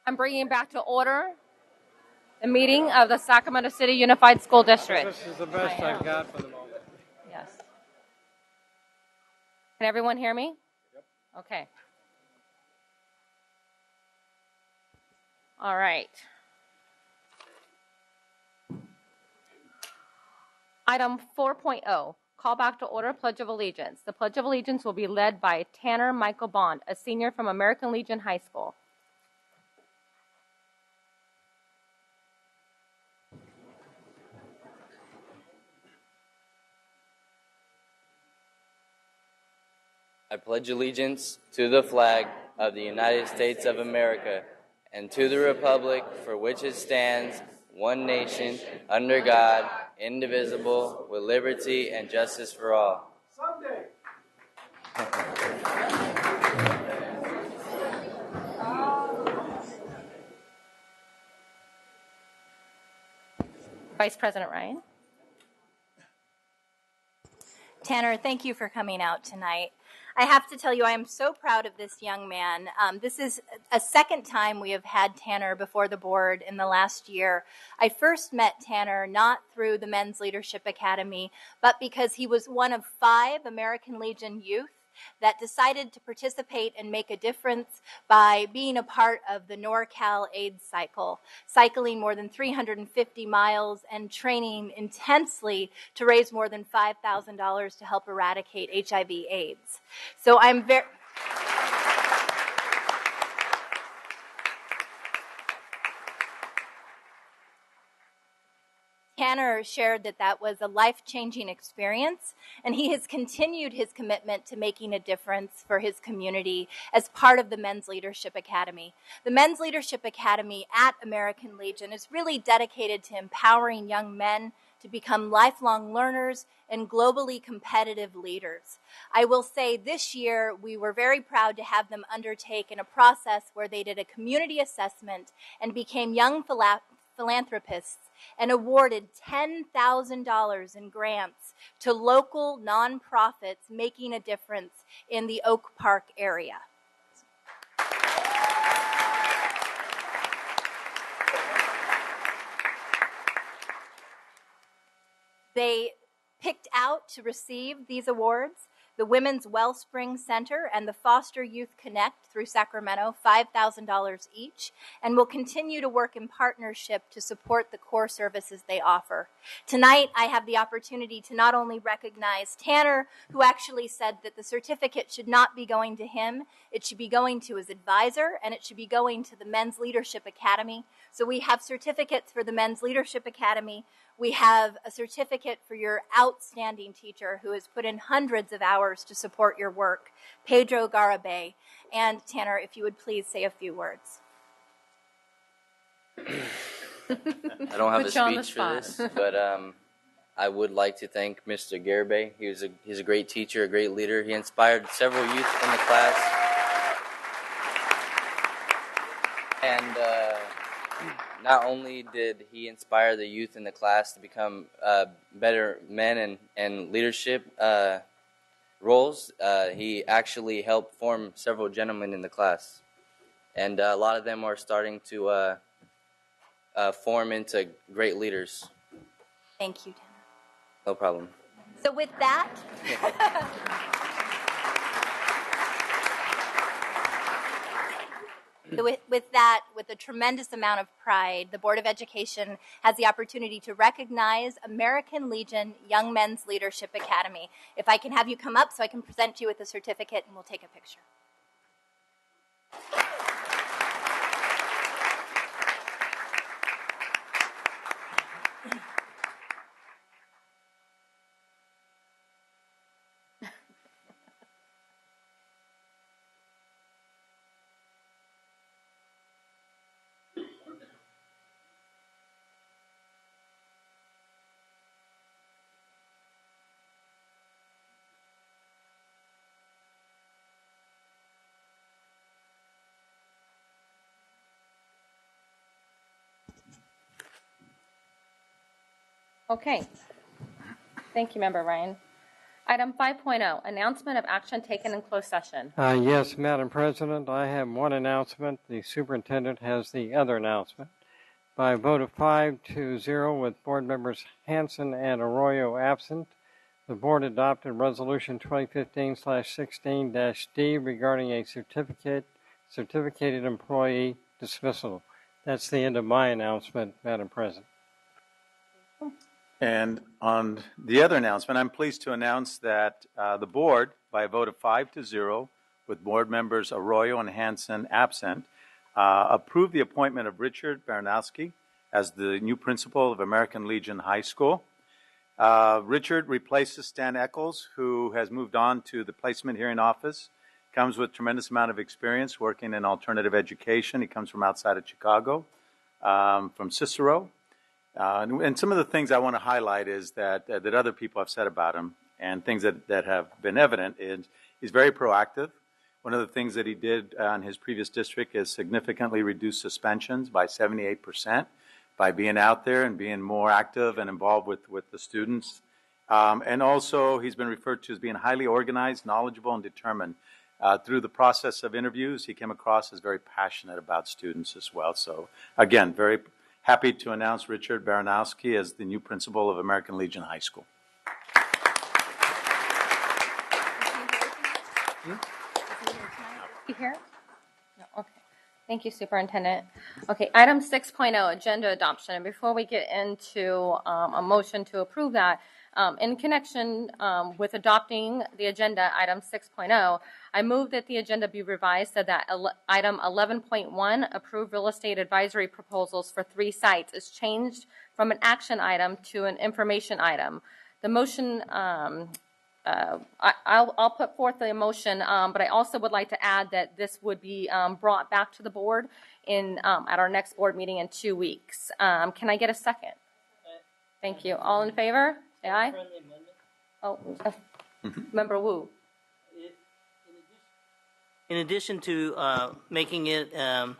I'm bringing back to order the meeting of the Sacramento City Unified School District. This is the best I've got for the moment. Yes. Can everyone hear me? Yep. Okay. All right. Item 4.0, call back to order Pledge of Allegiance. The Pledge of Allegiance will be led by Tanner Michael Bond, a senior from American Legion High School. I pledge allegiance to the flag of the United States of America and to the republic for which it stands, one nation, under God, indivisible, with liberty and justice for all. Someday. Vice President Ryan. Tanner, thank you for coming out tonight. I have to tell you, I am so proud of this young man. This is a second time we have had Tanner before the board in the last year. I first met Tanner not through the Men's Leadership Academy, but because he was one of 5 American Legion youth that decided to participate and make a difference by being a part of the NorCal AIDS cycle, cycling more than 350 miles and training intensely to raise more than $5,000 to help eradicate HIV/AIDS. So I'm very... Tanner shared that that was a life-changing experience, and he has continued his commitment to making a difference for his community as part of the Men's Leadership Academy. The Men's Leadership Academy at American Legion is really dedicated to empowering young men to become lifelong learners and globally competitive leaders. I will say this year we were very proud to have them undertake in a process where they did a community assessment and became young philanthropists and awarded $10,000 in grants to local nonprofits making a difference in the Oak Park area. They picked out to receive these awards the Women's Wellspring Center and the Foster Youth Connect through Sacramento, $5,000 each, and will continue to work in partnership to support the core services they offer. Tonight, I have the opportunity to not only recognize Tanner, who actually said that the certificate should not be going to him, it should be going to his advisor, and it should be going to the Men's Leadership Academy. So we have certificates for the Men's Leadership Academy. We have a certificate for your outstanding teacher who has put in hundreds of hours to support your work, Pedro Garabay. And Tanner, if you would please say a few words. I don't have a speech for this, but I would like to thank Mr. Garabay. He's a great teacher, a great leader. He inspired several youth in the class. And not only did he inspire the youth in the class to become better men and leadership roles, he actually helped form several gentlemen in the class. And a lot of them are starting to form into great leaders. Thank you, Tanner. No problem. So with that... With a tremendous amount of pride, the Board of Education has the opportunity to recognize American Legion Young Men's Leadership Academy. If I can have you come up so I can present you with a certificate and we'll take a picture. Okay. Thank you, Member Ryan. Item 5.0, announcement of action taken in closed session. Yes, Madam President, I have one announcement. The superintendent has the other announcement. By a vote of 5-0 with board members Hanson and Arroyo absent, the board adopted Resolution 2015/16-D regarding a certificated employee dismissal. That's the end of my announcement, Madam President. And on the other announcement, I'm pleased to announce that the board, by a vote of 5-0, with board members Arroyo and Hanson absent, approved the appointment of Richard Baranowski as the new principal of American Legion High School. Richard replaces Stan Eccles, who has moved on to the placement hearing office. Comes with tremendous amount of experience working in alternative education. He comes from outside of Chicago, from Cicero. And some of the things I want to highlight is that other people have said about him, and things that have been evident is he's very proactive. One of the things that he did in his previous district is significantly reduce suspensions by 78% by being out there and being more active and involved with the students. And also he's been referred to as being highly organized, knowledgeable, and determined. Through the process of interviews, he came across as very passionate about students as well. So again, very happy to announce Richard Baranowski as the new principal of American Legion High School. You here? No, okay. Thank you, Superintendent. Okay, item 6.0, agenda adoption. And before we get into a motion to approve that, in connection with adopting the agenda, item 6.0, I move that the agenda be revised so that item 11.1, approve real estate advisory proposals for 3 sites, is changed from an action item to an information item. The motion, I'll put forth the motion, but I also would like to add that this would be brought back to the board at our next board meeting in 2 weeks. Can I get a second? Thank you. All in favor? Say aye. Oh, Member Wu. In addition to making it a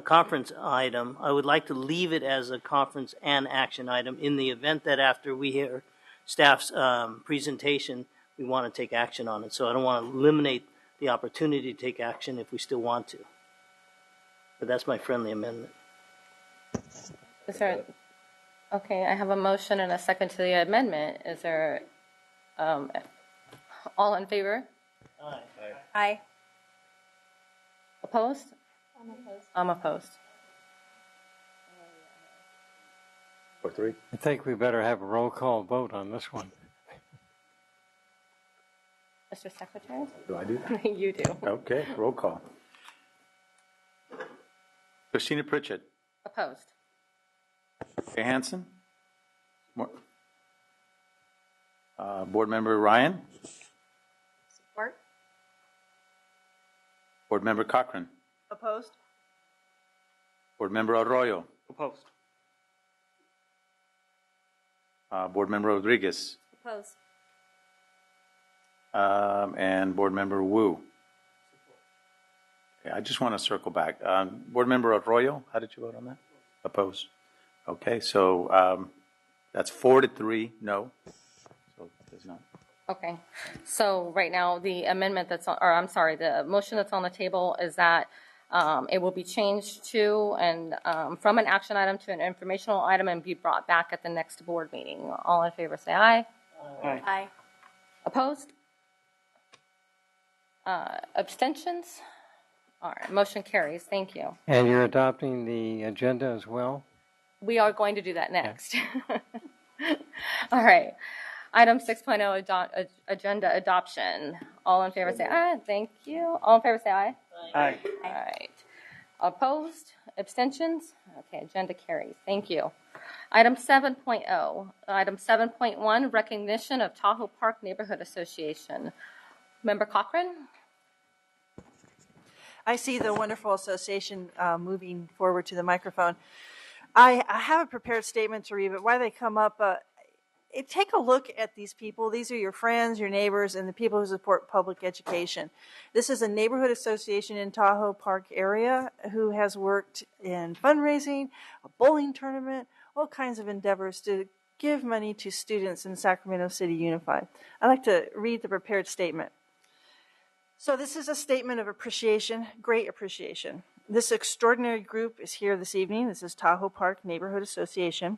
conference item, I would like to leave it as a conference and action item in the event that after we hear staff's presentation, we want to take action on it. So I don't want to eliminate the opportunity to take action if we still want to. But that's my friendly amendment. Is there? Okay, I have a motion and a second to the amendment. Is there all in favor? Aye. Aye. Opposed? I'm opposed. Or 3? I think we better have a roll call vote on this one. Mr. Secretary? Do I do that? You do. Okay, roll call. Christina Pritchett. Opposed. Jay Hanson. Board Member Ryan. Support. Board Member Cochran. Opposed? Board Member Arroyo. Opposed. Board Member Rodriguez. Opposed. And Board Member Wu. Okay, I just want to circle back. Board Member Arroyo, how did you vote on that? Opposed. Okay, so that's 4-3, no. So there's not. Okay, so right now the amendment that's on, or I'm sorry, the motion that's on the table is that it will be changed to from an action item to an informational item and be brought back at the next board meeting. All in favor, say aye. Aye. Aye. Opposed? Abstentions? All right, motion carries. Thank you. And you're adopting the agenda as well? We are going to do that next. All right. Item 6.0, agenda adoption. All in favor say aye. Thank you. All in favor say aye. Aye. All right. Opposed? Abstentions? Okay, agenda carries. Thank you. Item 7.0. Item 7.1, recognition of Tahoe Park Neighborhood Association. Member Cochran? I see the wonderful association moving forward to the microphone. I have a prepared statement to read, but why they come up, take a look at these people. These are your friends, your neighbors, and the people who support public education. This is a neighborhood association in Tahoe Park area who has worked in fundraising, a bowling tournament, all kinds of endeavors to give money to students in Sacramento City Unified. I'd like to read the prepared statement. So this is a statement of appreciation, great appreciation. This extraordinary group is here this evening. This is Tahoe Park Neighborhood Association.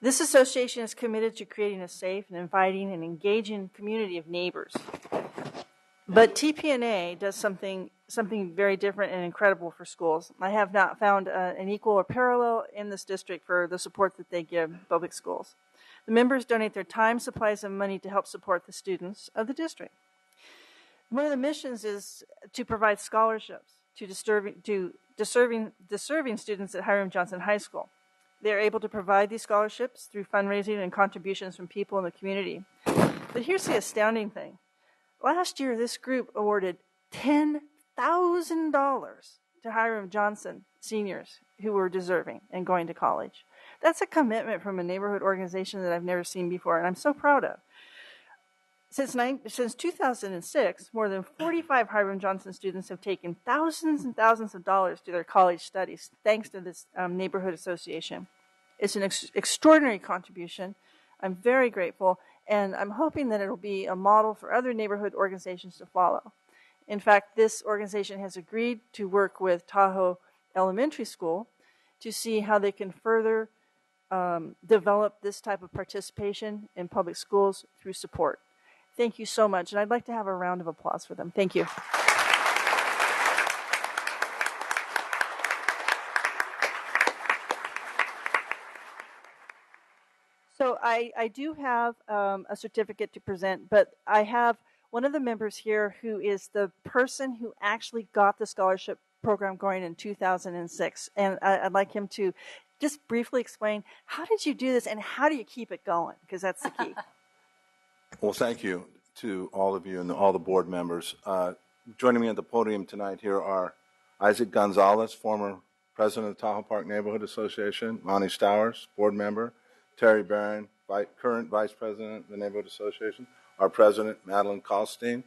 This association is committed to creating a safe and inviting and engaging community of neighbors. But TPNA does something very different and incredible for schools. I have not found an equal or parallel in this district for the support that they give public schools. The members donate their time, supplies, and money to help support the students of the district. One of the missions is to provide scholarships to deserving students at Hiram Johnson High School. They are able to provide these scholarships through fundraising and contributions from people in the community. But here's the astounding thing. Last year, this group awarded $10,000 to Hiram Johnson seniors who were deserving and going to college. That's a commitment from a neighborhood organization that I've never seen before, and I'm so proud of. Since 2006, more than 45 Hiram Johnson students have taken thousands and thousands of dollars to their college studies, thanks to this neighborhood association. It's an extraordinary contribution. I'm very grateful, and I'm hoping that it'll be a model for other neighborhood organizations to follow. In fact, this organization has agreed to work with Tahoe Elementary School to see how they can further develop this type of participation in public schools through support. Thank you so much, and I'd like to have a round of applause for them. Thank you. So I do have a certificate to present, but I have one of the members here who is the person who actually got the scholarship program going in 2006, and I'd like him to just briefly explain, how did you do this, and how do you keep it going? Because that's the key. Well, thank you to all of you and all the board members. Joining me at the podium tonight here are Isaac Gonzalez, former president of Tahoe Park Neighborhood Association, Monty Stowers, board member, Terry Barron, current vice president of the Neighborhood Association, our president, Madeline Kalstein,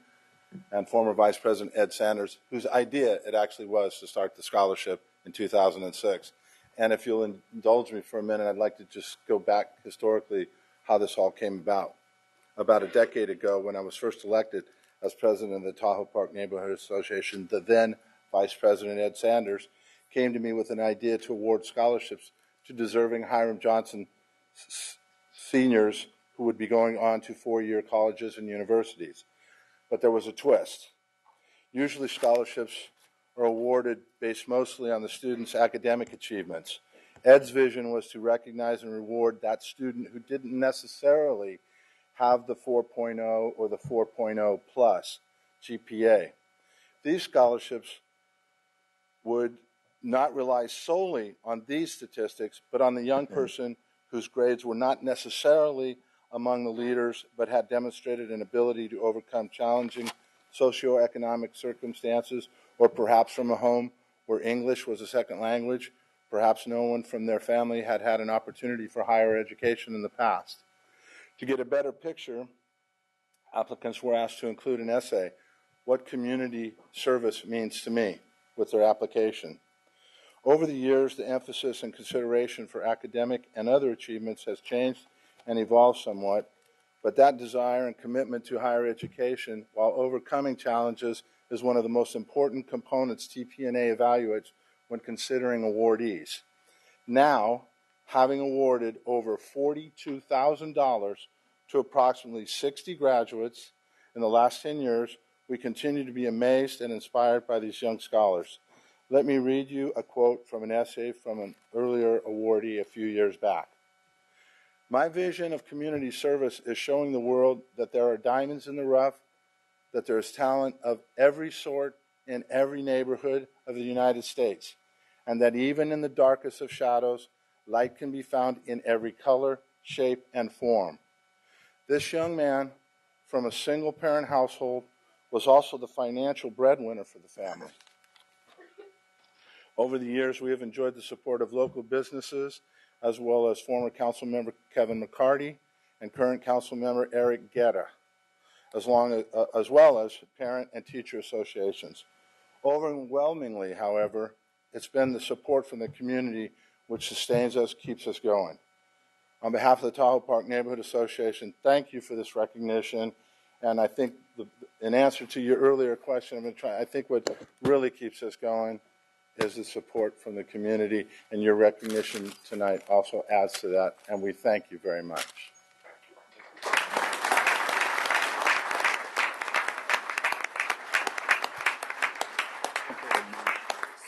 and former vice president Ed Sanders, whose idea it actually was to start the scholarship in 2006. And if you'll indulge me for a minute, I'd like to just go back historically how this all came about. About a decade ago, when I was first elected as president of the Tahoe Park Neighborhood Association, the then vice president Ed Sanders came to me with an idea to award scholarships to deserving Hiram Johnson seniors who would be going on to four-year colleges and universities. But there was a twist. Usually scholarships are awarded based mostly on the student's academic achievements. Ed's vision was to recognize and reward that student who didn't necessarily have the 4.0 or the 4.0 plus GPA. These scholarships would not rely solely on these statistics, but on the young person whose grades were not necessarily among the leaders, but had demonstrated an ability to overcome challenging socioeconomic circumstances, or perhaps from a home where English was a second language. Perhaps no one from their family had had an opportunity for higher education in the past. To get a better picture, applicants were asked to include an essay, "What community service means to me," with their application. Over the years, the emphasis and consideration for academic and other achievements has changed and evolved somewhat, but that desire and commitment to higher education while overcoming challenges is one of the most important components TPNA evaluates when considering awardees. Now, having awarded over $42,000 to approximately 60 graduates in the last 10 years, we continue to be amazed and inspired by these young scholars. Let me read you a quote from an essay from an earlier awardee a few years back. "My vision of community service is showing the world that there are diamonds in the rough, that there is talent of every sort in every neighborhood of the United States, and that even in the darkest of shadows, light can be found in every color, shape, and form." This young man from a single-parent household was also the financial breadwinner for the family. Over the years, we have enjoyed the support of local businesses, as well as former council member Kevin McCarty and current council member Eric Guetta, as well as parent and teacher associations. Overwhelmingly, however, it's been the support from the community which sustains us, keeps us going. On behalf of the Tahoe Park Neighborhood Association, thank you for this recognition. And I think, in answer to your earlier question, I think what really keeps us going is the support from the community, and your recognition tonight also adds to that, and we thank you very much.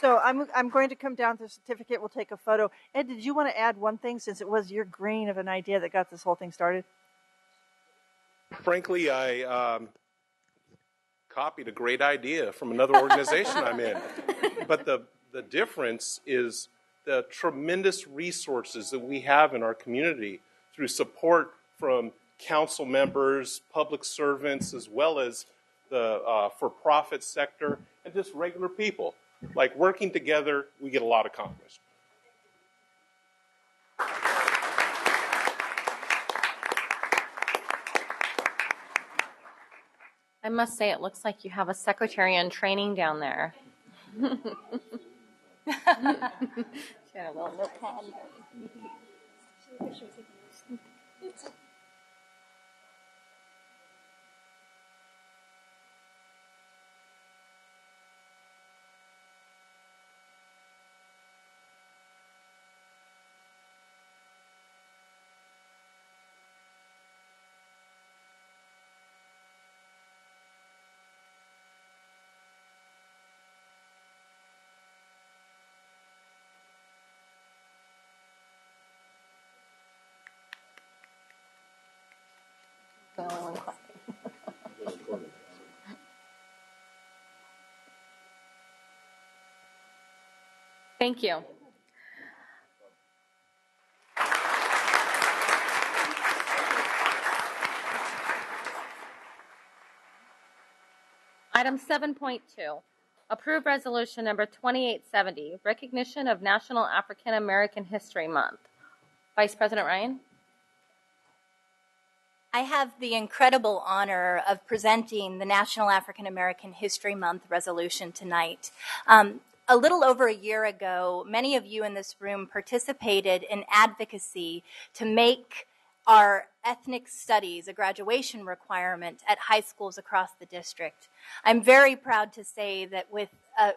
So I'm going to come down to the certificate. We'll take a photo. Ed, did you want to add one thing, since it was your grain of an idea that got this whole thing started? Frankly, I copied a great idea from another organization I'm in. But the difference is the tremendous resources that we have in our community through support from council members, public servants, as well as the for-profit sector, and just regular people. Like, working together, we get a lot accomplished. I must say, it looks like you have a secretary in training down there. She had a little notepad. Thank you. Item 7.2, approve resolution number 2870, recognition of National African American History Month. Vice President Ryan? I have the incredible honor of presenting the National African American History Month resolution tonight. A little over a year ago, many of you in this room participated in advocacy to make our ethnic studies a graduation requirement at high schools across the district. I'm very proud to say that with a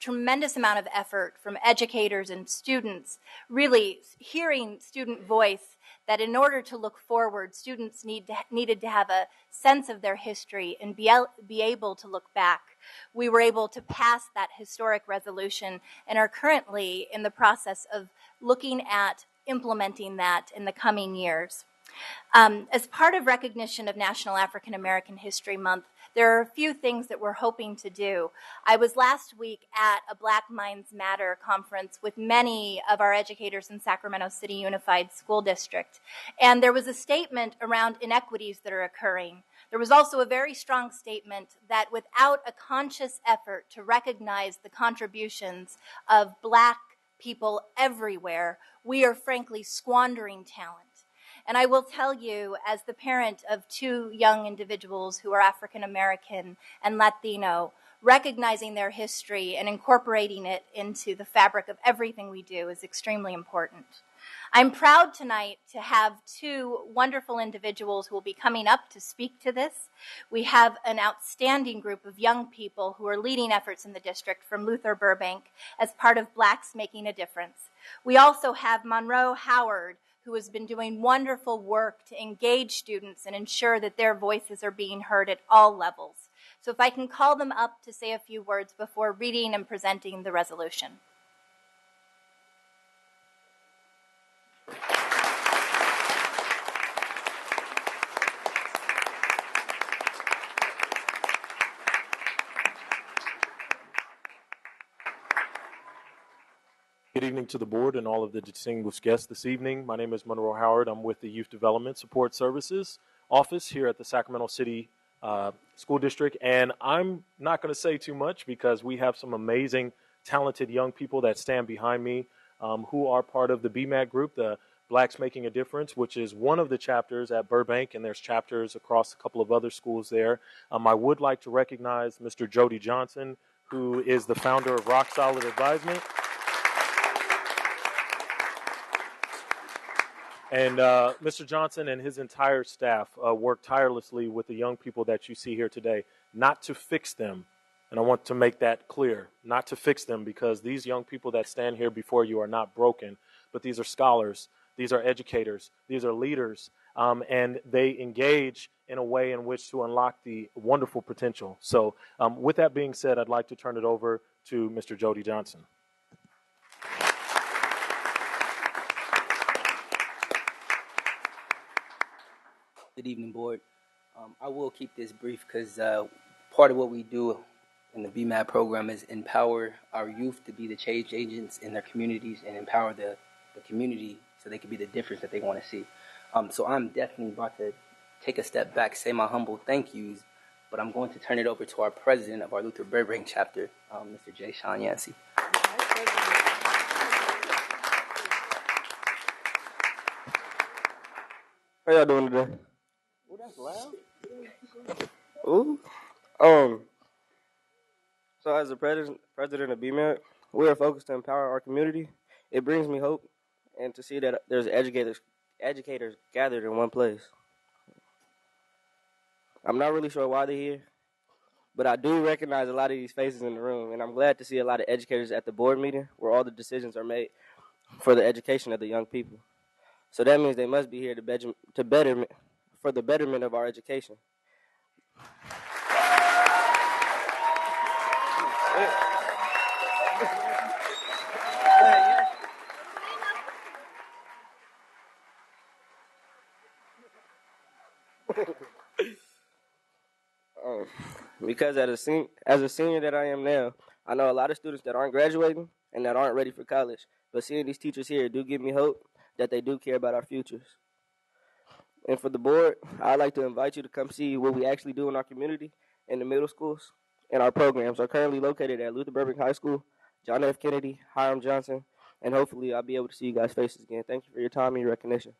tremendous amount of effort from educators and students, really hearing student voice, that in order to look forward, students needed to have a sense of their history and be able to look back. We were able to pass that historic resolution and are currently in the process of looking at implementing that in the coming years. As part of recognition of National African American History Month, there are a few things that we're hoping to do. I was last week at a Black Minds Matter conference with many of our educators in Sacramento City Unified School District, and there was a statement around inequities that are occurring. There was also a very strong statement that without a conscious effort to recognize the contributions of Black people everywhere, we are frankly squandering talent. And I will tell you, as the parent of two young individuals who are African American and Latino, recognizing their history and incorporating it into the fabric of everything we do is extremely important. I'm proud tonight to have two wonderful individuals who will be coming up to speak to this. We have an outstanding group of young people who are leading efforts in the district from Luther Burbank as part of Blacks Making a Difference. We also have Monroe Howard, who has been doing wonderful work to engage students and ensure that their voices are being heard at all levels. So if I can call them up to say a few words before reading and presenting the resolution. Good evening to the board and all of the distinguished guests this evening. My name is Monroe Howard. I'm with the Youth Development Support Services Office here at the Sacramento City School District. And I'm not going to say too much because we have some amazing, talented young people that stand behind me who are part of the BMAC group, the Blacks Making a Difference, which is one of the chapters at Burbank, and there's chapters across a couple of other schools there. I would like to recognize Mr. Jody Johnson, who is the founder of Rock Solid Advisement. And Mr. Johnson and his entire staff work tirelessly with the young people that you see here today, not to fix them. And I want to make that clear, not to fix them, because these young people that stand here before you are not broken, but these are scholars, these are educators, these are leaders, and they engage in a way in which to unlock the wonderful potential. So with that being said, I'd like to turn it over to Mr. Jody Johnson. Good evening, board. I will keep this brief because part of what we do in the BMAT program is empower our youth to be the change agents in their communities and empower the community so they can be the difference that they want to see. So I'm definitely about to take a step back, say my humble thank yous, but I'm going to turn it over to our president of our Luther Burbank chapter, Mr. J. Sean Yancey. How y'all doing today? Oh, that's loud. Ooh. So as the president of BMAT, we are focused to empower our community. It brings me hope and to see that there's educators gathered in one place. I'm not really sure why they're here, but I do recognize a lot of these faces in the room, and I'm glad to see a lot of educators at the board meeting where all the decisions are made for the education of the young people. So that means they must be here for the betterment of our education. Because as a senior that I am now, I know a lot of students that aren't graduating and that aren't ready for college. But seeing these teachers here do give me hope that they do care about our futures. And for the board, I'd like to invite you to come see what we actually do in our community in the middle schools. And our programs are currently located at Luther Burbank High School, John F. Kennedy, Hiram Johnson, and hopefully I'll be able to see you guys' faces again. Thank you for your time and your recognition.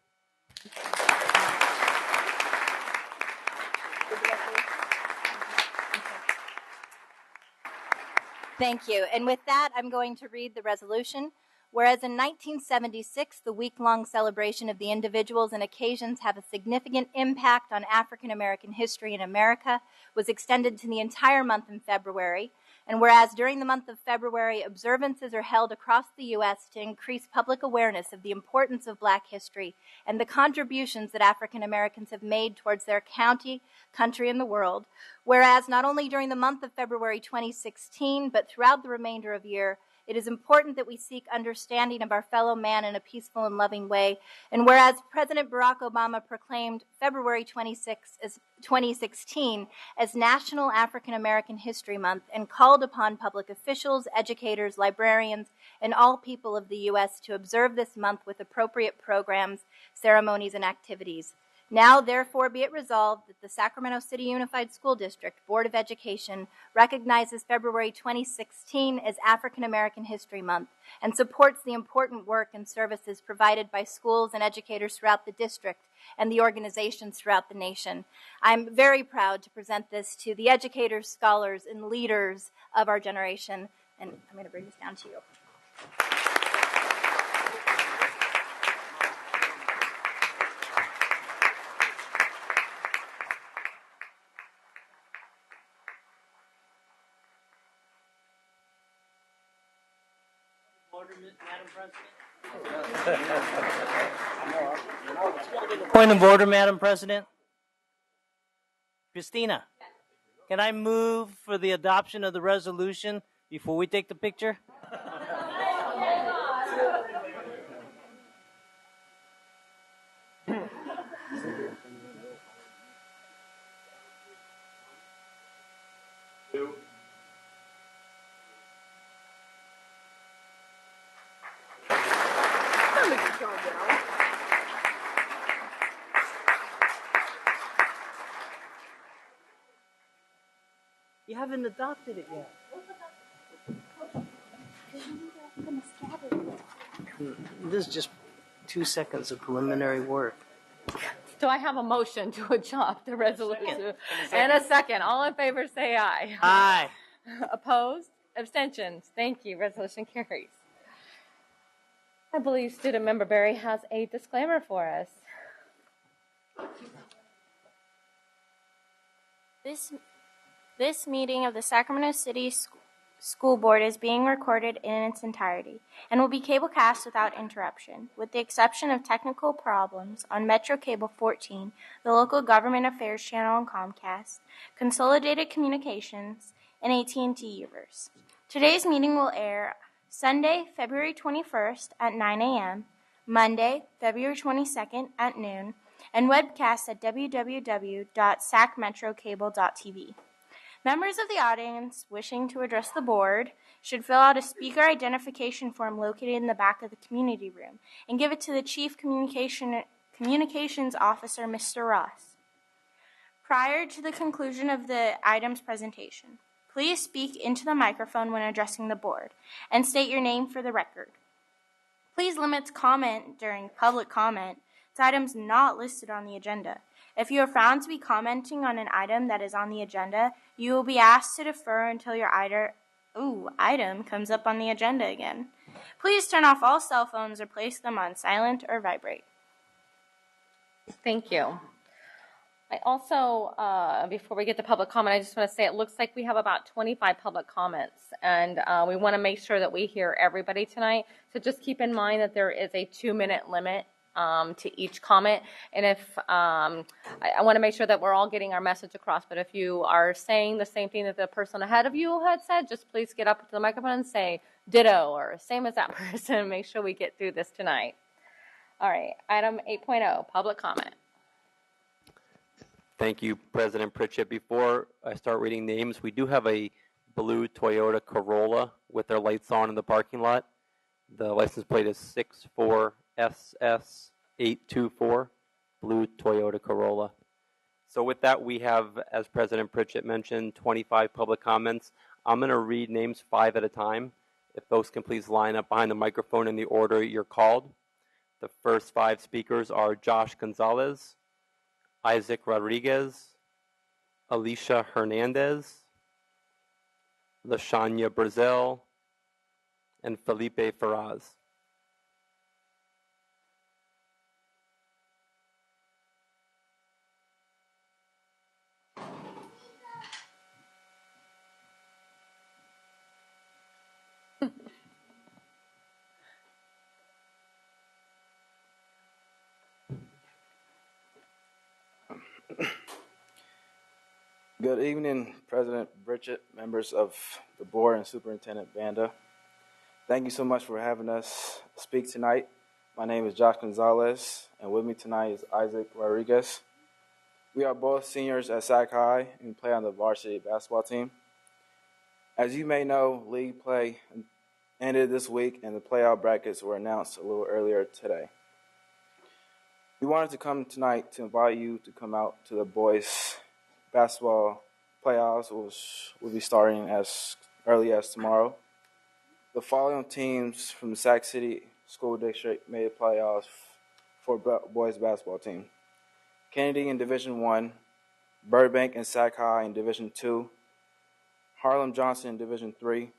Thank you. And with that, I'm going to read the resolution. Whereas in 1976, the week-long celebration of the individuals and occasions have a significant impact on African American history in America was extended to the entire month in February. And whereas during the month of February, observances are held across the U.S. to increase public awareness of the importance of Black history and the contributions that African Americans have made towards their county, country, and the world. Whereas not only during the month of February 2016, but throughout the remainder of the year, it is important that we seek understanding of our fellow man in a peaceful and loving way. And whereas President Barack Obama proclaimed February 2016 as National African American History Month and called upon public officials, educators, librarians, and all people of the U.S. to observe this month with appropriate programs, ceremonies, and activities. Now, therefore, be it resolved that the Sacramento City Unified School District Board of Education recognizes February 2016 as African American History Month and supports the important work and services provided by schools and educators throughout the district and the organizations throughout the nation. I'm very proud to present this to the educators, scholars, and leaders of our generation. And I'm going to bring this down to you. Point of order, Madam President. Christina, can I move for the adoption of the resolution before we take the picture? You haven't adopted it yet. This is just 2 seconds of preliminary work. Do I have a motion to adopt the resolution? And a second. All in favor say aye. Aye. Opposed? Abstentions? Thank you. Resolution carries. I believe student member Barry has a disclaimer for us. This meeting of the Sacramento City School Board is being recorded in its entirety and will be cablecast without interruption, with the exception of technical problems on Metro Cable 14, the local government affairs channel on Comcast, Consolidated Communications, and AT&T Uverse. Today's meeting will air Sunday, February 21st at 9 a.m., Monday, February 22nd at noon, and webcast at www.sacmetrocable.tv. Members of the audience wishing to address the board should fill out a speaker identification form located in the back of the community room and give it to the Chief Communications Officer, Mr. Ross. Prior to the conclusion of the item's presentation, please speak into the microphone when addressing the board and state your name for the record. Please limit comment during public comment to items not listed on the agenda. If you are found to be commenting on an item that is on the agenda, you will be asked to defer until your item comes up on the agenda again. Please turn off all cell phones or place them on silent or vibrate. Thank you. I also, before we get to public comment, I just want to say it looks like we have about 25 public comments, and we want to make sure that we hear everybody tonight. So just keep in mind that there is a 2-minute limit to each comment, and if I want to make sure that we're all getting our message across, but if you are saying the same thing that the person ahead of you had said, just please get up to the microphone and say ditto or same as that person. Make sure we get through this tonight. All right, item 8.0, public comment. Thank you, President Pritchett. Before I start reading names, we do have a blue Toyota Corolla with their lights on in the parking lot. The license plate is 64SS824, blue Toyota Corolla. So with that, we have, as President Pritchett mentioned, 25 public comments. I'm going to read names 5 at a time. If folks can please line up behind the microphone in the order you're called. The first 5 speakers are Josh Gonzalez, Isaac Rodriguez, Alicia Hernandez, Lashanya Brazil, and Felipe Ferraz. Good evening, President Pritchett, members of the board, and Superintendent Banda. Thank you so much for having us speak tonight. My name is Josh Gonzalez, and with me tonight is Isaac Rodriguez. We are both seniors at Sac High and play on the varsity basketball team. As you may know, league play ended this week, and the playoff brackets were announced a little earlier today. We wanted to come tonight to invite you to come out to the boys' basketball playoffs, which will be starting as early as tomorrow. The following teams from the Sac City School District made the playoffs for boys basketball team: Kennedy in Division I, Burbank and Sac High in Division II, Harlem Johnson in Division III,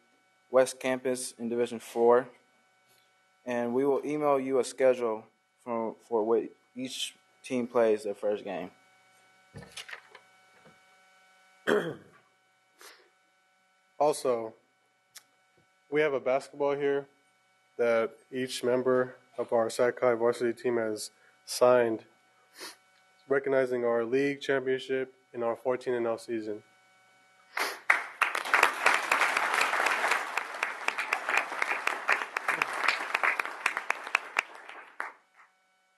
West Campus in Division IV, and we will email you a schedule for what each team plays their first game. Also, we have a basketball here that each member of our Sac High varsity team has signed, recognizing our league championship in our 14-0 season.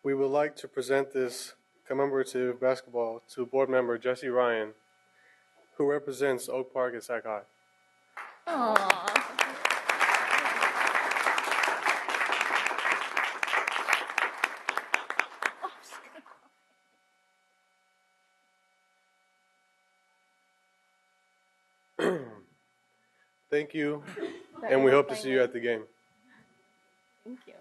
We would like to present this commemorative basketball to board member Jesse Ryan, who represents Oak Park at Sac High. Aww. Thank you, and we hope to see you at the game. Thank you.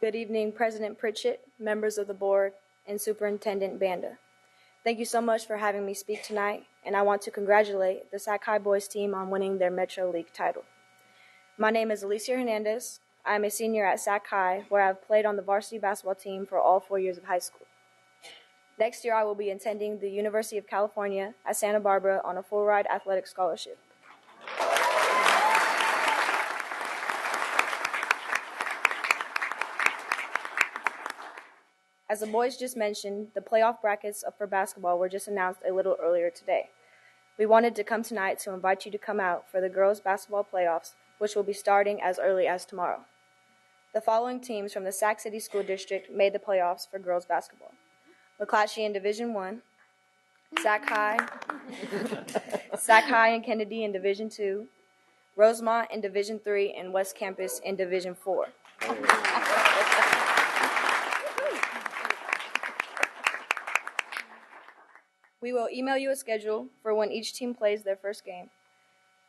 Good evening, President Pritchett, members of the board, and Superintendent Banda. Thank you so much for having me speak tonight, and I want to congratulate the Sac High boys team on winning their Metro League title. My name is Alicia Hernandez. I am a senior at Sac High, where I have played on the varsity basketball team for all 4 years of high school. Next year, I will be attending the University of California at Santa Barbara on a full-ride athletic scholarship. As the boys just mentioned, the playoff brackets for basketball were just announced a little earlier today. We wanted to come tonight to invite you to come out for the girls' basketball playoffs, which will be starting as early as tomorrow. The following teams from the Sac City School District made the playoffs for girls' basketball: McClatchy in Division I, Sac High, Sac High and Kennedy in Division II, Rosemont in Division III, and West Campus in Division IV. We will email you a schedule for when each team plays their first game.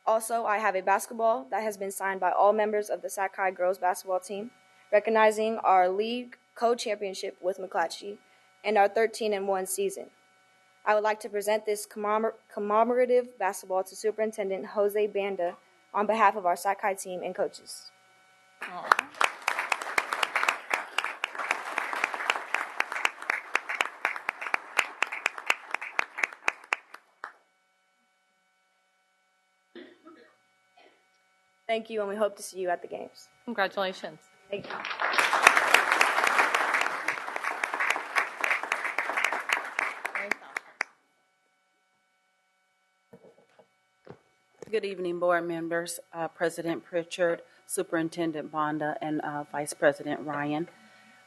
Also, I have a basketball that has been signed by all members of the Sac High girls basketball team, recognizing our league co-championship with McClatchy and our 13-1 season. I would like to present this commemorative basketball to Superintendent Jose Banda on behalf of our Sac High team and coaches. Aww. Thank you, and we hope to see you at the games. Congratulations. Thank you. Good evening, board members, President Pritchard, Superintendent Bonda, and Vice President Ryan.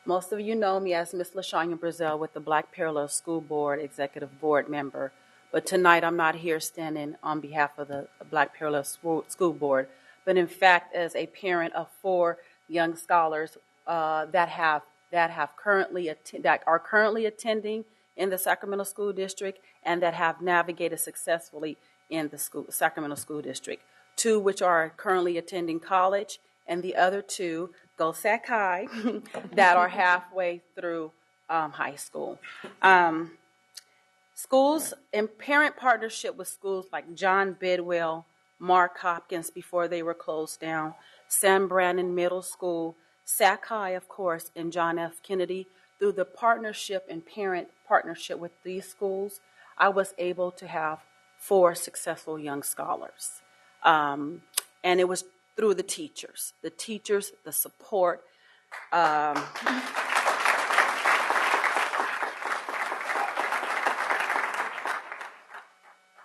Most of you know me as Ms. LaShanya Brazil with the Black Parallel School Board Executive Board member, but tonight I'm not here standing on behalf of the Black Parallel School Board, but in fact as a parent of 4 young scholars that are currently attending in the Sacramento School District and that have navigated successfully in the Sacramento School District. 2 which are currently attending college, and the other 2, go Sac High, that are halfway through high school. Schools in parent partnership with schools like John Bidwell, Mark Hopkins before they were closed down, Sam Brannan Middle School, Sac High, of course, and John F. Kennedy. Through the partnership and parent partnership with these schools, I was able to have 4 successful young scholars. And it was through the teachers, the support.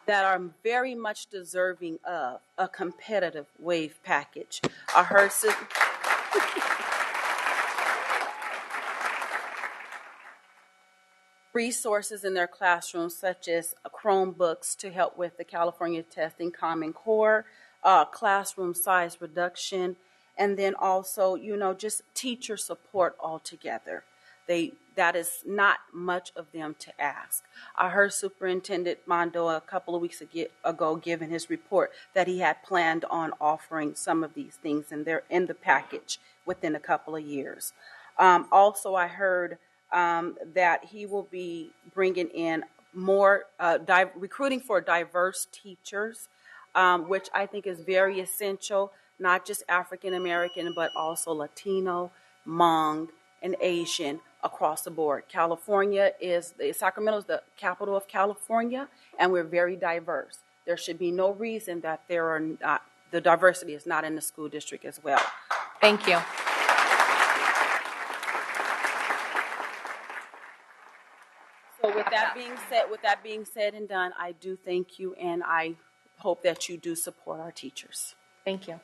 That are very much deserving of a competitive wave package. I heard resources in their classrooms, such as Chromebooks to help with the California Testing Common Core, classroom size reduction, and then also, just teacher support altogether. That is not much of them to ask. I heard Superintendent Mondo a couple of weeks ago giving his report that he had planned on offering some of these things, and they're in the package within a couple of years. Also, I heard that he will be bringing in more, recruiting for diverse teachers, which I think is very essential, not just African American, but also Latino, Hmong, and Asian across the board. Sacramento is the capital of California, and we're very diverse. There should be no reason that the diversity is not in the school district as well. Thank you. So with that being said and done, I do thank you, and I hope that you do support our teachers. Thank you.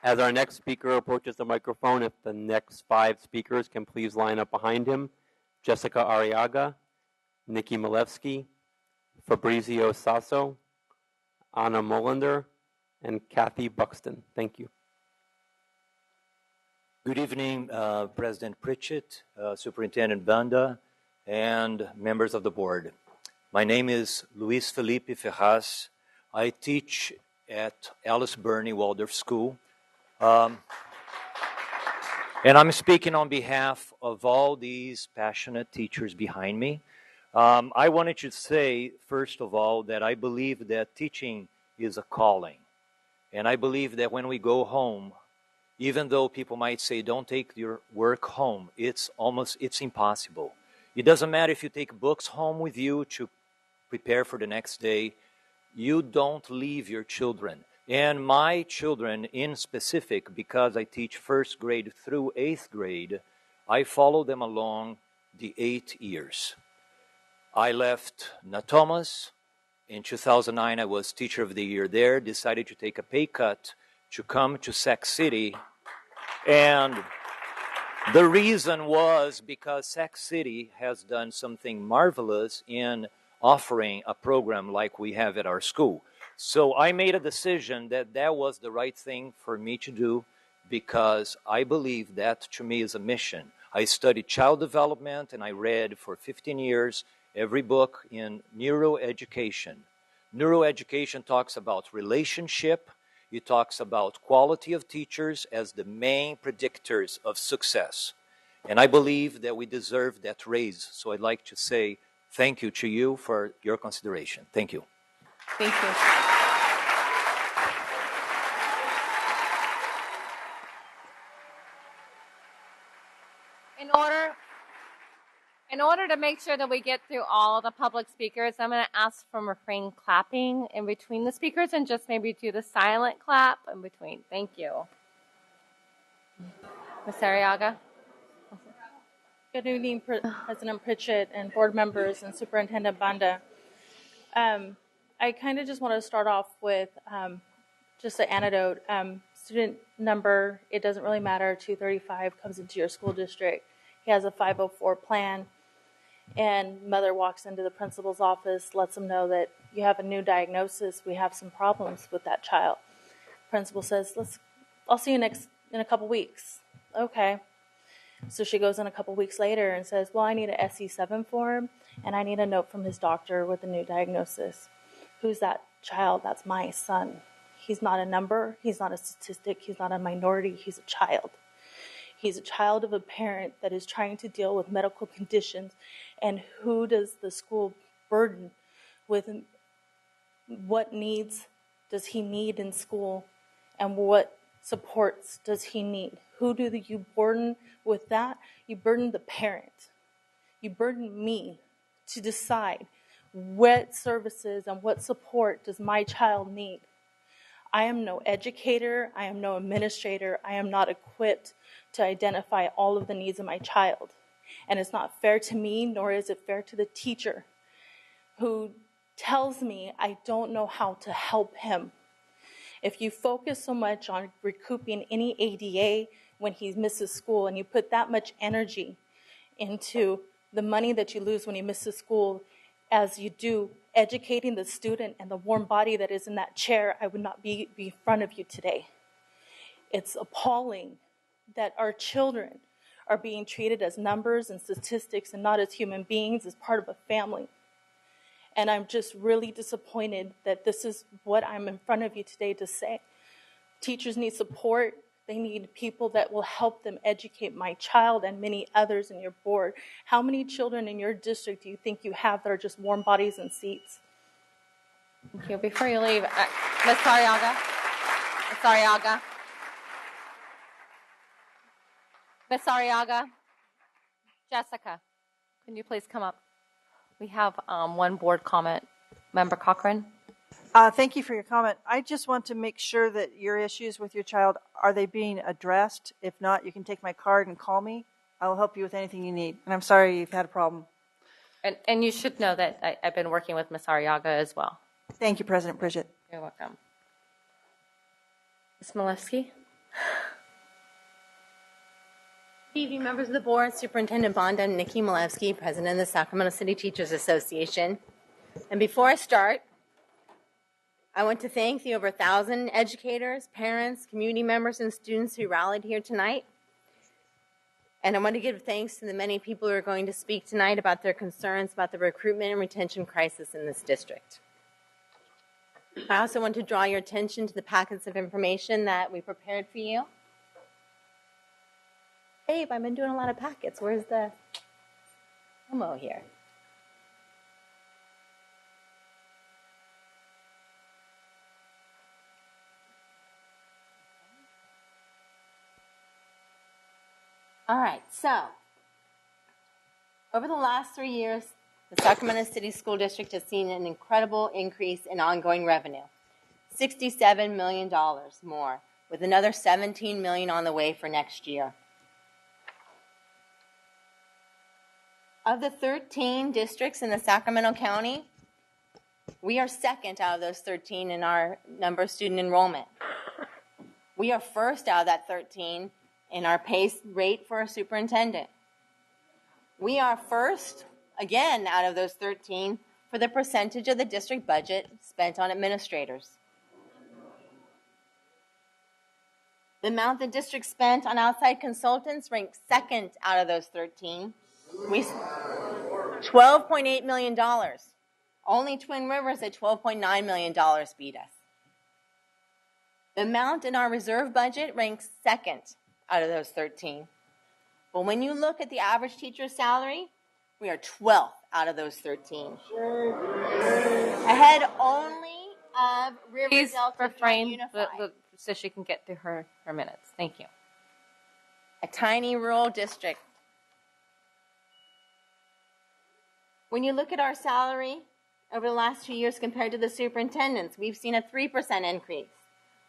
As our next speaker approaches the microphone, if the next 5 speakers can please line up behind him: Jessica Arriaga, Nikki Malevsky, Fabrizio Sasso, Anna Molander, and Kathy Buxton. Thank you. Good evening, President Pritchett, Superintendent Banda, and members of the board. My name is Luis Felipe Ferraz. I teach at Alice Burney Waldorf School. And I'm speaking on behalf of all these passionate teachers behind me. I wanted to say, first of all, that I believe that teaching is a calling. And I believe that when we go home, even though people might say, don't take your work home, it's impossible. It doesn't matter if you take books home with you to prepare for the next day. You don't leave your children. And my children in specific, because I teach first grade through 8th grade, I follow them along the 8 years. I left Natomas. In 2009, I was Teacher of the Year there, decided to take a pay cut to come to Sac City. And the reason was because Sac City has done something marvelous in offering a program like we have at our school. So I made a decision that that was the right thing for me to do because I believe that to me is a mission. I studied child development and I read for 15 years every book in neuroeducation. Neuroeducation talks about relationship. It talks about quality of teachers as the main predictors of success. And I believe that we deserve that raise. So I'd like to say thank you to you for your consideration. Thank you. Thank you. In order to make sure that we get through all the public speakers, I'm going to ask for refrain clapping in between the speakers and just maybe do the silent clap in between. Thank you. Ms. Arriaga. Good evening, President Pritchett and board members and Superintendent Banda. I kind of just want to start off with just an anecdote. Student number, it doesn't really matter, 235 comes into your school district. He has a 504 plan, and mother walks into the principal's office, lets him know that you have a new diagnosis, we have some problems with that child. Principal says, I'll see you in a couple weeks. Okay. So she goes in a couple weeks later and says, well, I need an SE7 form, and I need a note from his doctor with a new diagnosis. Who's that child? That's my son. He's not a number. He's not a statistic. He's not a minority. He's a child. He's a child of a parent that is trying to deal with medical conditions. And who does the school burden with? What needs does he need in school? And what supports does he need? Who do you burden with that? You burden the parent. You burden me to decide what services and what support does my child need. I am no educator. I am no administrator. I am not equipped to identify all of the needs of my child. And it's not fair to me, nor is it fair to the teacher who tells me I don't know how to help him. If you focus so much on recouping any ADA when he misses school, and you put that much energy into the money that you lose when he misses school, as you do educating the student and the warm body that is in that chair, I would not be in front of you today. It's appalling that our children are being treated as numbers and statistics and not as human beings, as part of a family. And I'm just really disappointed that this is what I'm in front of you today to say. Teachers need support. They need people that will help them educate my child and many others in your board. How many children in your district do you think you have that are just warm bodies and seats? Thank you. Before you leave, Ms. Arriaga. Ms. Arriaga. Ms. Arriaga. Jessica, can you please come up? We have one board comment. Member Cochran. Thank you for your comment. I just want to make sure that your issues with your child, are they being addressed? If not, you can take my card and call me. I'll help you with anything you need. And I'm sorry you've had a problem. And you should know that I've been working with Ms. Arriaga as well. Thank you, President Bridget. You're welcome. Ms. Milewski. Good evening, members of the board, Superintendent Banda. I'm Nikki Milewski, President of the Sacramento City Teachers Association. And before I start, I want to thank the over 1,000 educators, parents, community members, and students who rallied here tonight. And I want to give thanks to the many people who are going to speak tonight about their concerns about the recruitment and retention crisis in this district. I also want to draw your attention to the packets of information that we prepared for you. Babe, I've been doing a lot of packets. Where's the homo here? All right, so over the last 3 years, the Sacramento City School District has seen an incredible increase in ongoing revenue, $67 million more, with another $17 million on the way for next year. Of the 13 districts in the Sacramento County, we are second out of those 13 in our number of student enrollment. We are first out of that 13 in our pace rate for a superintendent. We are first, again, out of those 13 for the percentage of the district budget spent on administrators. The amount the district spent on outside consultants ranked second out of those 13. $12.8 million. Only Twin Rivers at $12.9 million beat us. The amount in our reserve budget ranks second out of those 13. But when you look at the average teacher's salary, we are 12th out of those 13. Ahead only of River Please Delta refrain Unified. so she can get through her minutes. Thank you. A tiny rural district. When you look at our salary over the last 2 years compared to the superintendents, we've seen a 3% increase.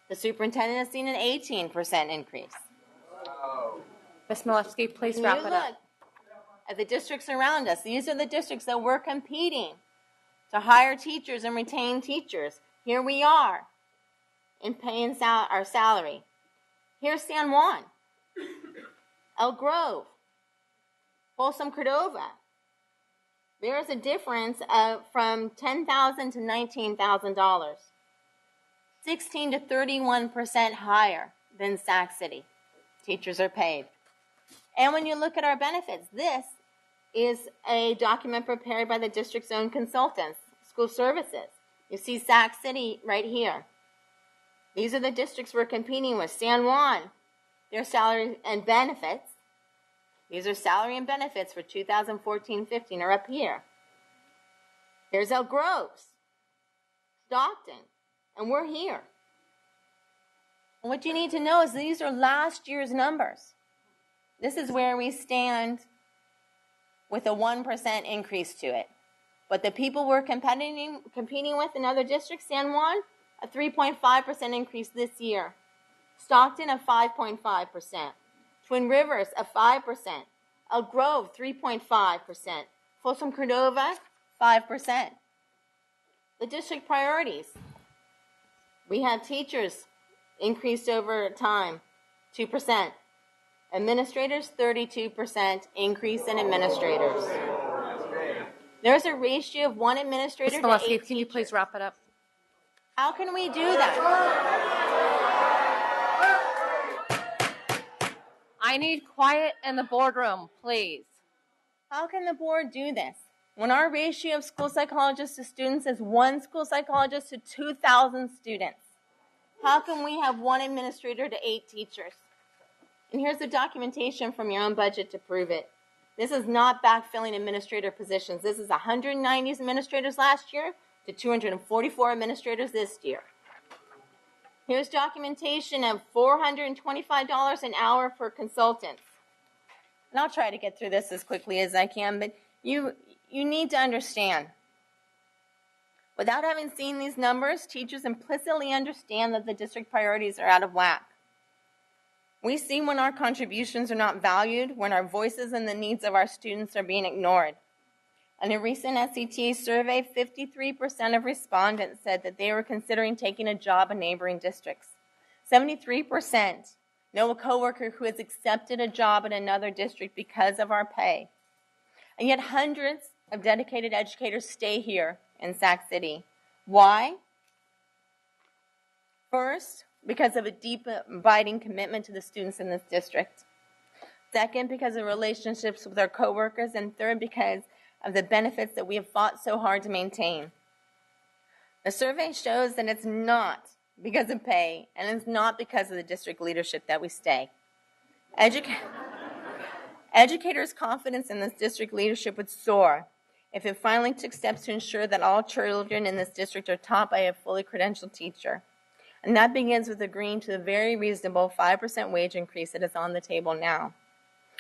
The superintendent has seen an 18% increase. Ms. Milewski, please wrap it up. Look at the districts around us. These are the districts that we're competing to hire teachers and retain teachers. Here we are in paying our salary. Here's San Juan, El Grove, Folsom Cordova. There is a difference from $10,000 to $19,000, 16 to 31% higher than Sac City. Teachers are paid. And when you look at our benefits, this is a document prepared by the district's own consultants, school services. You see Sac City right here. These are the districts we're competing with. San Juan, their salary and benefits. These are salary and benefits for 2014-15 are up here. Here's El Groves, Stockton, and we're here. And what you need to know is these are last year's numbers. This is where we stand with a 1% increase to it. But the people we're competing with in other districts, San Juan, a 3.5% increase this year. Stockton, a 5.5%. Twin Rivers, a 5%. El Grove, 3.5%. Folsom Cordova, 5%. The district priorities. We have teachers increased over time, 2%. Administrators, 32% increase in administrators. There's a ratio of one administrator to 8 teachers. Can you please wrap it up? How can we do that? I need quiet in the boardroom, please. How can the board do this? When our ratio of school psychologists to students is 1 school psychologist to 2,000 students. How can we have 1 administrator to 8 teachers? And here's the documentation from your own budget to prove it. This is not backfilling administrator positions. This is 190 administrators last year to 244 administrators this year. Here's documentation of $425 an hour for consultants. And I'll try to get through this as quickly as I can, but you need to understand. Without having seen these numbers, teachers implicitly understand that the district priorities are out of whack. We see when our contributions are not valued, when our voices and the needs of our students are being ignored. In a recent SCTA survey, 53% of respondents said that they were considering taking a job in neighboring districts. 73% know a coworker who has accepted a job in another district because of our pay. And yet hundreds of dedicated educators stay here in Sac City. Why? First, because of a deep, abiding commitment to the students in this district. Second, because of relationships with our coworkers. And third, because of the benefits that we have fought so hard to maintain. The survey shows that it's not because of pay, and it's not because of the district leadership that we stay. Educators' confidence in this district leadership would soar if it finally took steps to ensure that all children in this district are taught by a fully credentialed teacher. And that begins with agreeing to the very reasonable 5% wage increase that is on the table now.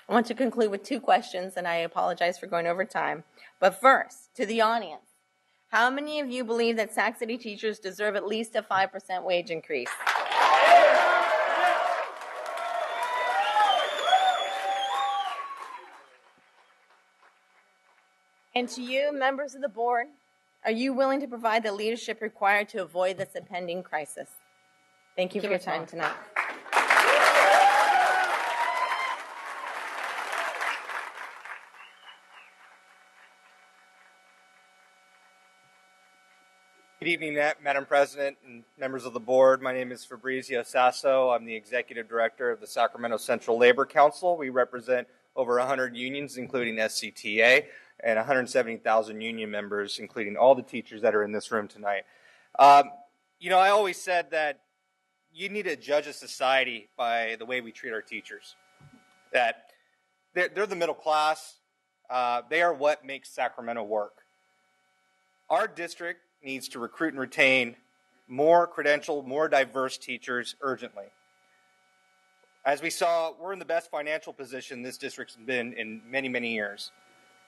I want to conclude with two questions, and I apologize for going over time. But first, to the audience, how many of you believe that Sac City teachers deserve at least a 5% wage increase? And to you, members of the board, are you willing to provide the leadership required to avoid this impending crisis? Thank you for your time tonight. Good evening, Madam President and members of the board. My name is Fabrizio Sasso. I'm the Executive Director of the Sacramento Central Labor Council. We represent over 100 unions, including SCTA, and 170,000 union members, including all the teachers that are in this room tonight. You know, I always said that you need to judge a society by the way we treat our teachers. That they're the middle class. They are what makes Sacramento work. Our district needs to recruit and retain more credentialed, more diverse teachers urgently. As we saw, we're in the best financial position this district's been in many, many years.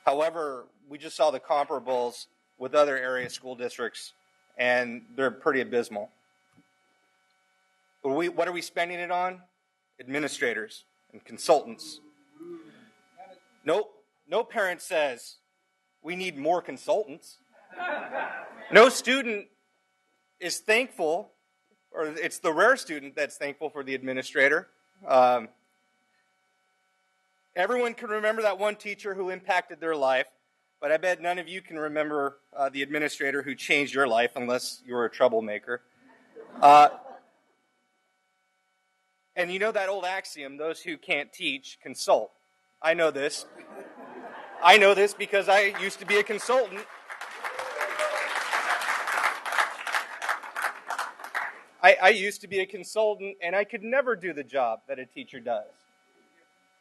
However, we just saw the comparables with other area school districts, and they're pretty abysmal. What are we spending it on? Administrators and consultants. No parent says we need more consultants. No student is thankful, or it's the rare student that's thankful for the administrator. Everyone can remember that one teacher who impacted their life, but I bet none of you can remember the administrator who changed your life unless you were a troublemaker. And you know that old axiom, those who can't teach, consult. I know this. I know this because I used to be a consultant. I used to be a consultant, and I could never do the job that a teacher does.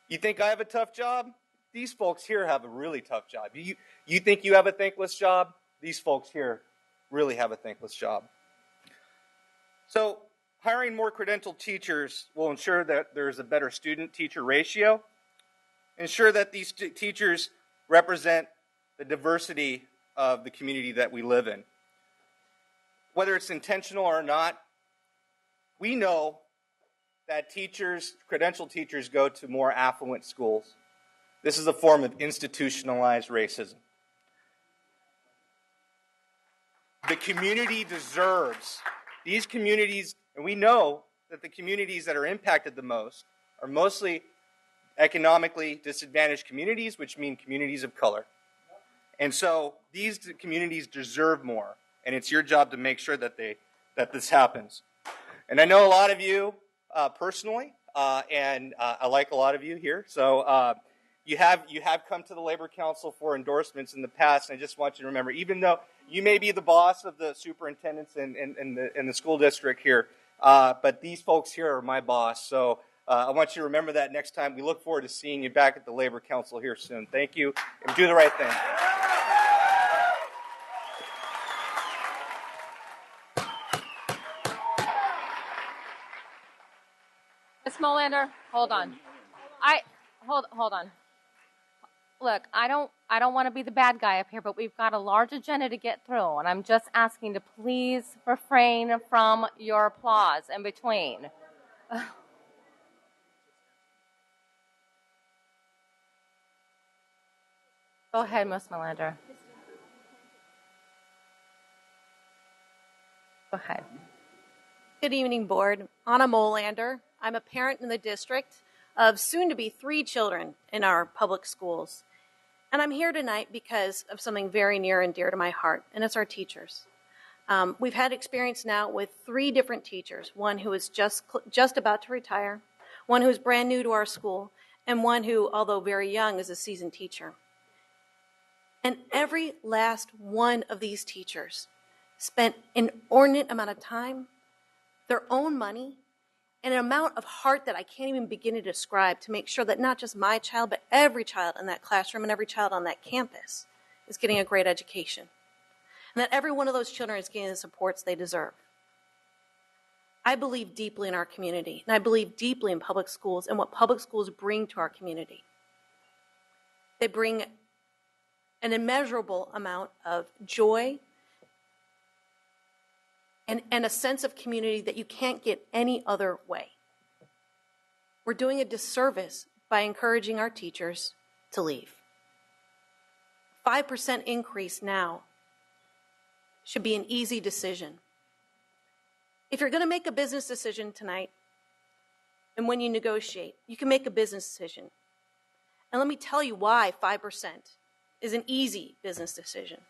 You think I have a tough job? These folks here have a really tough job. You think you have a thankless job? These folks here really have a thankless job. So hiring more credentialed teachers will ensure that there's a better student-teacher ratio, ensure that these teachers represent the diversity of the community that we live in. Whether it's intentional or not, we know that teachers, credentialed teachers, go to more affluent schools. This is a form of institutionalized racism. The community deserves, these communities, and we know that the communities that are impacted the most are mostly economically disadvantaged communities, which mean communities of color. And so these communities deserve more, and it's your job to make sure that this happens. And I know a lot of you personally, and I like a lot of you here. So you have come to the Labor Council for endorsements in the past, and I just want you to remember, even though you may be the boss of the superintendents in the school district here, but these folks here are my boss. So I want you to remember that next time. We look forward to seeing you back at the Labor Council here soon. Thank you, and do the right thing. Ms. Molander, hold on. Hold on. Look, I don't want to be the bad guy up here, but we've got a large agenda to get through, and I'm just asking to please refrain from your applause in between. Go ahead, Ms. Molander. Go ahead. Good evening, board. Anna Molander. I'm a parent in the district of soon-to-be 3 children in our public schools. And I'm here tonight because of something very near and dear to my heart, and it's our teachers. We've had experience now with 3 different teachers, one who is just about to retire, one who is brand new to our school, and one who, although very young, is a seasoned teacher. And every last one of these teachers spent an inordinate amount of time, their own money, and an amount of heart that I can't even begin to describe to make sure that not just my child, but every child in that classroom and every child on that campus is getting a great education. And that every one of those children is getting the supports they deserve. I believe deeply in our community, and I believe deeply in public schools and what public schools bring to our community. They bring an immeasurable amount of joy and a sense of community that you can't get any other way. We're doing a disservice by encouraging our teachers to leave. 5% increase now should be an easy decision. If you're going to make a business decision tonight, and when you negotiate, you can make a business decision. And let me tell you why 5% is an easy business decision.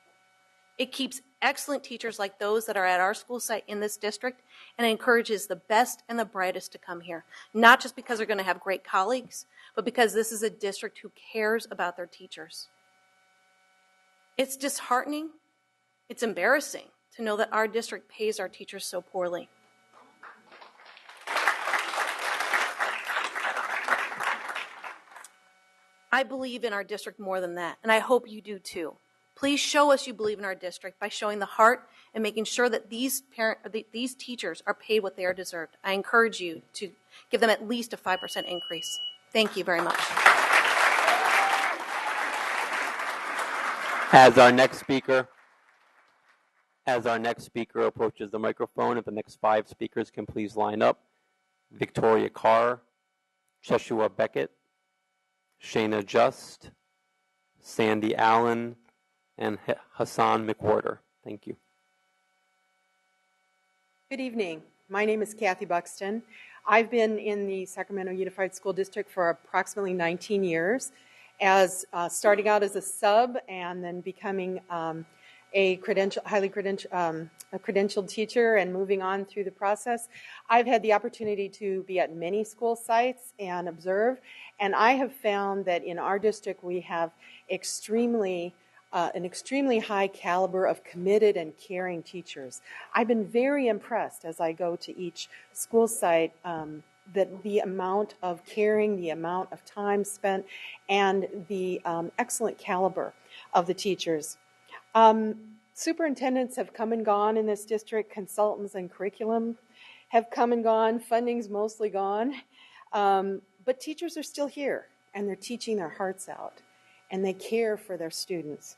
It keeps excellent teachers like those that are at our school site in this district, and it encourages the best and the brightest to come here. Not just because they're going to have great colleagues, but because this is a district who cares about their teachers. It's disheartening, it's embarrassing to know that our district pays our teachers so poorly. I believe in our district more than that, and I hope you do too. Please show us you believe in our district by showing the heart and making sure that these teachers are paid what they are deserved. I encourage you to give them at least a 5% increase. Thank you very much. As our next speaker approaches the microphone, if the next 5 speakers can please line up. Victoria Carr, Cheshua Beckett, Shayna Just, Sandy Allen, and Hassan McWhorter. Thank you. Good evening. My name is Kathy Buxton. I've been in the Sacramento Unified School District for approximately 19 years, as starting out as a sub and then becoming a credentialed teacher and moving on through the process. I've had the opportunity to be at many school sites and observe, and I have found that in our district we have an extremely high caliber of committed and caring teachers. I've been very impressed as I go to each school site that the amount of caring, the amount of time spent, and the excellent caliber of the teachers. Superintendents have come and gone in this district. Consultants and curriculum have come and gone. Funding's mostly gone. But teachers are still here, and they're teaching their hearts out, and they care for their students.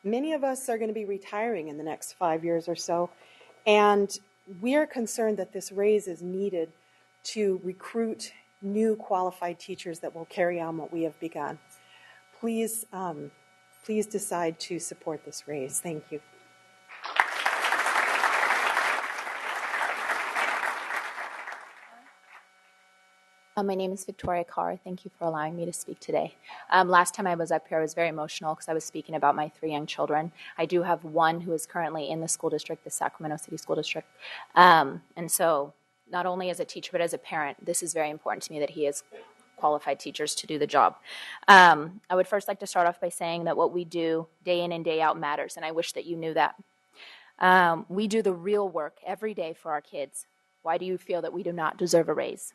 Many of us are going to be retiring in the next 5 years or so, and we are concerned that this raise is needed to recruit new qualified teachers that will carry on what we have begun. Please decide to support this raise. Thank you. My name is Victoria Carr. Thank you for allowing me to speak today. Last time I was up here, I was very emotional because I was speaking about my 3 young children. I do have one who is currently in the school district, the Sacramento City School District. And so not only as a teacher, but as a parent, this is very important to me that he has qualified teachers to do the job. I would first like to start off by saying that what we do day in and day out matters, and I wish that you knew that. We do the real work every day for our kids. Why do you feel that we do not deserve a raise?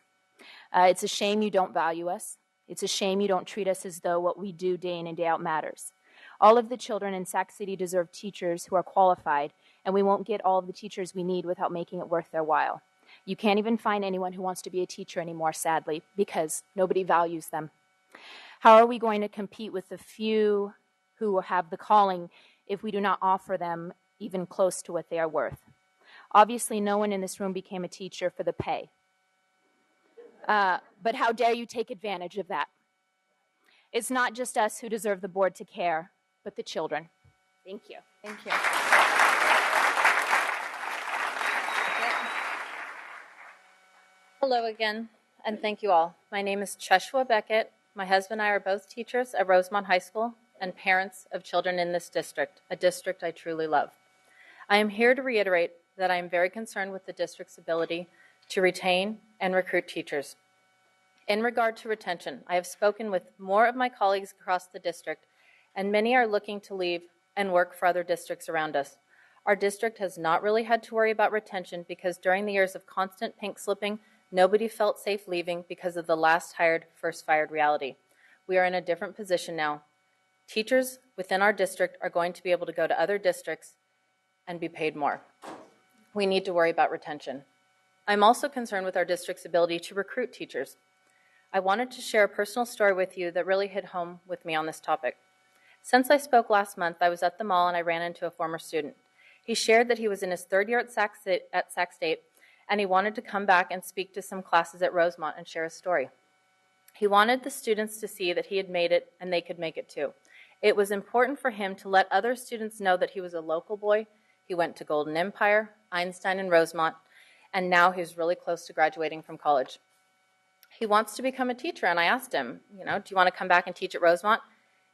It's a shame you don't value us. It's a shame you don't treat us as though what we do day in and day out matters. All of the children in Sac City deserve teachers who are qualified, and we won't get all of the teachers we need without making it worth their while. You can't even find anyone who wants to be a teacher anymore, sadly, because nobody values them. How are we going to compete with the few who have the calling if we do not offer them even close to what they are worth? Obviously, no one in this room became a teacher for the pay. But how dare you take advantage of that? It's not just us who deserve the board to care, but the children. Thank you. Thank you. Hello again, and thank you all. My name is Cheshua Beckett. My husband and I are both teachers at Rosemont High School and parents of children in this district, a district I truly love. I am here to reiterate that I am very concerned with the district's ability to retain and recruit teachers. In regard to retention, I have spoken with more of my colleagues across the district, and many are looking to leave and work for other districts around us. Our district has not really had to worry about retention because during the years of constant pink slipping, Nobody felt safe leaving because of the last hired, first fired reality. We are in a different position now. Teachers within our district are going to be able to go to other districts and be paid more. We need to worry about retention. I'm also concerned with our district's ability to recruit teachers. I wanted to share a personal story with you that really hit home with me on this topic. Since I spoke last month, I was at the mall and I ran into a former student. He shared that he was in his third year at Sac State, and he wanted to come back and speak to some classes at Rosemont and share his story. He wanted the students to see that he had made it and they could make it too. It was important for him to let other students know that he was a local boy. He went to Golden Empire, Einstein, and Rosemont, and now he's really close to graduating from college. He wants to become a teacher, and I asked him, do you want to come back and teach at Rosemont?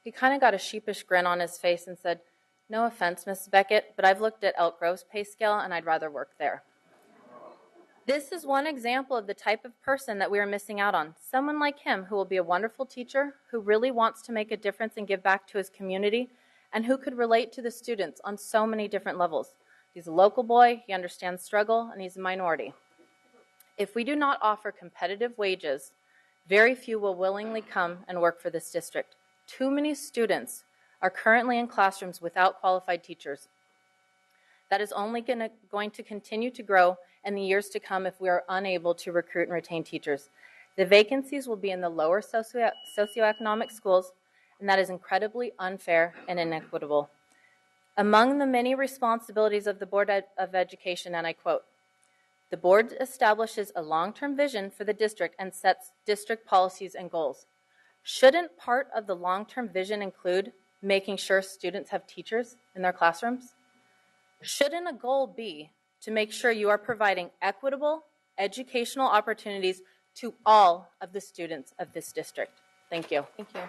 He kind of got a sheepish grin on his face and said, no offense, Mrs. Beckett, but I've looked at Elk Grove's pay scale, and I'd rather work there. This is one example of the type of person that we are missing out on. Someone like him who will be a wonderful teacher, who really wants to make a difference and give back to his community, and who could relate to the students on so many different levels. He's a local boy, he understands struggle, and he's a minority. If we do not offer competitive wages, very few will willingly come and work for this district. Too many students are currently in classrooms without qualified teachers. That is only going to continue to grow in the years to come if we are unable to recruit and retain teachers. The vacancies will be in the lower socioeconomic schools, and that is incredibly unfair and inequitable. Among the many responsibilities of the Board of Education, and I quote, the board establishes a long-term vision for the district and sets district policies and goals. Shouldn't part of the long-term vision include making sure students have teachers in their classrooms? Shouldn't a goal be to make sure you are providing equitable educational opportunities to all of the students of this district? Thank you. Thank you.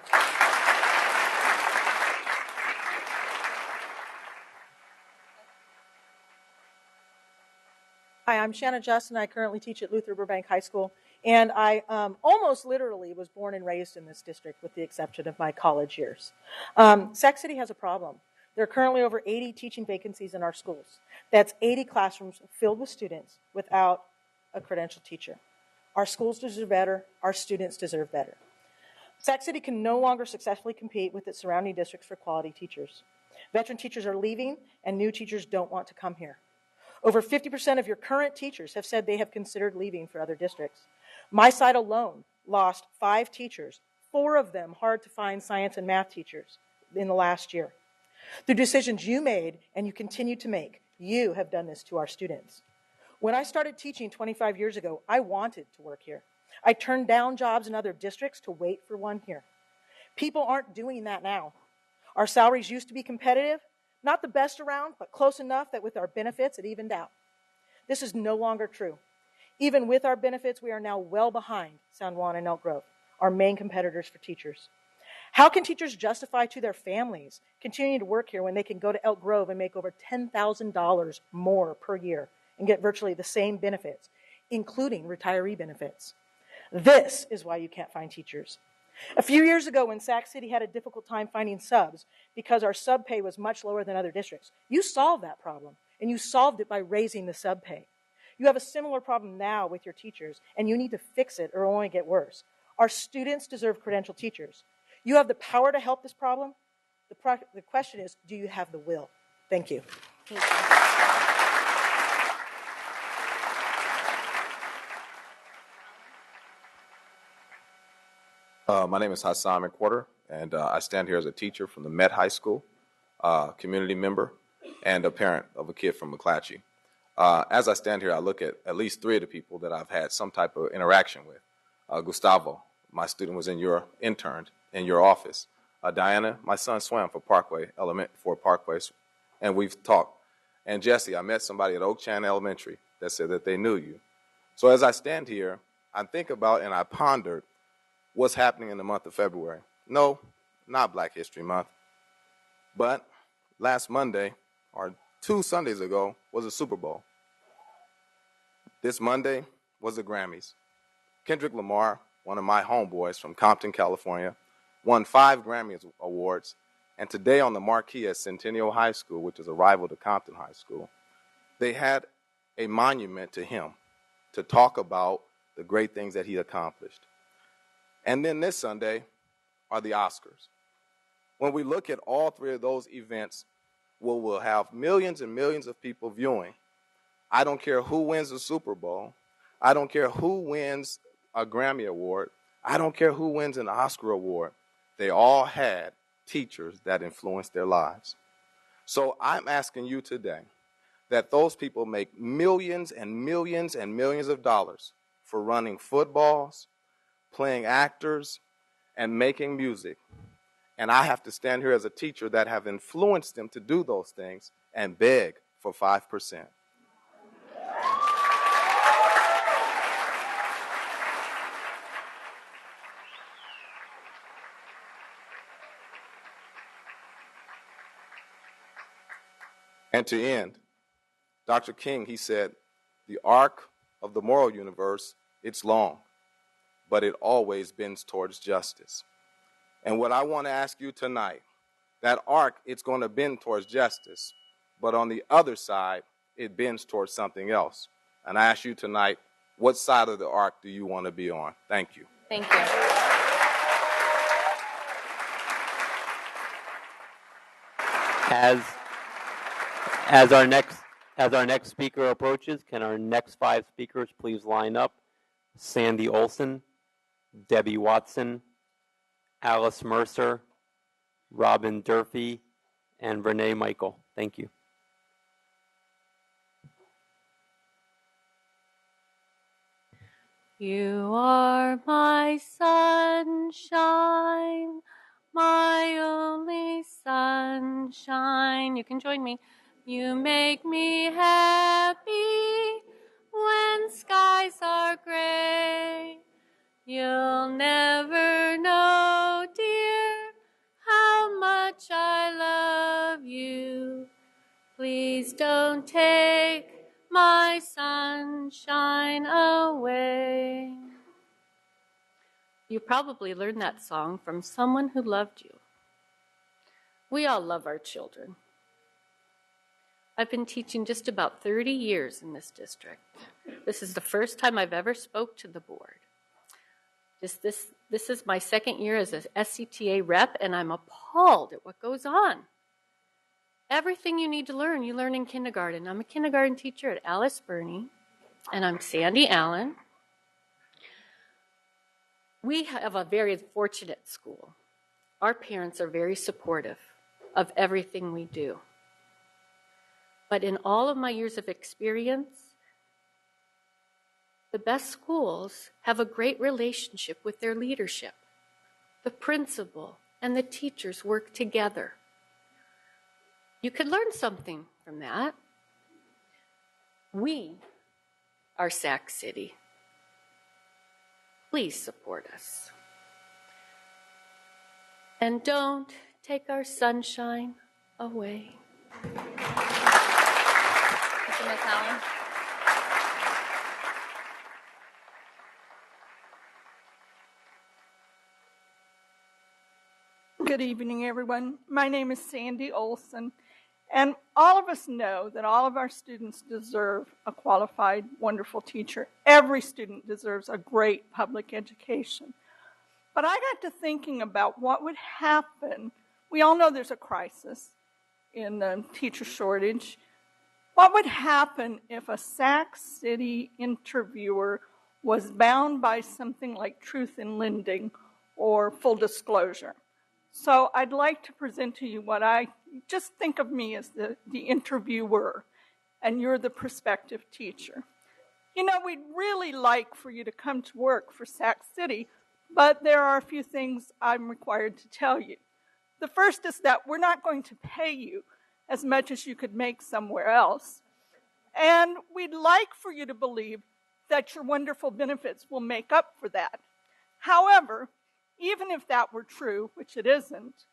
Hi, I'm Shanna Justin. I currently teach at Luther Burbank High School, and I almost literally was born and raised in this district with the exception of my college years. Sac City has a problem. There are currently over 80 teaching vacancies in our schools. That's 80 classrooms filled with students without a credentialed teacher. Our schools deserve better. Our students deserve better. Sac City can no longer successfully compete with its surrounding districts for quality teachers. Veteran teachers are leaving, and new teachers don't want to come here. Over 50% of your current teachers have said they have considered leaving for other districts. My site alone lost 5 teachers, 4 of them hard-to-find science and math teachers in the last year. Through decisions you made and you continue to make, you have done this to our students. When I started teaching 25 years ago, I wanted to work here. I turned down jobs in other districts to wait for one here. People aren't doing that now. Our salaries used to be competitive, not the best around, but close enough that with our benefits, it evened out. This is no longer true. Even with our benefits, we are now well behind San Juan and Elk Grove, our main competitors for teachers. How can teachers justify to their families continuing to work here when they can go to Elk Grove and make over $10,000 more per year and get virtually the same benefits, including retiree benefits? This is why you can't find teachers. A few years ago, when Sac City had a difficult time finding subs because our sub pay was much lower than other districts, you solved that problem, and you solved it by raising the sub pay. You have a similar problem now with your teachers, and you need to fix it or it'll only get worse. Our students deserve credentialed teachers. You have the power to help this problem. The question is, do you have the will? Thank you. Thank you. My name is Hassan McWhorter, and I stand here as a teacher from the Met High School, community member, and a parent of a kid from McClatchy. As I stand here, I look at least 3 of the people that I've had some type of interaction with. Gustavo, my student was interned in your office. Diana, my son swam for Parkway, and we've talked. And Jesse, I met somebody at Oak Chan Elementary that said that they knew you. So as I stand here, I think about and I pondered what's happening in the month of February. No, not Black History Month. But last Monday, or 2 Sundays ago, was a Super Bowl. This Monday was the Grammys. Kendrick Lamar, one of my homeboys from Compton, California, won 5 Grammy Awards. And today on the marquee at Centennial High School, which is a rival to Compton High School, they had a monument to him to talk about the great things that he accomplished. And then this Sunday are the Oscars. When we look at all three of those events, we'll have millions and millions of people viewing. I don't care who wins the Super Bowl. I don't care who wins a Grammy Award. I don't care who wins an Oscar Award. They all had teachers that influenced their lives. So I'm asking you today that those people make millions and millions and millions of dollars for running footballs, playing actors, and making music. And I have to stand here as a teacher that have influenced them to do those things and beg for 5%. And to end, Dr. King, he said, the arc of the moral universe, it's long, but it always bends towards justice. And what I want to ask you tonight, that arc, it's going to bend towards justice, but on the other side, it bends towards something else. And I ask you tonight, what side of the arc do you want to be on? Thank you. Thank you. As our next speaker approaches, can our next 5 speakers please line up? Sandy Olson, Debbie Watson, Alice Mercer, Robin Durfee, and Renee Michael. Thank you. You are my sunshine, my only sunshine. You can join me. You make me happy when skies are gray. You'll never know, dear, how much I love you. Please don't take my sunshine away. You probably learned that song from someone who loved you. We all love our children. I've been teaching just about 30 years in this district. This is the first time I've ever spoke to the board. This is my second year as a SCTA rep, and I'm appalled at what goes on. Everything you need to learn, you learn in kindergarten. I'm a kindergarten teacher at Alice Burney, and I'm Sandy Allen. We have a very fortunate school. Our parents are very supportive of everything we do. But in all of my years of experience, the best schools have a great relationship with their leadership. The principal and the teachers work together. You could learn something from that. We are Sac City. Please support us. And don't take our sunshine away. Thank you, Ms. Allen. Good evening, everyone. My name is Sandy Olson, and all of us know that all of our students deserve a qualified, wonderful teacher. Every student deserves a great public education. But I got to thinking about what would happen. We all know there's a crisis in the teacher shortage. What would happen if a Sac City interviewer was bound by something like truth in lending or full disclosure? So I'd like to present to you what I just think of me as the interviewer, and you're the prospective teacher. You know, we'd really like for you to come to work for Sac City, but there are a few things I'm required to tell you. The first is that we're not going to pay you as much as you could make somewhere else. And we'd like for you to believe that your wonderful benefits will make up for that. However, even if that were true, which it isn't,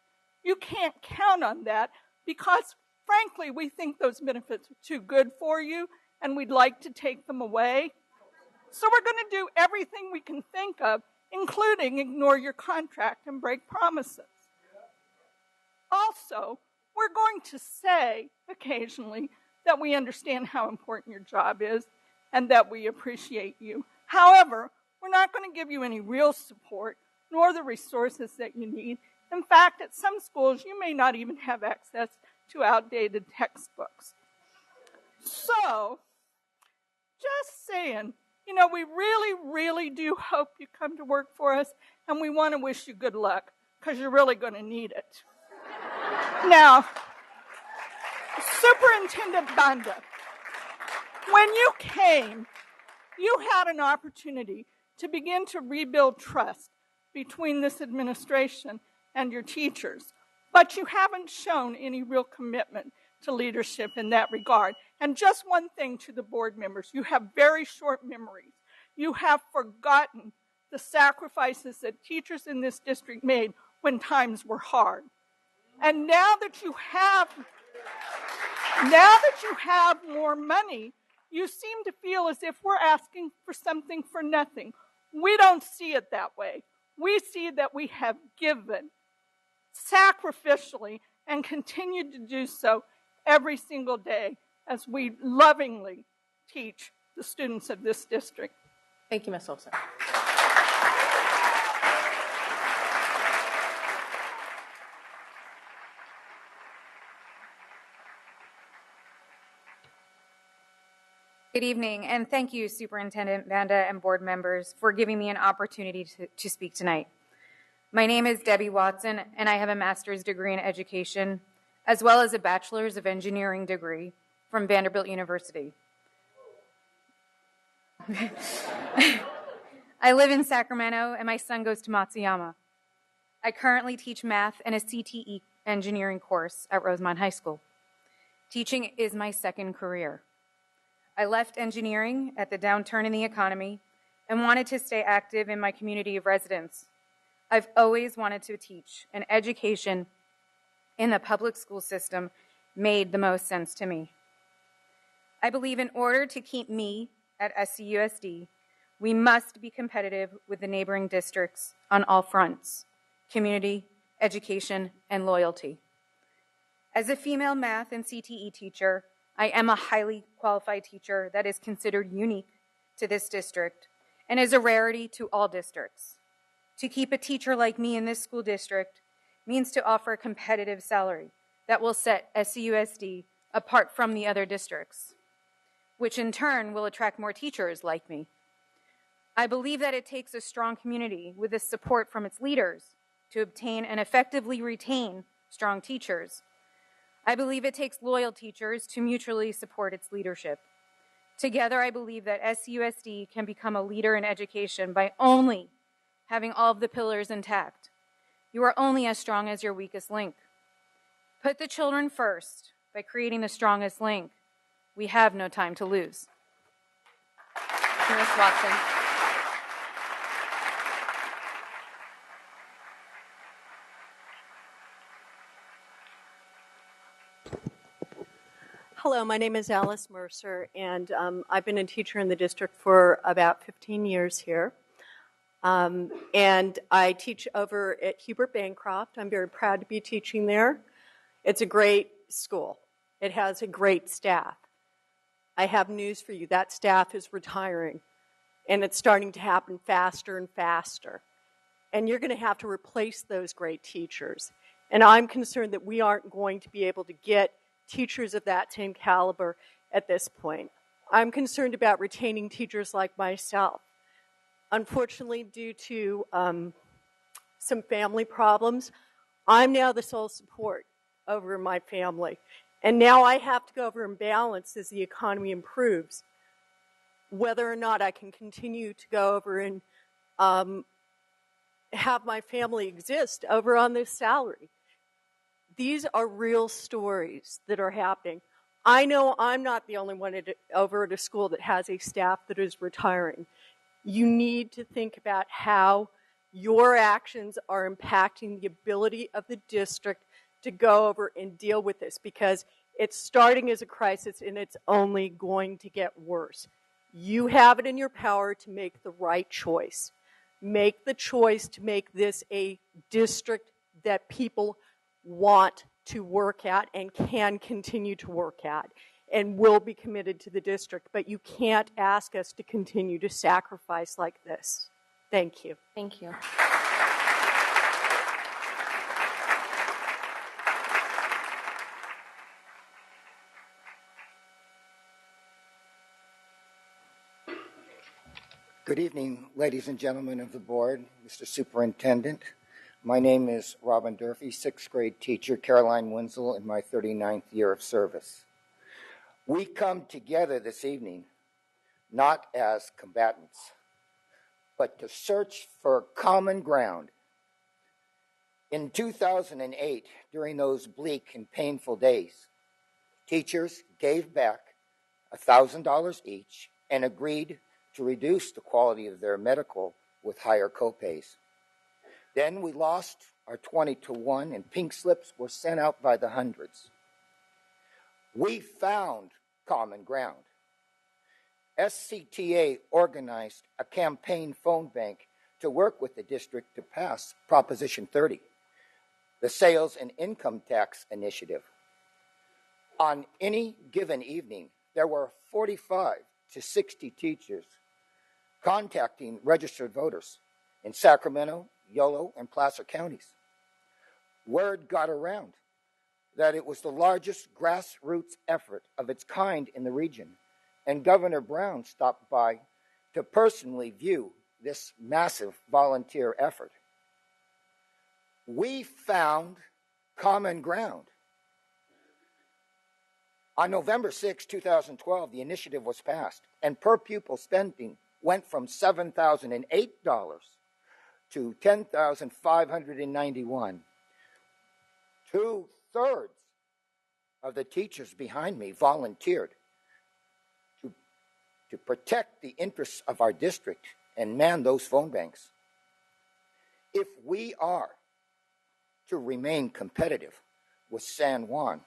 you can't count on that because, frankly, we think those benefits are too good for you and we'd like to take them away. So we're going to do everything we can think of, including ignore your contract and break promises. Also, we're going to say occasionally that we understand how important your job is and that we appreciate you. However, we're not going to give you any real support nor the resources that you need. In fact, at some schools, you may not even have access to outdated textbooks. So, just saying, you know, we really, really do hope you come to work for us, and we want to wish you good luck, because you're really going to need it. Now, Superintendent Banda, when you came, you had an opportunity to begin to rebuild trust between this administration and your teachers, but you haven't shown any real commitment to leadership in that regard. And just one thing to the board members, you have very short memories. You have forgotten the sacrifices that teachers in this district made when times were hard. And now that you have more money, you seem to feel as if we're asking for something for nothing. We don't see it that way. We see that we have given sacrificially and continue to do so every single day as we lovingly teach the students of this district. Thank you, Ms. Olson. Good evening, and thank you, Superintendent Banda and board members, for giving me an opportunity to speak tonight. My name is Debbie Watson, and I have a master's degree in education, as well as a bachelor's of engineering degree from Vanderbilt University. I live in Sacramento, and my son goes to Matsuyama. I currently teach math and a CTE engineering course at Rosemont High School. Teaching is my second career. I left engineering at the downturn in the economy and wanted to stay active in my community of residents. I've always wanted to teach, and education in the public school system made the most sense to me. I believe in order to keep me at SCUSD, we must be competitive with the neighboring districts on all fronts: community, education, and loyalty. As a female math and CTE teacher, I am a highly qualified teacher that is considered unique to this district and is a rarity to all districts. To keep a teacher like me in this school district means to offer a competitive salary that will set SCUSD apart from the other districts, which in turn will attract more teachers like me. I believe that it takes a strong community with the support from its leaders to obtain and effectively retain strong teachers. I believe it takes loyal teachers to mutually support its leadership. Together, I believe that SCUSD can become a leader in education by only having all of the pillars intact. You are only as strong as your weakest link. Put the children first by creating the strongest link. We have no time to lose. Ms. Watson. Hello, my name is Alice Mercer, and I've been a teacher in the district for about 15 years here. And I teach over at Hubert Bancroft. I'm very proud to be teaching there. It's a great school. It has a great staff. I have news for you. That staff is retiring, and it's starting to happen faster and faster. And you're going to have to replace those great teachers. And I'm concerned that we aren't going to be able to get teachers of that same caliber at this point. I'm concerned about retaining teachers like myself. Unfortunately, due to some family problems, I'm now the sole support over my family. And now I have to go over and balance as the economy improves, whether or not I can continue to go over and have my family exist over on this salary. These are real stories that are happening. I know I'm not the only one over at a school that has a staff that is retiring. You need to think about how your actions are impacting the ability of the district to go over and deal with this, because it's starting as a crisis and it's only going to get worse. You have it in your power to make the right choice. Make the choice to make this a district that people want to work at and can continue to work at. and will be committed to the district, but you can't ask us to continue to sacrifice like this. Thank you. Thank you. Good evening, ladies and gentlemen of the board, Mr. Superintendent. My name is Robin Durfee, 6th grade teacher, Caroline Wenzel, in my 39th year of service. We come together this evening not as combatants, but to search for common ground. In 2008, during those bleak and painful days, teachers gave back $1,000 each and agreed to reduce the quality of their medical with higher copays. Then we lost our 20-1 and pink slips were sent out by the hundreds. We found common ground. SCTA organized a campaign phone bank to work with the district to pass Proposition 30, the Sales and Income Tax Initiative. On any given evening, there were 45 to 60 teachers contacting registered voters in Sacramento, Yolo, and Placer counties. Word got around that it was the largest grassroots effort of its kind in the region, and Governor Brown stopped by to personally view this massive volunteer effort. We found common ground. On November 6, 2012, the initiative was passed, and per pupil spending went from $7,008 to $10,591. 2/3 of the teachers behind me volunteered to protect the interests of our district and man those phone banks. If we are to remain competitive with San Juan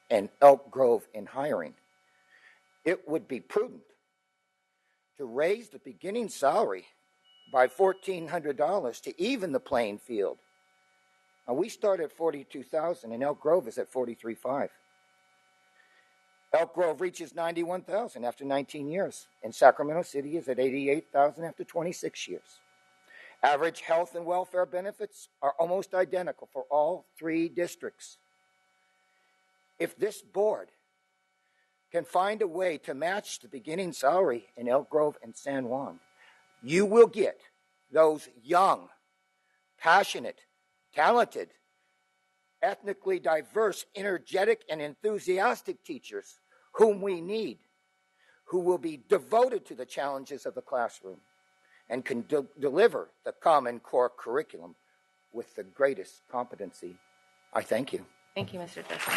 and Elk Grove in hiring, it would be prudent to raise the beginning salary by $1,400 to even the playing field. Now, we start at $42,000 and Elk Grove is at $43,500. Elk Grove reaches $91,000 after 19 years, and Sacramento City is at $88,000 after 26 years. Average health and welfare benefits are almost identical for all three districts. If this board can find a way to match the beginning salary in Elk Grove and San Juan, you will get those young, passionate, talented, ethnically diverse, energetic, and enthusiastic teachers whom we need, who will be devoted to the challenges of the classroom and can deliver the Common Core curriculum with the greatest competency. I thank you. Thank you, Mr. Justin.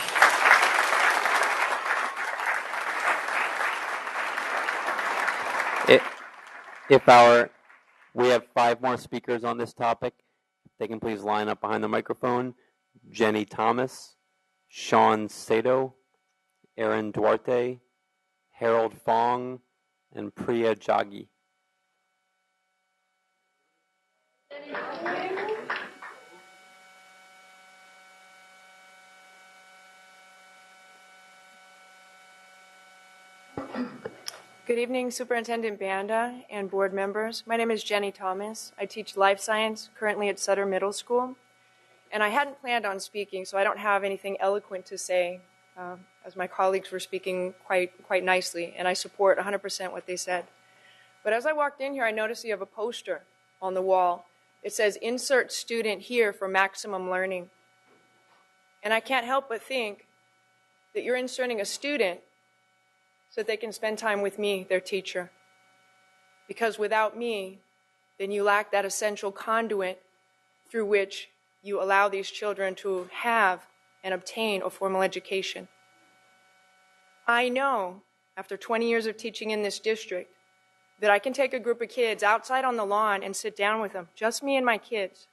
We have 5 more speakers on this topic. If they can please line up behind the microphone. Jenny Thomas, Sean Sato, Aaron Duarte, Harold Fong, and Priya Jaggi. Good evening, Superintendent Banda and board members. My name is Jenny Thomas. I teach life science currently at Sutter Middle School. And I hadn't planned on speaking, so I don't have anything eloquent to say, as my colleagues were speaking quite nicely, and I support 100% what they said. But as I walked in here, I noticed you have a poster on the wall. It says, "Insert student here for maximum learning." And I can't help but think that you're inserting a student so that they can spend time with me, their teacher. Because without me, then you lack that essential conduit through which you allow these children to have and obtain a formal education. I know, after 20 years of teaching in this district, that I can take a group of kids outside on the lawn and sit down with them, just me and my kids,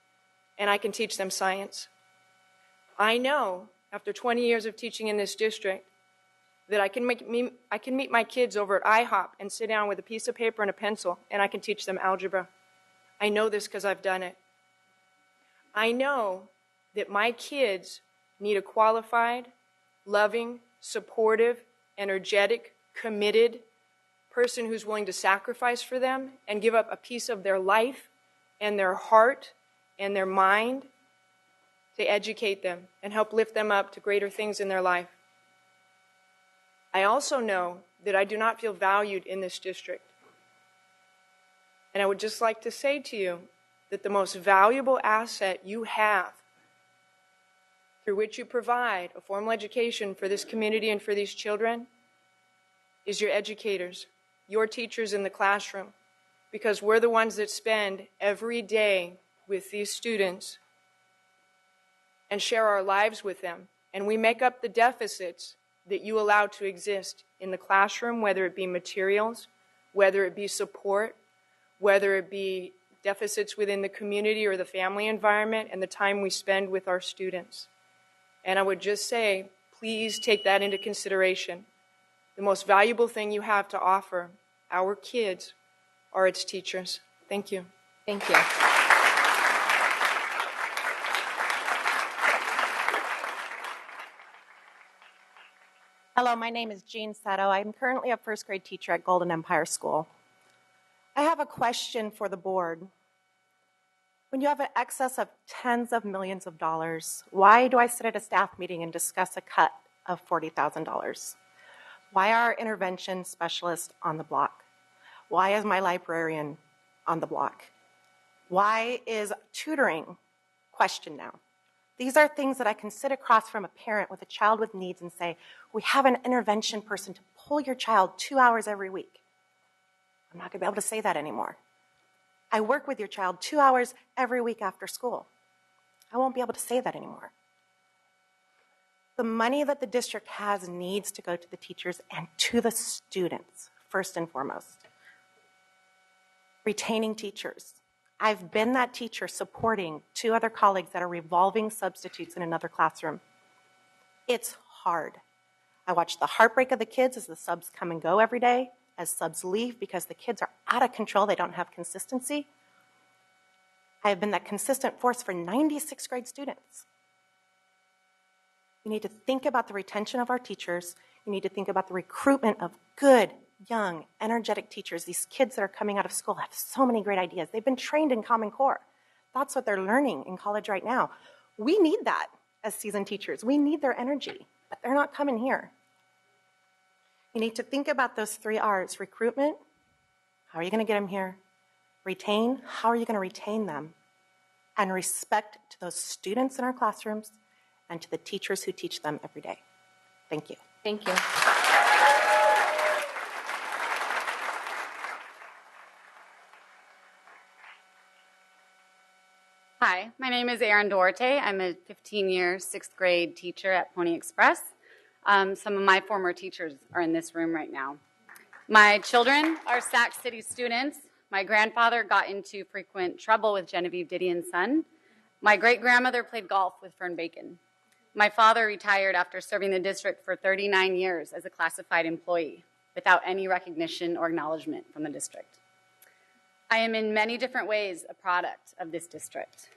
and I can teach them science. I know, after 20 years of teaching in this district, that I can meet my kids over at IHOP and sit down with a piece of paper and a pencil, and I can teach them algebra. I know this because I've done it. I know that my kids need a qualified, loving, supportive, energetic, committed person who's willing to sacrifice for them and give up a piece of their life and their heart and their mind to educate them and help lift them up to greater things in their life. I also know that I do not feel valued in this district. And I would just like to say to you that the most valuable asset you have, through which you provide a formal education for this community and for these children, is your educators, your teachers in the classroom, because we're the ones that spend every day with these students and share our lives with them. And we make up the deficits that you allow to exist in the classroom, whether it be materials, whether it be support, whether it be deficits within the community or the family environment, and the time we spend with our students. And I would just say, please take that into consideration. The most valuable thing you have to offer our kids are its teachers. Thank you. Thank you. Hello, my name is Jean Sato. I'm currently a first grade teacher at Golden Empire School. I have a question for the board. When you have an excess of tens of millions of dollars, why do I sit at a staff meeting and discuss a cut of $40,000? Why are our intervention specialists on the block? Why is my librarian on the block? Why is tutoring questioned now? These are things that I can sit across from a parent with a child with needs and say, we have an intervention person to pull your child 2 hours every week. I'm not going to be able to say that anymore. I work with your child 2 hours every week after school. I won't be able to say that anymore. The money that the district has needs to go to the teachers and to the students, first and foremost. Retaining teachers. I've been that teacher supporting 2 other colleagues that are revolving substitutes in another classroom. It's hard. I watch the heartbreak of the kids as the subs come and go every day, as subs leave because the kids are out of control, they don't have consistency. I have been that consistent force for 96 grade students. You need to think about the retention of our teachers. You need to think about the recruitment of good, young, energetic teachers. These kids that are coming out of school have so many great ideas. They've been trained in Common Core. That's what they're learning in college right now. We need that as seasoned teachers. We need their energy, but they're not coming here. You need to think about those 3 R's. Recruitment, how are you going to get them here? Retain, how are you going to retain them? And respect to those students in our classrooms and to the teachers who teach them every day. Thank you. Thank you. Hi, my name is Erin Duarte. I'm a 15-year 6th grade teacher at Pony Express. Some of my former teachers are in this room right now. My children are Sac City students. My grandfather got into frequent trouble with Genevieve Didion's son. My great-grandmother played golf with Fern Bacon. My father retired after serving the district for 39 years as a classified employee without any recognition or acknowledgement from the district. I am in many different ways a product of this district.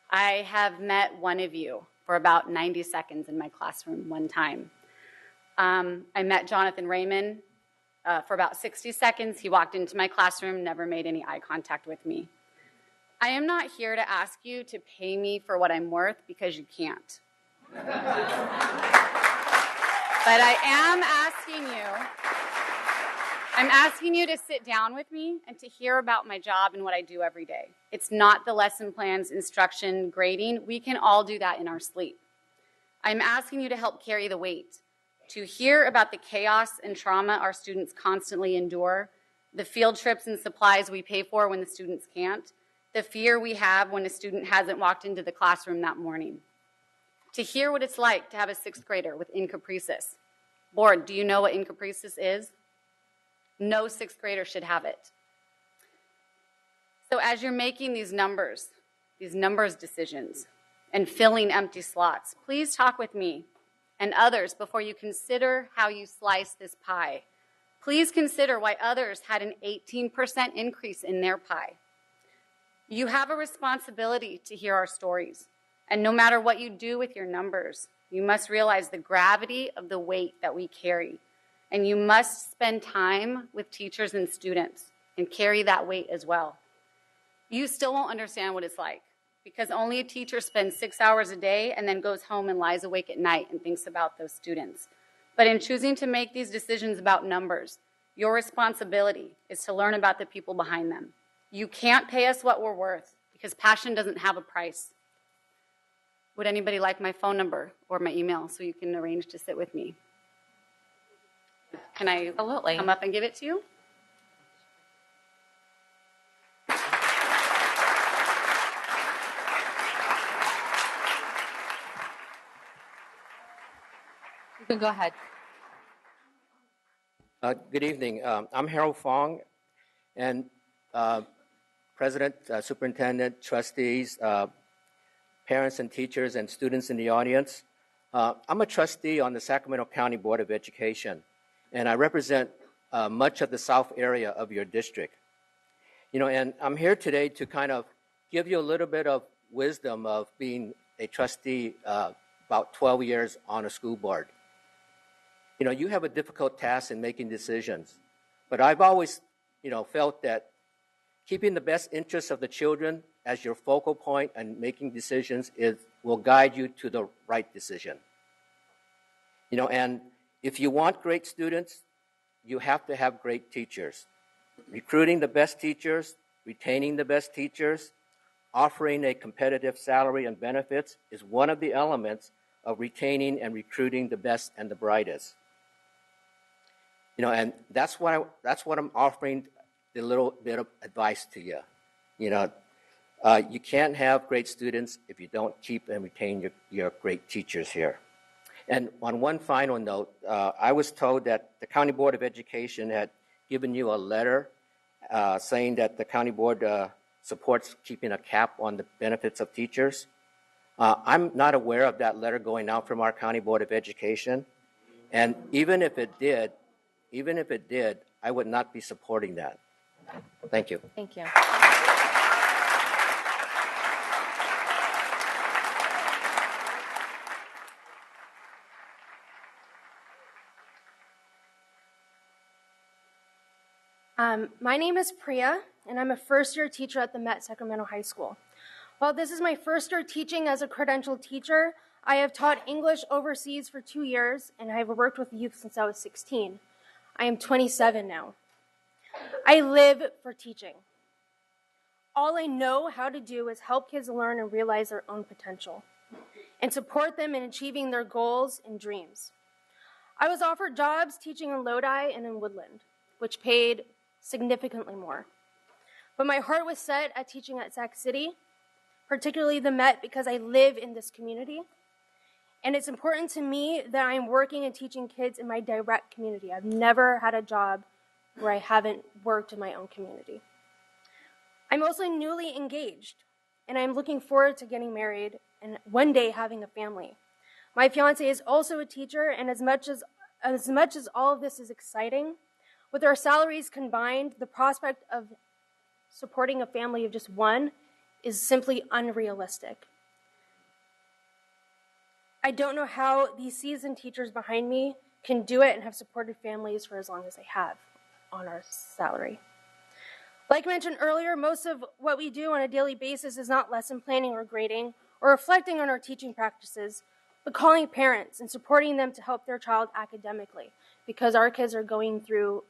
I have met one of you for about 90 seconds in my classroom one time. I met Jonathan Raymond for about 60 seconds. He walked into my classroom, never made any eye contact with me. I am not here to ask you to pay me for what I'm worth because you can't. But I am asking you to sit down with me and to hear about my job and what I do every day. It's not the lesson plans, instruction, grading. We can all do that in our sleep. I'm asking you to help carry the weight, to hear about the chaos and trauma our students constantly endure, the field trips and supplies we pay for when the students can't, the fear we have when a student hasn't walked into the classroom that morning, to hear what it's like to have a 6th grader with encopresis. Board, do you know what encopresis is? No 6th grader should have it. So as you're making these numbers decisions, and filling empty slots, please talk with me and others before you consider how you slice this pie. Please consider why others had an 18% increase in their pie. You have a responsibility to hear our stories, and no matter what you do with your numbers, you must realize the gravity of the weight that we carry. And you must spend time with teachers and students and carry that weight as well. You still won't understand what it's like because only a teacher spends 6 hours a day and then goes home and lies awake at night and thinks about those students. But in choosing to make these decisions about numbers, your responsibility is to learn about the people behind them. You can't pay us what we're worth because passion doesn't have a price. Would anybody like my phone number or my email so you can arrange to sit with me? Can I come up and give it to you? You can go ahead. Good evening. I'm Harold Fong, and President, Superintendent, trustees, parents and teachers and students in the audience. I'm a trustee on the Sacramento County Board of Education, and I represent much of the south area of your district. And I'm here today to kind of give you a little bit of wisdom of being a trustee about 12 years on a school board. You have a difficult task in making decisions, but I've always, felt that keeping the best interests of the children as your focal point and making decisions will guide you to the right decision. And if you want great students, you have to have great teachers. Recruiting the best teachers, retaining the best teachers, offering a competitive salary and benefits is one of the elements of retaining and recruiting the best and the brightest. And that's what I'm offering, the little bit of advice to you. You can't have great students if you don't keep and retain your great teachers here. And on one final note, I was told that the County Board of Education had given you a letter saying that the County Board supports keeping a cap on the benefits of teachers. I'm not aware of that letter going out from our County Board of Education. And even if it did, I would not be supporting that. Thank you. Thank you. My name is Priya, and I'm a first-year teacher at the Met Sacramento High School. While this is my first year teaching as a credentialed teacher, I have taught English overseas for 2 years, and I have worked with youth since I was 16. I am 27 now. I live for teaching. All I know how to do is help kids learn and realize their own potential and support them in achieving their goals and dreams. I was offered jobs teaching in Lodi and in Woodland, which paid significantly more. But my heart was set at teaching at Sac City, particularly the Met, because I live in this community. And it's important to me that I'm working and teaching kids in my direct community. I've never had a job where I haven't worked in my own community. I'm also newly engaged, and I'm looking forward to getting married and one day having a family. My fiance is also a teacher, and as much as all of this is exciting, with our salaries combined, the prospect of supporting a family of just one is simply unrealistic. I don't know how these seasoned teachers behind me can do it and have supported families for as long as they have on our salary. Like mentioned earlier, most of what we do on a daily basis is not lesson planning or grading or reflecting on our teaching practices, but calling parents and supporting them to help their child academically, because our kids are going through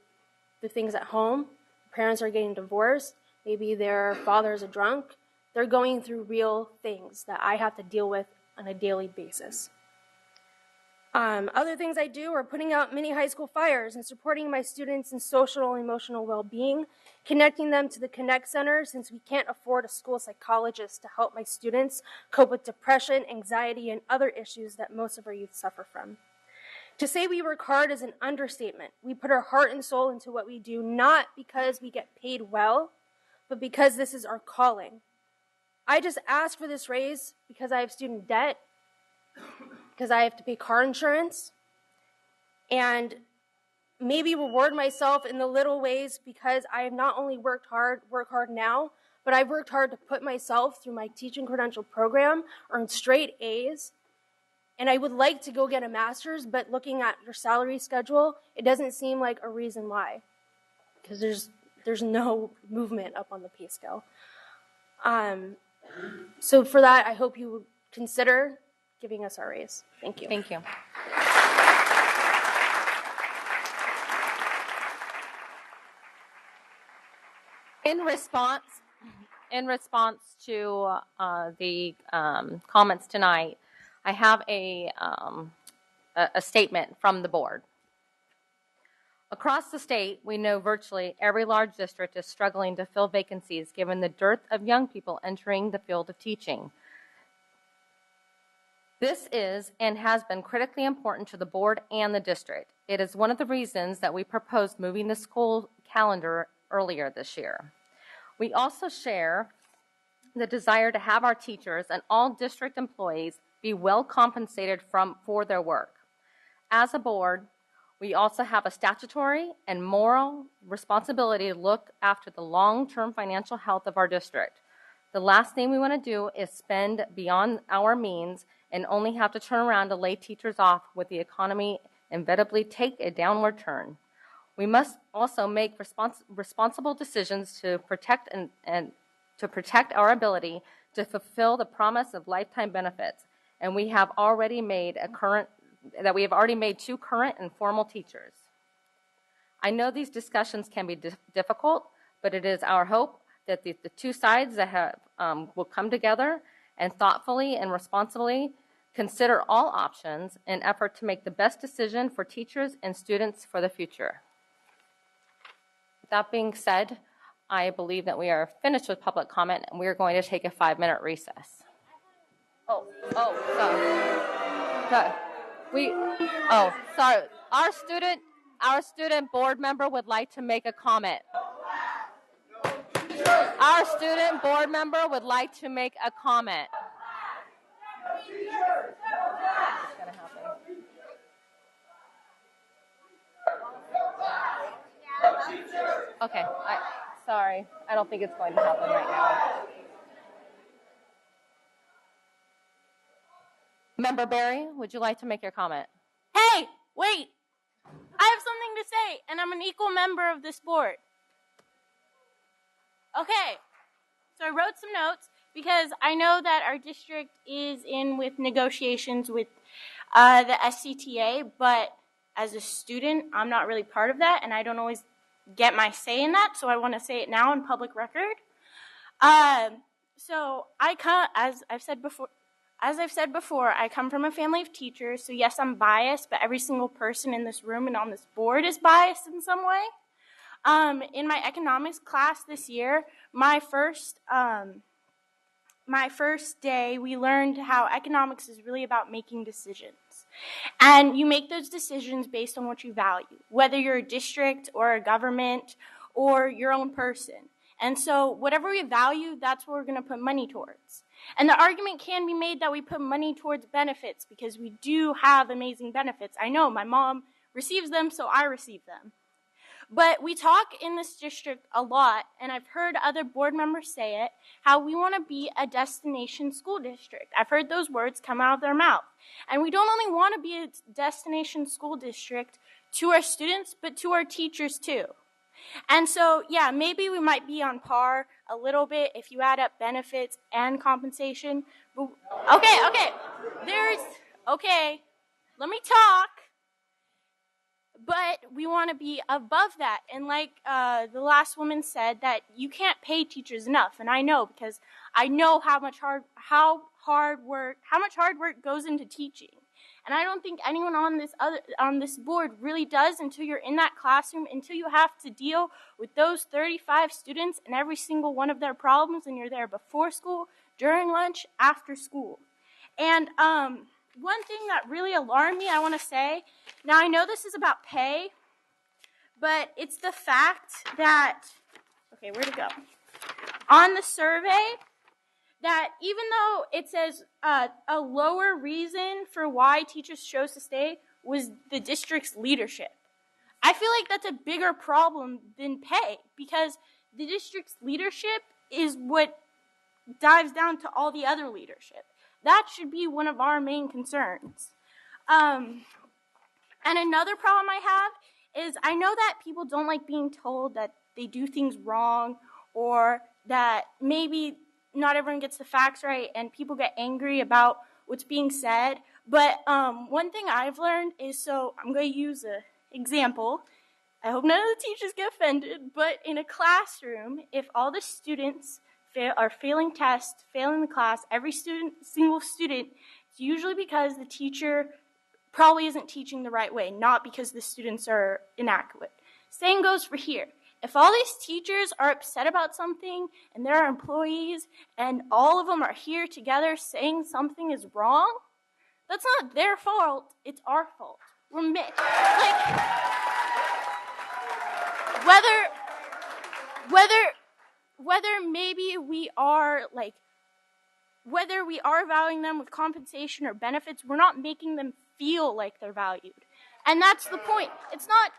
the things at home. Parents are getting divorced. Maybe their father is a drunk. They're going through real things that I have to deal with on a daily basis. Other things I do are putting out mini high school fires and supporting my students in social and emotional well-being, connecting them to the Connect Center since we can't afford a school psychologist to help my students cope with depression, anxiety, and other issues that most of our youth suffer from. To say we work hard is an understatement. We put our heart and soul into what we do, not because we get paid well, but because this is our calling. I just asked for this raise because I have student debt, because I have to pay car insurance, and maybe reward myself in the little ways because I have not only work hard now, but I've worked hard to put myself through my teaching credential program, earn straight A's, and I would like to go get a master's, but looking at your salary schedule, it doesn't seem like a reason why, because there's no movement up on the pay scale. So for that, I hope you would consider giving us our raise. Thank you. Thank you. In response to the comments tonight, I have a statement from the board. Across the state, we know virtually every large district is struggling to fill vacancies given the dearth of young people entering the field of teaching. This is and has been critically important to the board and the district. It is one of the reasons that we proposed moving the school calendar earlier this year. We also share the desire to have our teachers and all district employees be well compensated for their work. As a board, we also have a statutory and moral responsibility to look after the long-term financial health of our district. The last thing we want to do is spend beyond our means and only have to turn around to lay teachers off with the economy inevitably take a downward turn. We must also make responsible decisions to protect and to protect our ability to fulfill the promise of lifetime benefits, and we have already made two current and formal teachers. I know these discussions can be difficult, but it is our hope that the two sides that will come together and thoughtfully and responsibly consider all options in an effort to make the best decision for teachers and students for the future. That being said, I believe that we are finished with public comment, and we are going to take a 5-minute recess. Sorry. Our student board member would like to make a comment. Our student board member would like to make a comment. Okay, sorry. I don't think it's going to happen right now. Member Barry, would you like to make your comment? Hey, wait. I have something to say, and I'm an equal member of this board. Okay, so I wrote some notes because I know that our district is in with negotiations with the SCTA, but as a student, I'm not really part of that, and I don't always get my say in that, so I want to say it now in public record. So as I've said before, I come from a family of teachers, so yes, I'm biased, but every single person in this room and on this board is biased in some way. In my economics class this year, my first day, we learned how economics is really about making decisions. And you make those decisions based on what you value, whether you're a district or a government or your own person. And so whatever we value, that's what we're going to put money towards. And the argument can be made that we put money towards benefits because we do have amazing benefits. I know my mom receives them, so I receive them. But we talk in this district a lot, and I've heard other board members say it, how we want to be a destination school district. I've heard those words come out of their mouth. And we don't only want to be a destination school district to our students, but to our teachers too. And so, yeah, maybe we might be on par a little bit if you add up benefits and compensation. But, okay, let me talk. But we want to be above that. And like the last woman said, that you can't pay teachers enough. And I know, because I know how much hard work goes into teaching. And I don't think anyone on this board really does until you're in that classroom, until you have to deal with those 35 students and every single one of their problems, and you're there before school, during lunch, after school. And one thing that really alarmed me, I want to say, now I know this is about pay, but it's the fact that, okay, where'd it go? On the survey, that even though it says a lower reason for why teachers chose to stay was the district's leadership. I feel like that's a bigger problem than pay, because the district's leadership is what dives down to all the other leadership. That should be one of our main concerns. And another problem I have is I know that people don't like being told that they do things wrong, or that maybe not everyone gets the facts right and people get angry about what's being said. But one thing I've learned is, so I'm going to use an example. I hope none of the teachers get offended, but in a classroom, if all the students are failing tests, failing the class, every single student, it's usually because the teacher probably isn't teaching the right way, not because the students are inadequate. Same goes for here. If all these teachers are upset about something and there are employees and all of them are here together saying something is wrong, that's not their fault, it's our fault. We're mixed. Like, whether maybe we are like, whether we are valuing them with compensation or benefits, we're not making them feel like they're valued. And that's the point. It's not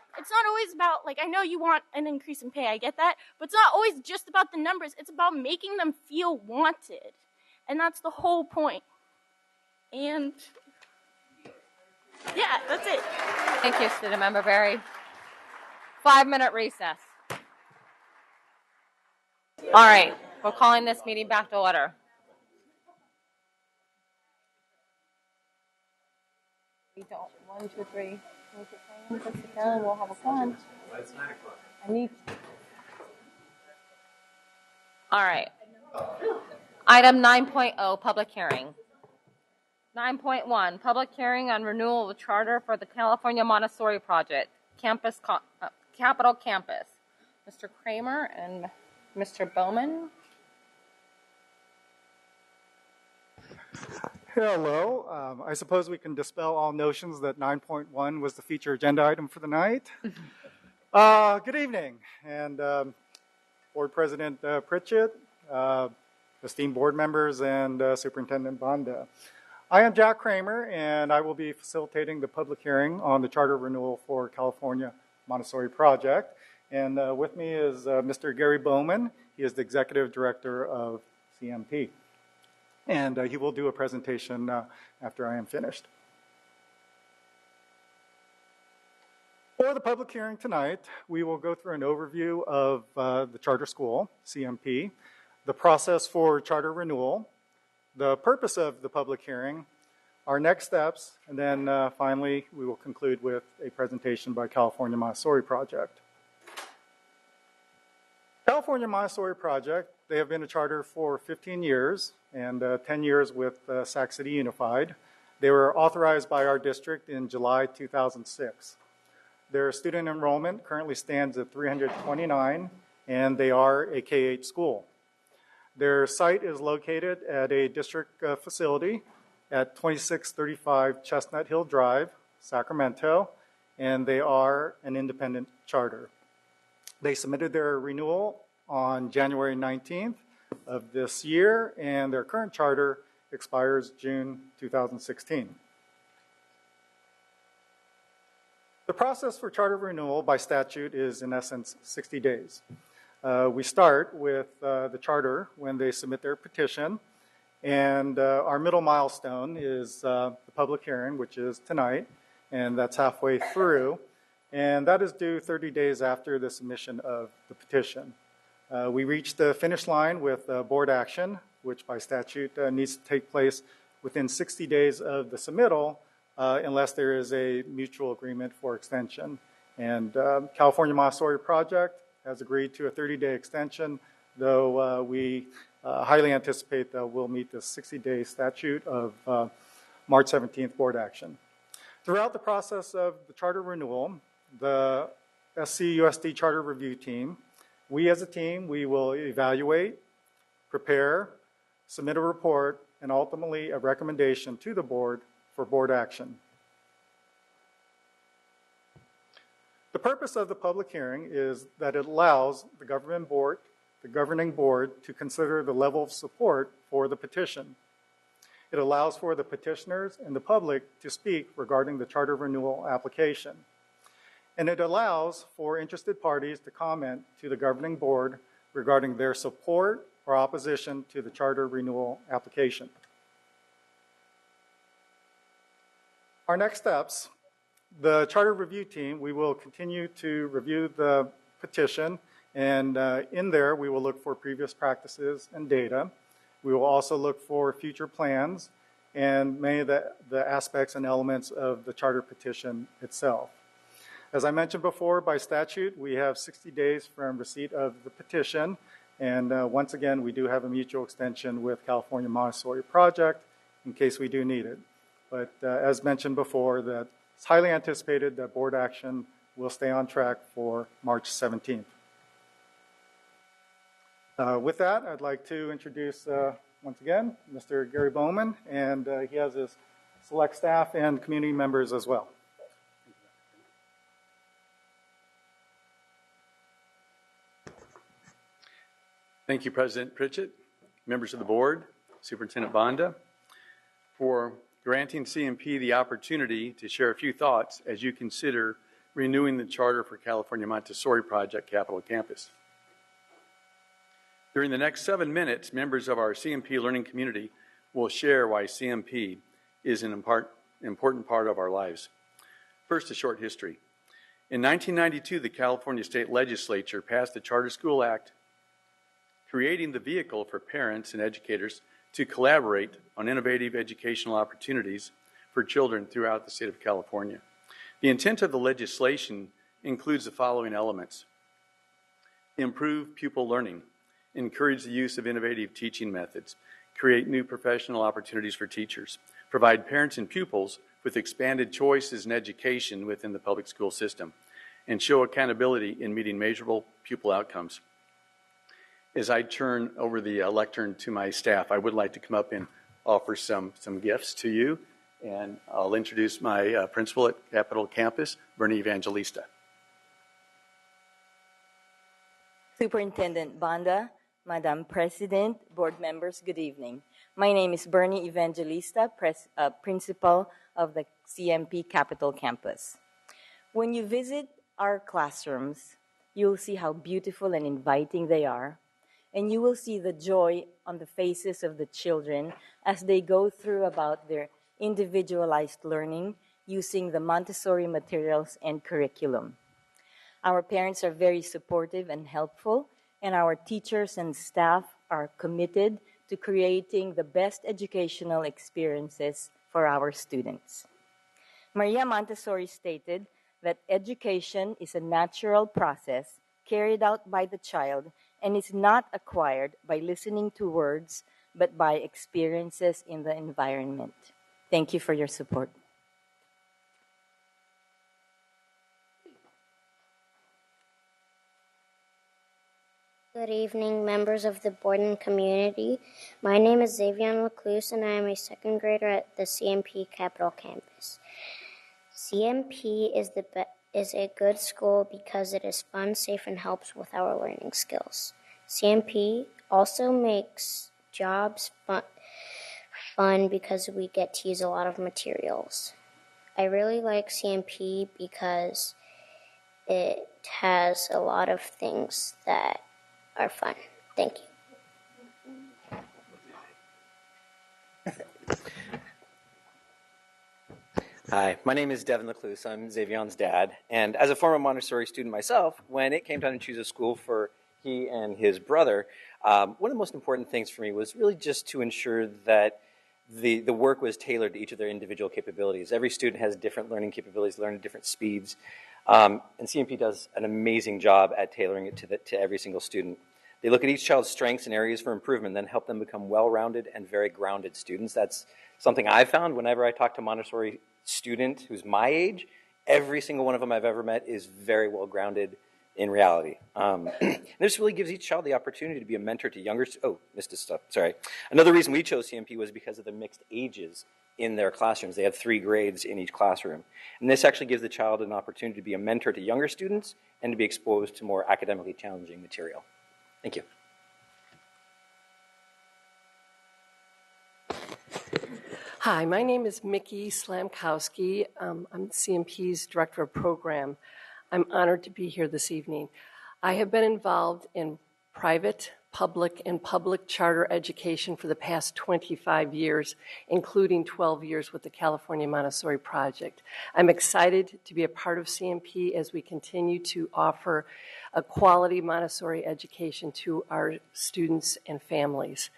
always about, like, I know you want an increase in pay, I get that, but it's not always just about the numbers. It's about making them feel wanted. And that's the whole point. And yeah, that's it. Thank you, Student Member Berry. 5-minute recess. All right, we're calling this meeting back to order. We don't. 1, 2, 3. We'll sit down and we'll have a fun. It's 9 o'clock. I need. All right. Item 9.0, public hearing. 9.1, public hearing on renewal of charter for the California Montessori Project, Capital Campus. Mr. Kramer and Mr. Bowman. Hello. I suppose we can dispel all notions that 9.1 was the feature agenda item for the night. Good evening, and Board President Pritchett, esteemed board members, and Superintendent Banda. I am Jack Kramer, and I will be facilitating the public hearing on the charter renewal for California Montessori Project. And with me is Mr. Gary Bowman. He is the Executive Director of CMP. And he will do a presentation after I am finished. For the public hearing tonight, we will go through an overview of the charter school, CMP, the process for charter renewal, the purpose of the public hearing, our next steps, and then finally we will conclude with a presentation by California Montessori Project. California Montessori Project, they have been a charter for 15 years and 10 years with Sac City Unified. They were authorized by our district in July 2006. Their student enrollment currently stands at 329, and they are a K-8 school. Their site is located at a district facility at 2635 Chestnut Hill Drive, Sacramento, and they are an independent charter. They submitted their renewal on January 19th of this year, and their current charter expires June 2016. The process for charter renewal by statute is, in essence, 60 days. We start with the charter when they submit their petition, and our middle milestone is the public hearing, which is tonight, and that's halfway through, and that is due 30 days after the submission of the petition. We reach the finish line with board action, which by statute needs to take place within 60 days of the submittal, unless there is a mutual agreement for extension. And California Montessori Project has agreed to a 30-day extension, though we highly anticipate that we'll meet the 60-day statute of March 17th board action. Throughout the process of the charter renewal, the SCUSD charter review team, we as a team, we will evaluate, prepare, submit a report, and ultimately a recommendation to the board for board action. The purpose of the public hearing is that it allows the governing board to consider the level of support for the petition. It allows for the petitioners and the public to speak regarding the charter renewal application. And it allows for interested parties to comment to the governing board regarding their support or opposition to the charter renewal application. Our next steps, the charter review team, we will continue to review the petition, and in there we will look for previous practices and data. We will also look for future plans and many of the aspects and elements of the charter petition itself. As I mentioned before, by statute, we have 60 days from receipt of the petition, and once again, we do have a mutual extension with California Montessori Project in case we do need it. But as mentioned before, that it's highly anticipated that board action will stay on track for March 17th. With that, I'd like to introduce, once again, Mr. Gary Bowman, and he has his select staff and community members as well. Thank you, President Pritchett, members of the board, Superintendent Banda, for granting CMP the opportunity to share a few thoughts as you consider renewing the charter for California Montessori Project Capital Campus. During the next 7 minutes, members of our CMP learning community will share why CMP is an important part of our lives. First, a short history. In 1992, the California State Legislature passed the Charter School Act, creating the vehicle for parents and educators to collaborate on innovative educational opportunities for children throughout the state of California. The intent of the legislation includes the following elements: improve pupil learning, encourage the use of innovative teaching methods, create new professional opportunities for teachers, provide parents and pupils with expanded choices in education within the public school system, and show accountability in meeting measurable pupil outcomes. As I turn over the lectern to my staff, I would like to come up and offer some gifts to you, and I'll introduce my principal at Capitol Campus, Bernie Evangelista. Superintendent Banda, Madam President, board members, good evening. My name is Bernie Evangelista, principal of the CMP Capitol Campus. When you visit our classrooms, you'll see how beautiful and inviting they are, and you will see the joy on the faces of the children as they go through about their individualized learning using the Montessori materials and curriculum. Our parents are very supportive and helpful, and our teachers and staff are committed to creating the best educational experiences for our students. Maria Montessori stated that education is a natural process carried out by the child and is not acquired by listening to words, but by experiences in the environment. Thank you for your support. Good evening, members of the board and community. My name is Xavier Lecluse, and I am a second grader at the CMP Capitol Campus. CMP is a good school because it is fun, safe, and helps with our learning skills. CMP also makes jobs fun because we get to use a lot of materials. I really like CMP because it has a lot of things that are fun. Thank you. Hi, my name is Devin Lecluse. I'm Xavion's dad. And as a former Montessori student myself, when it came time to choose a school for he and his brother, one of the most important things for me was really just to ensure that the work was tailored to each of their individual capabilities. Every student has different learning capabilities, learn at different speeds. And CMP does an amazing job at tailoring it to every single student. They look at each child's strengths and areas for improvement, then help them become well-rounded and very grounded students. That's something I've found whenever I talk to Montessori student who's my age. Every single one of them I've ever met is very well-grounded in reality. This really gives each child the opportunity to be a mentor to younger missed a step, sorry. Another reason we chose CMP was because of the mixed ages in their classrooms. They had 3 grades in each classroom. And this actually gives the child an opportunity to be a mentor to younger students and to be exposed to more academically challenging material. Thank you. Hi, my name is Mickey Slamkowski. I'm CMP's Director of Program. I'm honored to be here this evening. I have been involved in private public and public charter education for the past 25 years, including 12 years with the California Montessori Project. I'm excited to be a part of CMP as we continue to offer a quality Montessori education to our students and families.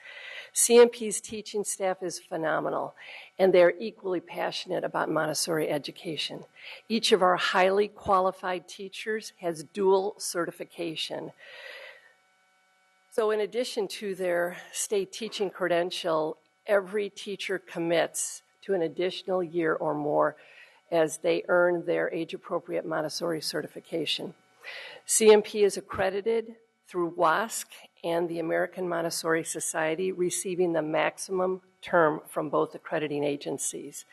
CMP's teaching staff is phenomenal, and they're equally passionate about Montessori education. Each of our highly qualified teachers has dual certification. So in addition to their state teaching credential, every teacher commits to an additional year or more as they earn their age-appropriate Montessori certification. CMP is accredited through WASC and the American Montessori Society, receiving the maximum term from both accrediting agencies.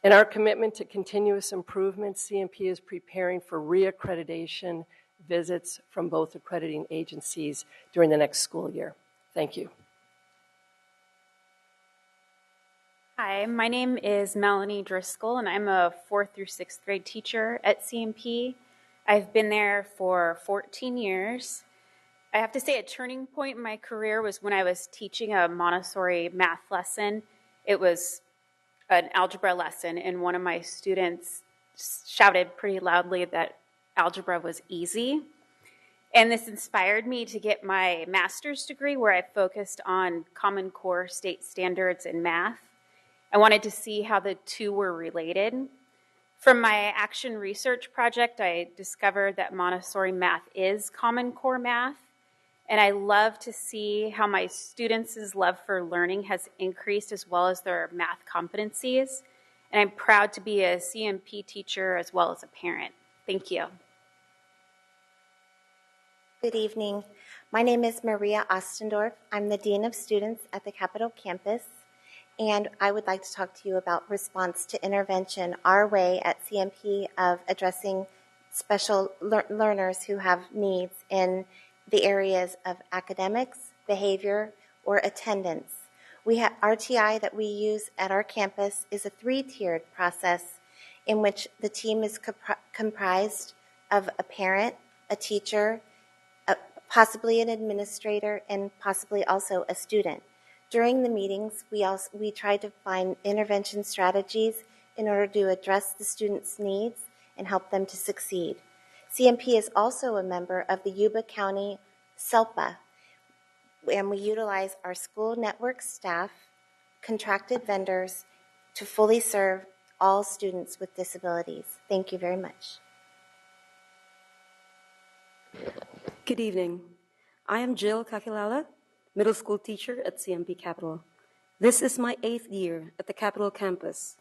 In our commitment to continuous improvement, CMP is preparing for reaccreditation visits from both accrediting agencies during the next school year. Thank you. Hi, my name is Melanie Driscoll, and I'm a 4th through 6th grade teacher at CMP. I've been there for 14 years. I have to say a turning point in my career was when I was teaching a Montessori math lesson. It was an algebra lesson, and one of my students shouted pretty loudly that algebra was easy. And this inspired me to get my master's degree where I focused on Common Core state standards in math. I wanted to see how the two were related. From my action research project, I discovered that Montessori math is Common Core math. And I love to see how my students' love for learning has increased as well as their math competencies. And I'm proud to be a CMP teacher as well as a parent. Thank you. Good evening. My name is Maria Ostendorf. I'm the Dean of Students at the Capitol Campus, and I would like to talk to you about response to intervention, our way at CMP of addressing special learners who have needs in the areas of academics, behavior, or attendance. We have RTI that we use at our campus is a 3-tiered process in which the team is comprised of a parent, a teacher, possibly an administrator, and possibly also a student. During the meetings, we try to find intervention strategies in order to address the students' needs and help them to succeed. CMP is also a member of the Yuba County SELPA, and we utilize our school network staff, contracted vendors, to fully serve all students with disabilities. Thank you very much. Good evening. I am Jill Kakilala, middle school teacher at CMP Capital. This is my 8th year at the Capitol campus.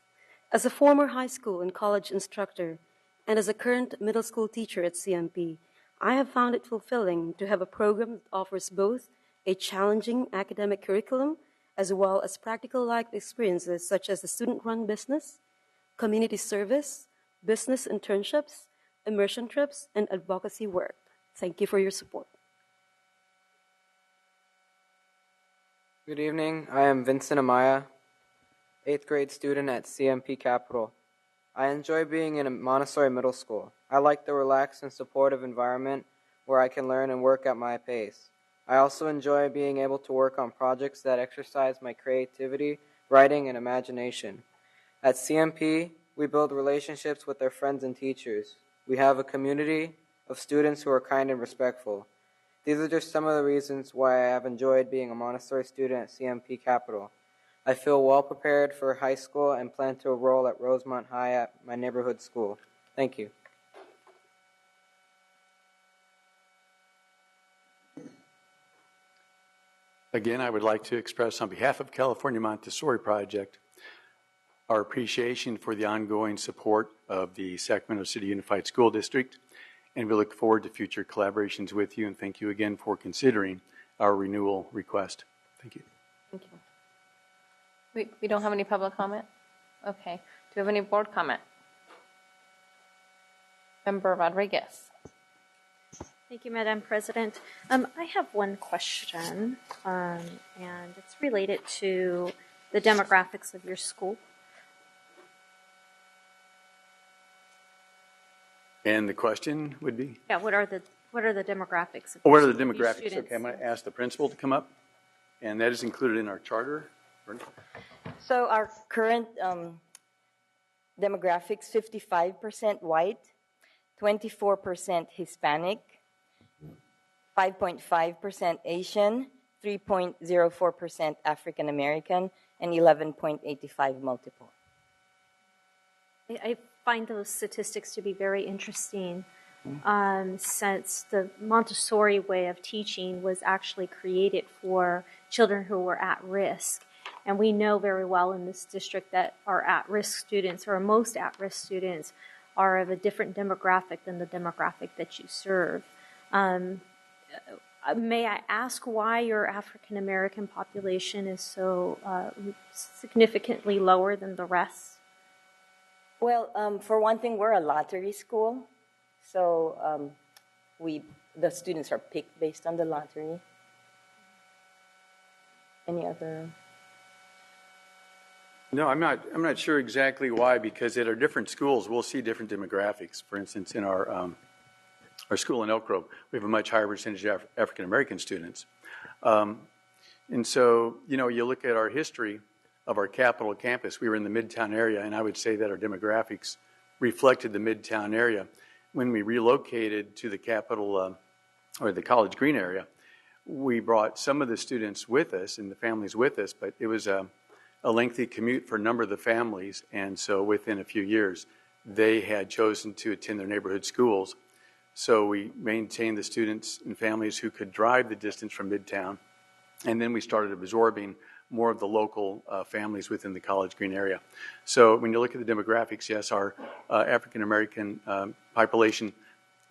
As a former high school and college instructor, and as a current middle school teacher at CMP, I have found it fulfilling to have a program that offers both a challenging academic curriculum as well as practical life experiences such as the student-run business, community service, business internships, immersion trips, and advocacy work. Thank you for your support. Good evening. I am Vincent Amaya, 8th grade student at CMP Capital. I enjoy being in a Montessori middle school. I like the relaxed and supportive environment where I can learn and work at my pace. I also enjoy being able to work on projects that exercise my creativity, writing, and imagination. At CMP, we build relationships with our friends and teachers. We have a community of students who are kind and respectful. These are just some of the reasons why I have enjoyed being a Montessori student at CMP Capital. I feel well prepared for high school and plan to enroll at Rosemont High at my neighborhood school. Thank you. Again, I would like to express on behalf of California Montessori Project our appreciation for the ongoing support of the Sacramento City Unified School District, and we look forward to future collaborations with you, and thank you again for considering our renewal request. Thank you. Thank you. We don't have any public comment? Okay. Do we have any board comment? Member Rodriguez. Thank you, Madam President. I have one question, and it's related to the demographics of your school. And the question would be? Yeah, what are the What are the demographics? Of What are the these demographics? students? Okay, I'm going to ask the principal to come up, and that is included in our charter. So our current demographics, 55% white, 24% Hispanic, 5.5% Asian, 3.04% African American, and 11.85 multiple. I find those statistics to be very interesting, since the Montessori way of teaching was actually created for children who were at risk. And we know very well in this district that our at-risk students, or most at-risk students, are of a different demographic than the demographic that you serve. May I ask why your African American population is so significantly lower than the rest? Well, for one thing, we're a lottery school, so the students are picked based on the lottery. Any other? No, I'm not sure exactly why, because at our different schools, we'll see different demographics. For instance, in our school in Elk Grove, we have a much higher percentage of African American students. And so, you look at our history of our Capitol campus, we were in the Midtown area, and I would say that our demographics reflected the Midtown area. When we relocated to the Capitol, or the College Green area, we brought some of the students with us and the families with us, but it was a lengthy commute for a number of the families, and so within a few years, they had chosen to attend their neighborhood schools. So we maintained the students and families who could drive the distance from Midtown, and then we started absorbing more of the local families within the College Green area. So when you look at the demographics, yes, our African American population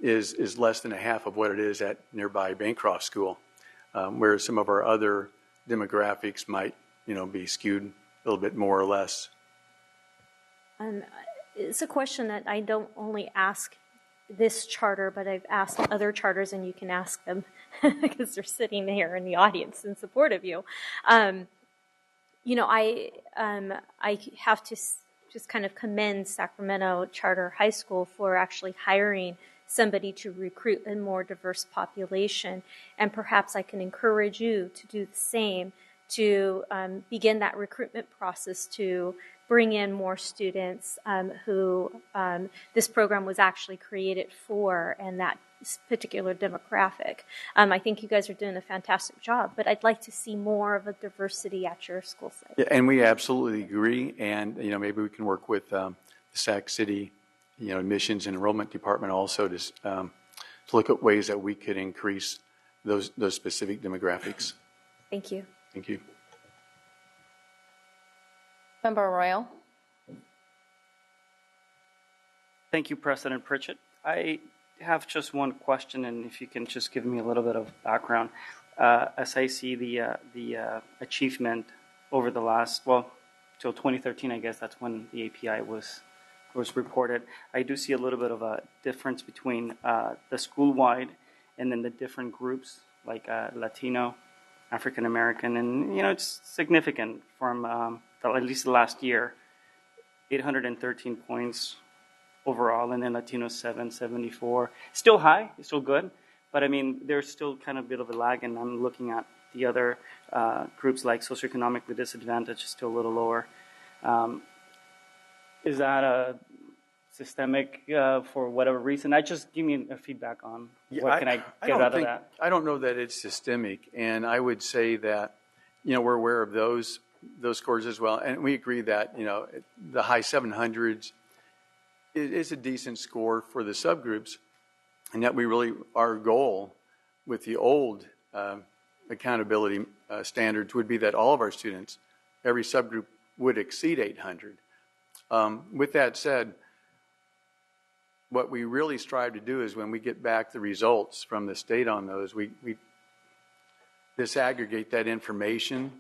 is less than a half of what it is at nearby Bancroft School, whereas some of our other demographics might, be skewed a little bit more or less. It's a question that I don't only ask this charter, but I've asked other charters, and you can ask them because they're sitting here in the audience in support of you. I have to just kind of commend Sacramento Charter High School for actually hiring somebody to recruit a more diverse population, and perhaps I can encourage you to do the same, to begin that recruitment process to bring in more students who this program was actually created for, and that particular demographic. I think you guys are doing a fantastic job, but I'd like to see more of a diversity at your school site. Yeah, and we absolutely agree, and maybe we can work with the Sac City, admissions and enrollment department also to look at ways that we could increase those specific demographics. Thank you. Thank you. Member Arroyo. Thank you, President Pritchett. I have just one question, and if you can just give me a little bit of background. As I see the achievement over the last, till 2013, I guess that's when the API was reported. I do see a little bit of a difference between the school-wide and then the different groups, like Latino, African American, and it's significant from at least the last year. 813 points overall, and then Latino 774. Still high, still good, but I mean there's still kind of a bit of a lag, and I'm looking at the other groups like socioeconomically disadvantaged, still a little lower. Is that a systemic for whatever reason? I just give me a feedback on what can I get out of that. I don't know that it's systemic, and I would say that we're aware of those scores as well, and we agree that the high 700s is a decent score for the subgroups, and that our goal with the old accountability standards would be that all of our students, every subgroup, would exceed 800. With that said, what we really strive to do is when we get back the results from the state on those, we disaggregate that information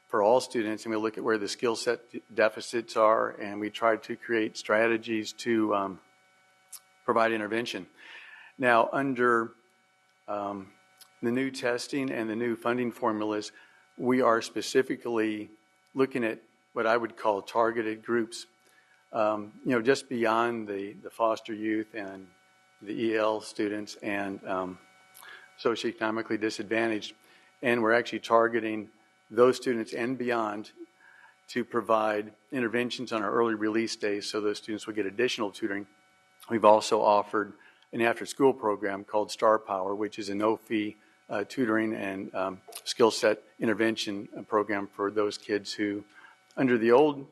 for all students, and we look at where the skill set deficits are, and we try to create strategies to provide intervention. Now, under the new testing and the new funding formulas, we are specifically looking at what I would call targeted groups, just beyond the foster youth and the EL students and socioeconomically disadvantaged, and we're actually targeting those students and beyond to provide interventions on our early release days so those students will get additional tutoring. We've also offered an after-school program called Star Power, which is a no-fee tutoring and skill set intervention program for those kids who, under the old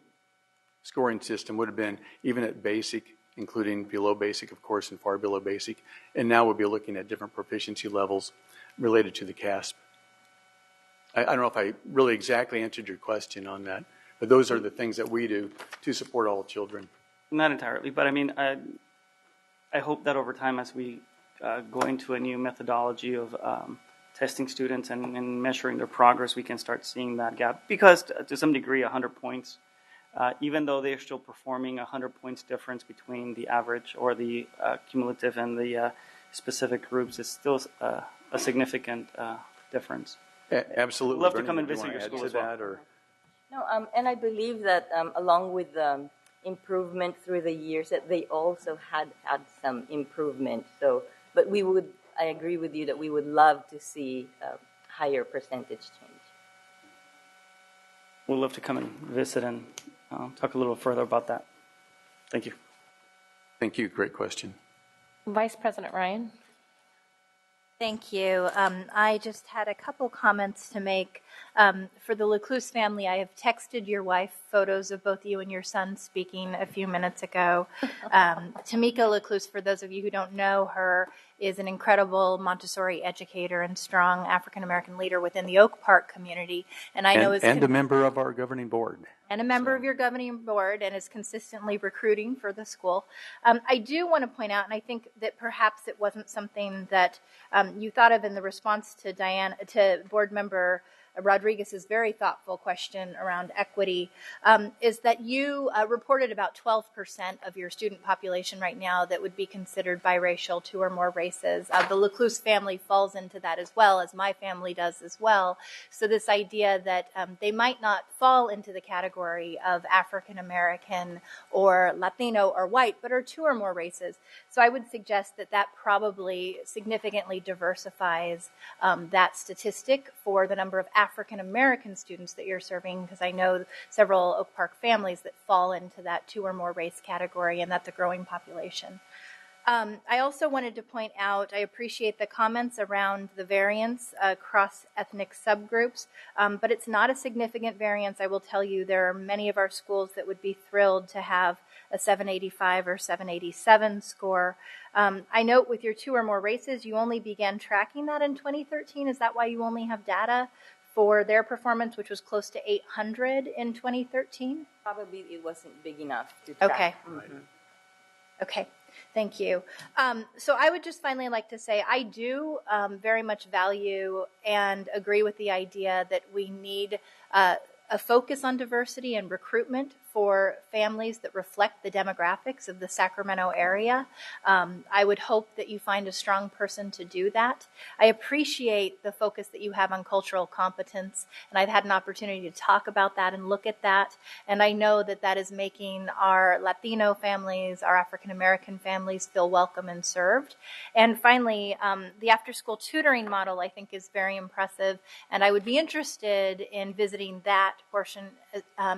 scoring system, would have been even at basic, including below basic, of course, and far below basic. And now we'll be looking at different proficiency levels related to the CASP. I don't know if I really exactly answered your question on that, but those are the things that we do to support all children. Not entirely, but I mean, I hope that over time, as we go into a new methodology of testing students and measuring their progress, we can start seeing that gap. Because to some degree, 100 points, even though they're still performing, 100 points difference between the average or the cumulative and the specific groups is still a significant difference. Absolutely. I'd love to Bernie, come and do you visit want your to add school to as well. that, or? No, and I believe that along with the improvement through the years, that they also had some improvement. So, but I agree with you that we would love to see higher percentage change. We'd love to come and visit and talk a little further about that. Thank you. Thank you. Great question. Vice President Ryan. Thank you. I just had a couple comments to make. For the Lecluse family, I have texted your wife photos of both you and your son speaking a few minutes ago. Tamika Lecluse, for those of you who don't know her, is an incredible Montessori educator and strong African-American leader within the Oak Park community. And I know and a member of our governing board. And a member of your governing board, and is consistently recruiting for the school. I do want to point out, and I think that perhaps it wasn't something that you thought of in the response to board member Rodriguez's very thoughtful question around equity, is that you reported about 12% of your student population right now that would be considered biracial, 2 or more races. The Lecluse family falls into that as well, as my family does as well. So this idea that they might not fall into the category of African American or Latino or white, but are 2 or more races. So I would suggest that that probably significantly diversifies that statistic for the number of African American students that you're serving, because I know several Oak Park families that fall into that 2 or more race category, and that's a growing population. I also wanted to point out, I appreciate the comments around the variance across ethnic subgroups, but it's not a significant variance. I will tell you there are many of our schools that would be thrilled to have a 785 or 787 score. I note with your 2 or more races, you only began tracking that in 2013. Is that why you only have data for their performance, which was close to 800 in 2013? Probably it wasn't big enough to track. Okay. Mm-hmm. Okay, thank you. So I would just finally like to say I do very much value and agree with the idea that we need a focus on diversity and recruitment for families that reflect the demographics of the Sacramento area. I would hope that you find a strong person to do that. I appreciate the focus that you have on cultural competence, and I've had an opportunity to talk about that and look at that, and I know that that is making our Latino families, our African American families feel welcome and served. And finally, the after-school tutoring model I think is very impressive, and I would be interested in visiting that portion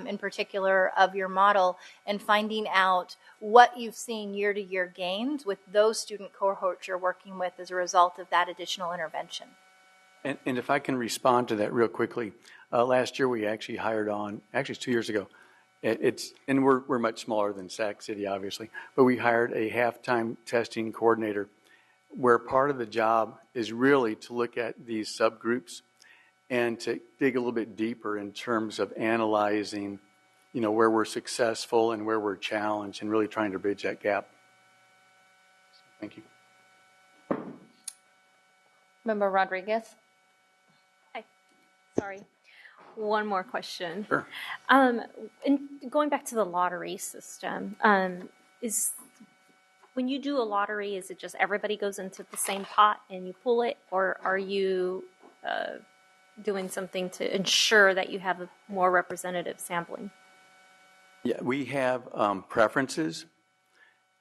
in particular of your model and finding out what you've seen year-to-year gains with those student cohorts you're working with as a result of that additional intervention. And if I can respond to that real quickly, last year we actually hired on, actually it's 2 years ago, and we're much smaller than Sac City, obviously, but we hired a half-time testing coordinator where part of the job is really to look at these subgroups and to dig a little bit deeper in terms of analyzing, where we're successful and where we're challenged and really trying to bridge that gap. Thank you. Member Rodriguez. Hi. Sorry. One more question. Sure. Going back to the lottery system, when you do a lottery, is it just everybody goes into the same pot and you pull it, or are you doing something to ensure that you have a more representative sampling? Yeah, we have preferences,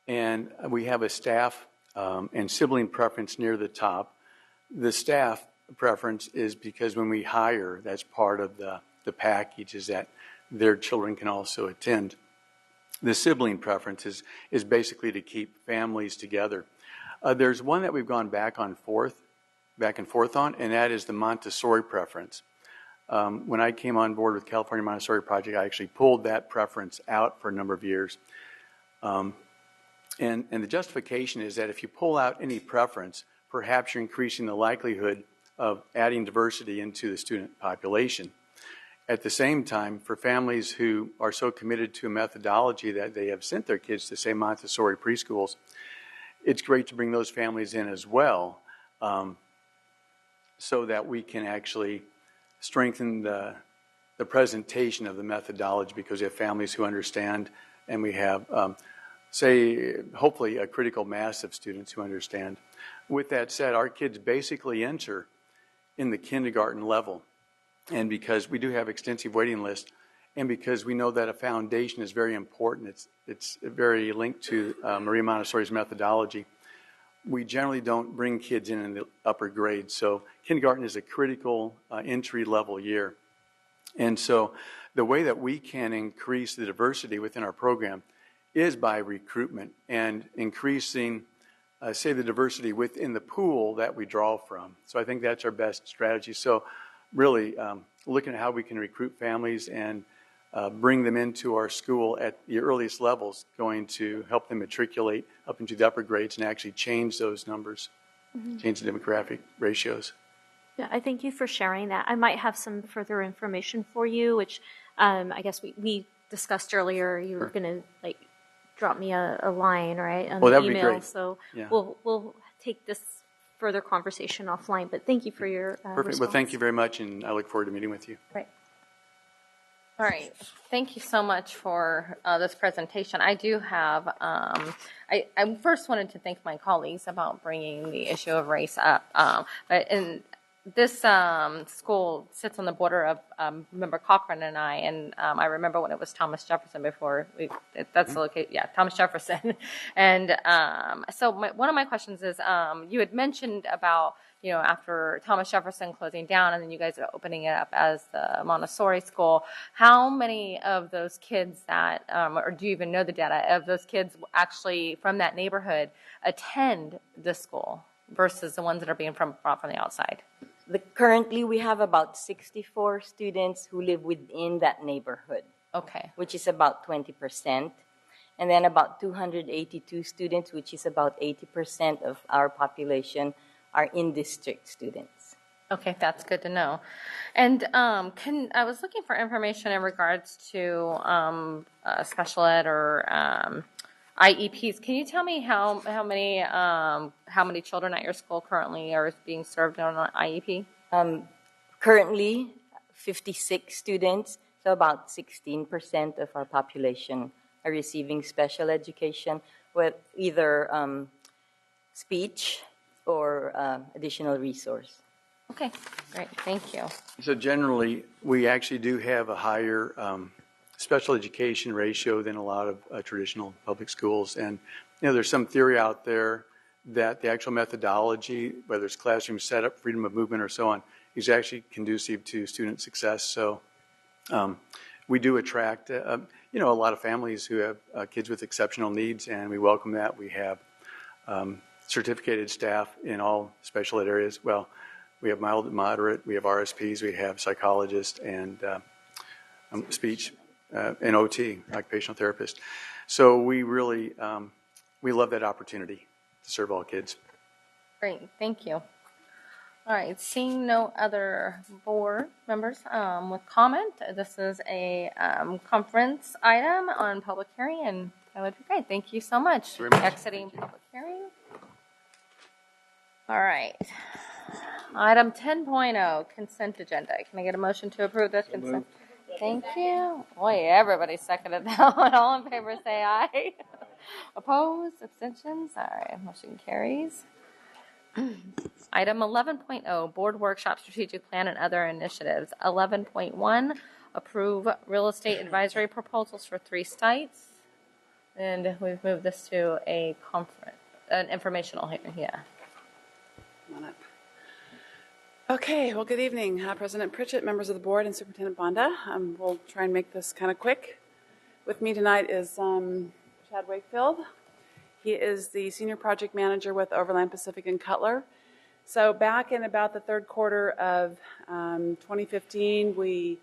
and we have a staff and sibling preference near the top. The staff preference is because when we hire, that's part of the package, is that their children can also attend. The sibling preference is basically to keep families together. There's one that we've gone back and forth on, and that is the Montessori preference. When I came on board with California Montessori Project, I actually pulled that preference out for a number of years. And the justification is that if you pull out any preference, perhaps you're increasing the likelihood of adding diversity into the student population. At the same time, for families who are so committed to a methodology that they have sent their kids to, say, Montessori preschools, it's great to bring those families in as well, so that we can actually strengthen the presentation of the methodology, because we have families who understand, and we have, say, hopefully a critical mass of students who understand. With that said, our kids basically enter in the kindergarten level. And because we do have extensive waiting lists, and because we know that a foundation is very important, it's very linked to Maria Montessori's methodology, we generally don't bring kids in the upper grades. So kindergarten is a critical entry-level year. And so the way that we can increase the diversity within our program is by recruitment and increasing, say, the diversity within the pool that we draw from. So I think that's our best strategy. So really looking at how we can recruit families and bring them into our school at the earliest levels, going to help them matriculate up into the upper grades and actually change those numbers, change the demographic ratios. Yeah, I thank you for sharing that. I might have some further information for you, which I guess we discussed earlier. You were going to drop me a line, right, on the email. Great. So yeah. We'll take this further conversation offline. But thank you for your Perfect. response. Well, thank you very much, and I look forward to meeting with you. Right. All right. Thank you so much for this presentation. I do have, I first wanted to thank my colleagues about bringing the issue of race up. But this school sits on the border of member Cochran and I remember when it was Thomas Jefferson before. That's the location, yeah, Thomas Jefferson. And so one of my questions is, you had mentioned about, after Thomas Jefferson closing down and then you guys are opening it up as the Montessori school, how many of those kids that, or do you even know the data of those kids actually from that neighborhood attend this school versus the ones that are being brought from the outside? Currently, we have about 64 students who live within that neighborhood. Okay. Which is about 20%. And then about 282 students, which is about 80% of our population, are in-district students. Okay, that's good to know. And I was looking for information in regards to special ed or IEPs. Can you tell me how many children at your school currently are being served on an IEP? Currently, 56 students, so about 16% of our population are receiving special education with either speech or additional resource. Okay, great, thank you. So generally, we actually do have a higher special education ratio than a lot of traditional public schools. And there's some theory out there that the actual methodology, whether it's classroom setup, freedom of movement, or so on, is actually conducive to student success. So we do attract, a lot of families who have kids with exceptional needs, and we welcome that. We have certificated staff in all special ed areas. Well, we have mild and moderate, we have RSPs, we have psychologists and speech and OT, occupational therapist. So we really, we love that opportunity to serve all kids. Great, thank you. All right, seeing no other board members with comment, this is a conference item on public hearing, and that would be great. Thank you so much. Exiting public hearing. All right. Item 10.0, consent agenda. Can I get a motion to approve this consent? Thank you. Boy, everybody seconded that one. All in favor say aye. Opposed? Abstentions? All right, motion carries. Item 11.0, board workshop, strategic plan, and other initiatives. 11.1, approve real estate advisory proposals for 3 sites. And we've moved this to a conference, an informational hearing. Yeah. Come on up. Okay, well, good evening, President Pritchett, members of the board, and Superintendent Bonda. We'll try and make this kind of quick. With me tonight is Chad Wakefield. He is the Senior Project Manager with Overland Pacific and Cutler. So back in about the third quarter of 2015, we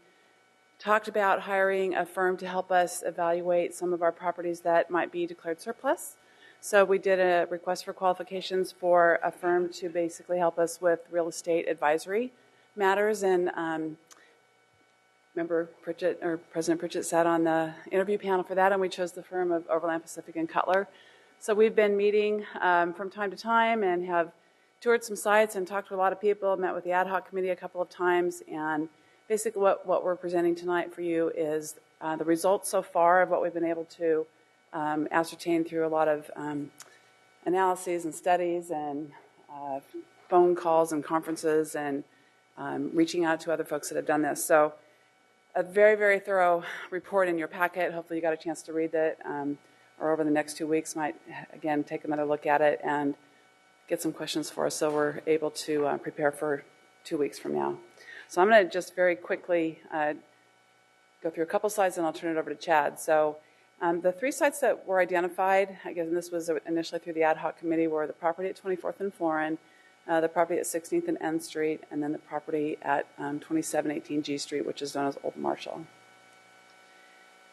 talked about hiring a firm to help us evaluate some of our properties that might be declared surplus. So we did a request for qualifications for a firm to basically help us with real estate advisory matters. And Member Pritchett, or President Pritchett, sat on the interview panel for that, and we chose the firm of Overland Pacific and Cutler. So we've been meeting from time to time and have toured some sites and talked to a lot of people, met with the ad hoc committee a couple of times, and basically what we're presenting tonight for you is the results so far of what we've been able to ascertain through a lot of analyses and studies and phone calls and conferences and reaching out to other folks that have done this. So a very, very thorough report in your packet. Hopefully you got a chance to read it, or over the next 2 weeks might, again, take another look at it and get some questions for us so we're able to prepare for 2 weeks from now. So I'm going to just very quickly go through a couple slides and I'll turn it over to Chad. So the 3 sites that were identified, again, this was initially through the ad hoc committee, were the property at 24th and Florin, the property at 16th and N Street, and then the property at 2718 G Street, which is known as Old Marshall.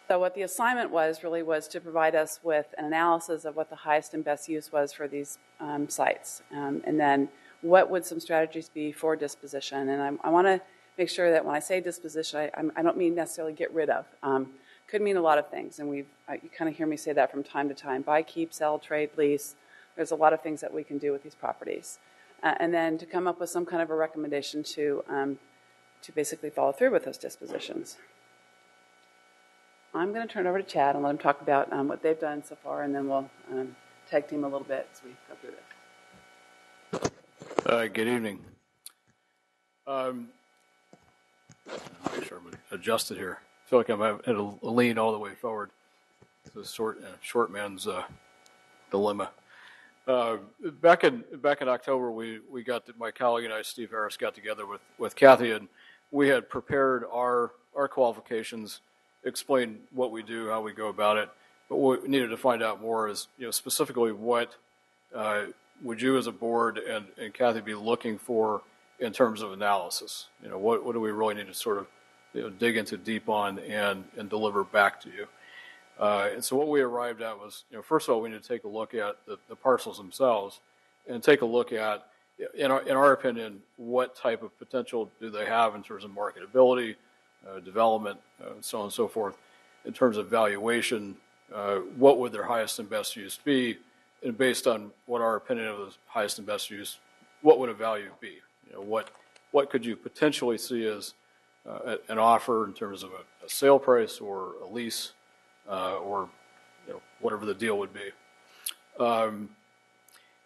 So what the assignment was to provide us with an analysis of what the highest and best use was for these sites, and then what would some strategies be for disposition. And I want to make sure that when I say disposition, I don't mean necessarily get rid of. Could mean a lot of things, and you kind of hear me say that from time to time. Buy, keep, sell, trade, lease. There's a lot of things that we can do with these properties. And then to come up with some kind of a recommendation to basically follow through with those dispositions. I'm going to turn it over to Chad and let him talk about what they've done so far, and then we'll tag team a little bit as we go through this. Good evening. Make sure I'm adjusted here. I feel like I'm at a lean all the way forward. It's a short man's dilemma. Back in October, my colleague and I, Steve Harris, got together with Kathy, and we had prepared our qualifications, explained what we do, how we go about it. But what we needed to find out more is, specifically what would you as a board and Kathy be looking for in terms of analysis? What do we really need to sort of dig into deep on and deliver back to you? And so what we arrived at was, first of all, we need to take a look at the parcels themselves and take a look at, in our opinion, what type of potential do they have in terms of marketability, development, so on and so forth. In terms of valuation, what would their highest and best use be? And based on what our opinion of the highest and best use, what would a value be? What could you potentially see as an offer in terms of a sale price or a lease, or whatever the deal would be,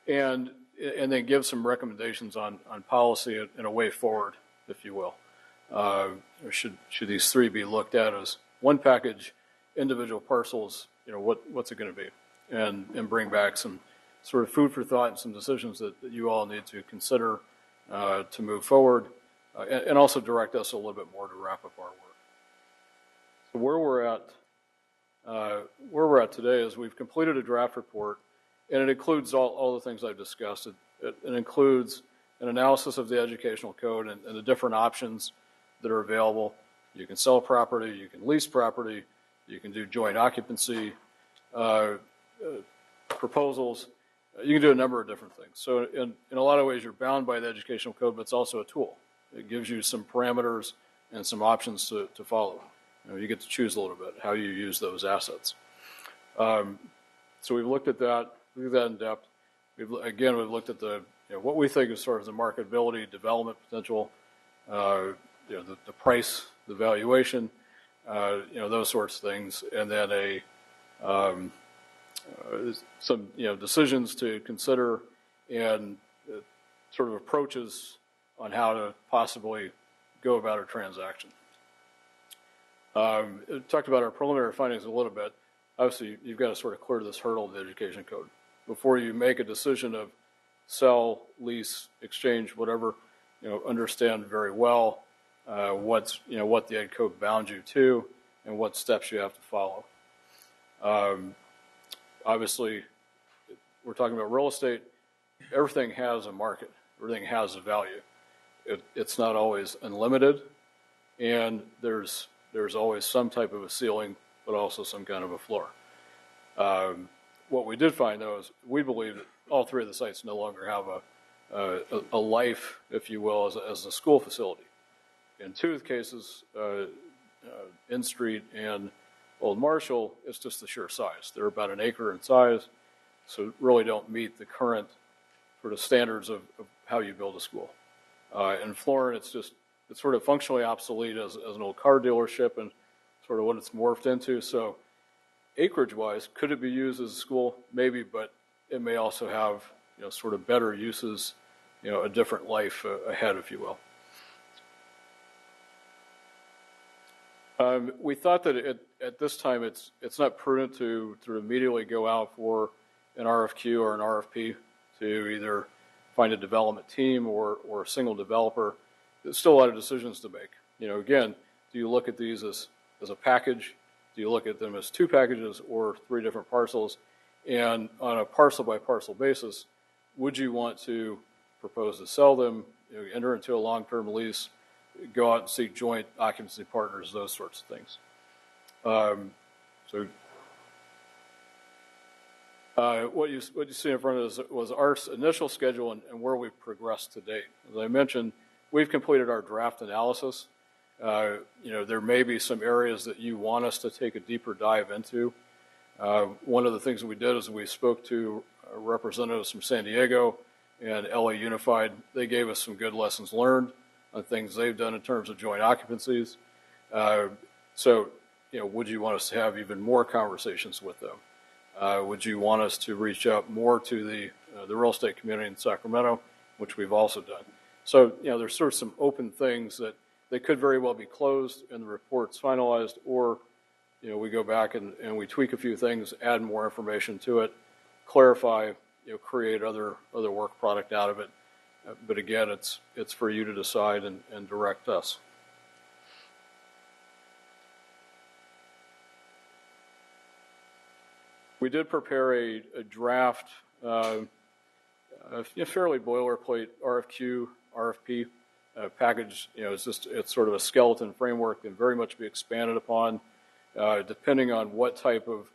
and then give some recommendations on policy and a way forward, if you will. Or should these 3 be looked at as one package, individual parcels? What's it going to be, and bring back some sort of food for thought and some decisions that you all need to consider to move forward, and also direct us a little bit more to wrap up our work. So where we're at today is we've completed a draft report, and it includes all the things I've discussed. It includes an analysis of the educational code and the different options that are available. You can sell property, you can lease property, you can do joint occupancy proposals. You can do a number of different things. So in a lot of ways, you're bound by the educational code, but it's also a tool. It gives you some parameters and some options to follow. You get to choose a little bit how you use those assets. So we've looked at that. We've looked at that in depth. We've looked at what we think as far as the marketability, development potential, the price, the valuation, those sorts of things, and then some decisions to consider and sort of approaches on how to possibly go about a transaction. Talked about our preliminary findings a little bit. Obviously, you've got to sort of clear this hurdle of the education code before you make a decision of sell, lease, exchange, whatever. understand very well what the Ed Code bound you to and what steps you have to follow. Obviously, we're talking about real estate. Everything has a market. Everything has a value. It's not always unlimited, and there's always some type of a ceiling, but also some kind of a floor. What we did find, though, is we believe that all three of the sites no longer have a life, if you will, as a school facility. In two of the cases, In Street and Old Marshall, it's just the sheer size. They're about an acre in size, so really don't meet the current sort of standards of how you build a school. In Florin, it's sort of functionally obsolete as an old car dealership and sort of what it's morphed into. So acreage-wise, could it be used as a school? Maybe, but it may also have sort of better uses, a different life ahead, if you will. We thought that at this time it's not prudent to immediately go out for an RFQ or an RFP to either find a development team or a single developer. There's still a lot of decisions to make. Again, do you look at these as a package? Do you look at them as two packages or three different parcels? And on a parcel by parcel basis, would you want to propose to sell them, enter into a long-term lease, go out and seek joint occupancy partners, those sorts of things. What you see in front of us was our initial schedule and where we've progressed to date. As I mentioned, we've completed our draft analysis. There may be some areas that you want us to take a deeper dive into. One of the things that we did is we spoke to representatives from San Diego and LA Unified. They gave us some good lessons learned on things they've done in terms of joint occupancies. Would you want us to have even more conversations with them? Would you want us to reach out more to the real estate community in Sacramento, which we've also done? So, there's sort of some open things that they could very well be closed and the report's finalized, or, we go back and we tweak a few things, add more information to it, clarify, create other work product out of it. But again, it's for you to decide and direct us. We did prepare a draft, a fairly boilerplate RFP package. It's sort of a skeleton framework that can very much be expanded upon, depending on what type of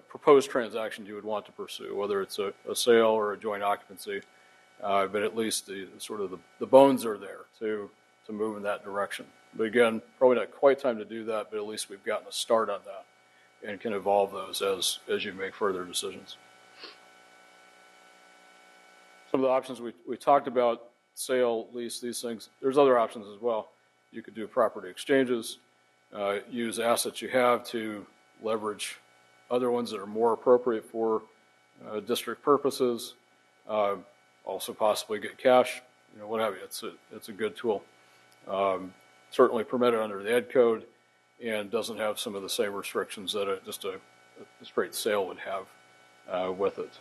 proposed transaction you would want to pursue, whether it's a sale or a joint occupancy. But at least the bones are there to move in that direction. But again, probably not quite time to do that, but at least we've gotten a start on that and can evolve those as you make further decisions. Some of the options we talked about, sale, lease, these things, there's other options as well. You could do property exchanges, use assets you have to leverage other ones that are more appropriate for district purposes, also possibly get cash, what have you. It's a good tool. Certainly permitted under the Ed Code and doesn't have some of the same restrictions that just a straight sale would have with it.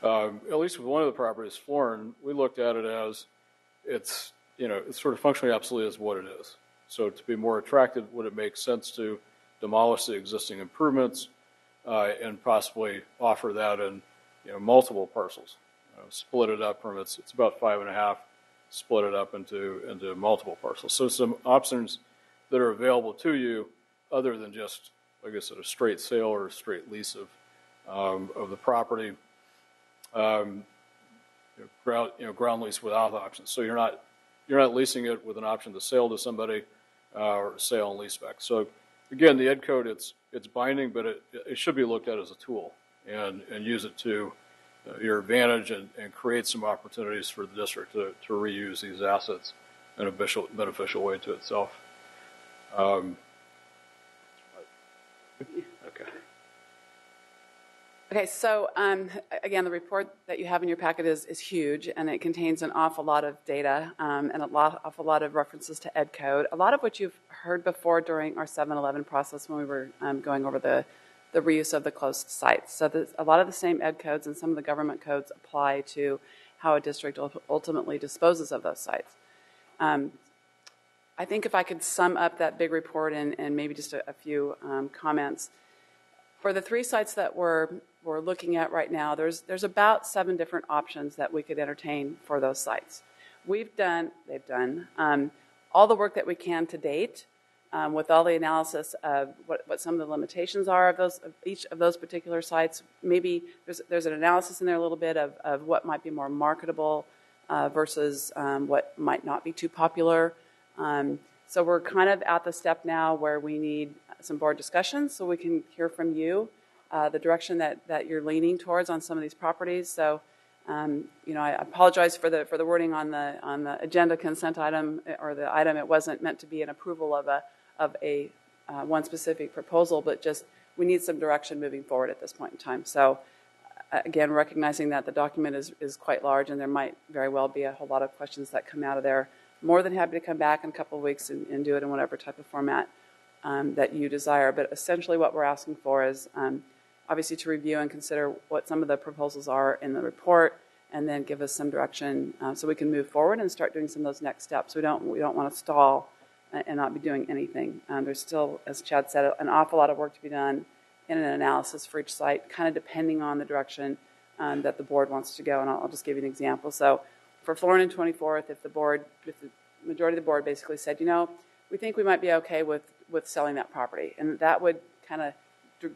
At least with one of the properties, Florin, we looked at it as it's sort of functionally obsolete as what it is. So to be more attractive, would it make sense to demolish the existing improvements and possibly offer that in multiple parcels? Split it up from it's about 5.5, split it up into multiple parcels. So some options that are available to you other than just, like I said, a straight sale or a straight lease of the property. Ground lease without options. So you're not leasing it with an option to sell to somebody or sale and lease back. So again, the Ed Code, it's binding, but it should be looked at as a tool and use it to your advantage and create some opportunities for the district to reuse these assets in a beneficial way to itself. Okay, so again, the report that you have in your packet is huge, and it contains an awful lot of data and awful lot of references to Ed Code, a lot of which you've heard before during our 7-11 process when we were going over the reuse of the closed sites. So a lot of the same Ed Codes and some of the government codes apply to how a district ultimately disposes of those sites. I think if I could sum up that big report and maybe just a few comments. For the 3 sites that we're looking at right now, there's about 7 different options that we could entertain for those sites. They've done all the work that we can to date with all the analysis of what some of the limitations are of each of those particular sites. Maybe there's an analysis in there a little bit of what might be more marketable versus what might not be too popular. So we're kind of at the step now where we need some board discussions so we can hear from you the direction that you're leaning towards on some of these properties. So, I apologize for the wording on the agenda consent item or the item. It wasn't meant to be an approval of a one specific proposal, but just we need some direction moving forward at this point in time. So, again, recognizing that the document is quite large and there might very well be a whole lot of questions that come out of there. More than happy to come back in a couple of weeks and do it in whatever type of format that you desire. But essentially what we're asking for is obviously to review and consider what some of the proposals are in the report and then give us some direction so we can move forward and start doing some of those next steps. We don't want to stall and not be doing anything. There's still, as Chad said, an awful lot of work to be done in an analysis for each site, kind of depending on the direction that the board wants to go. And I'll just give you an example. So for Florin and 24th, if the majority of the board basically said, we think we might be okay with selling that property, and that would kind of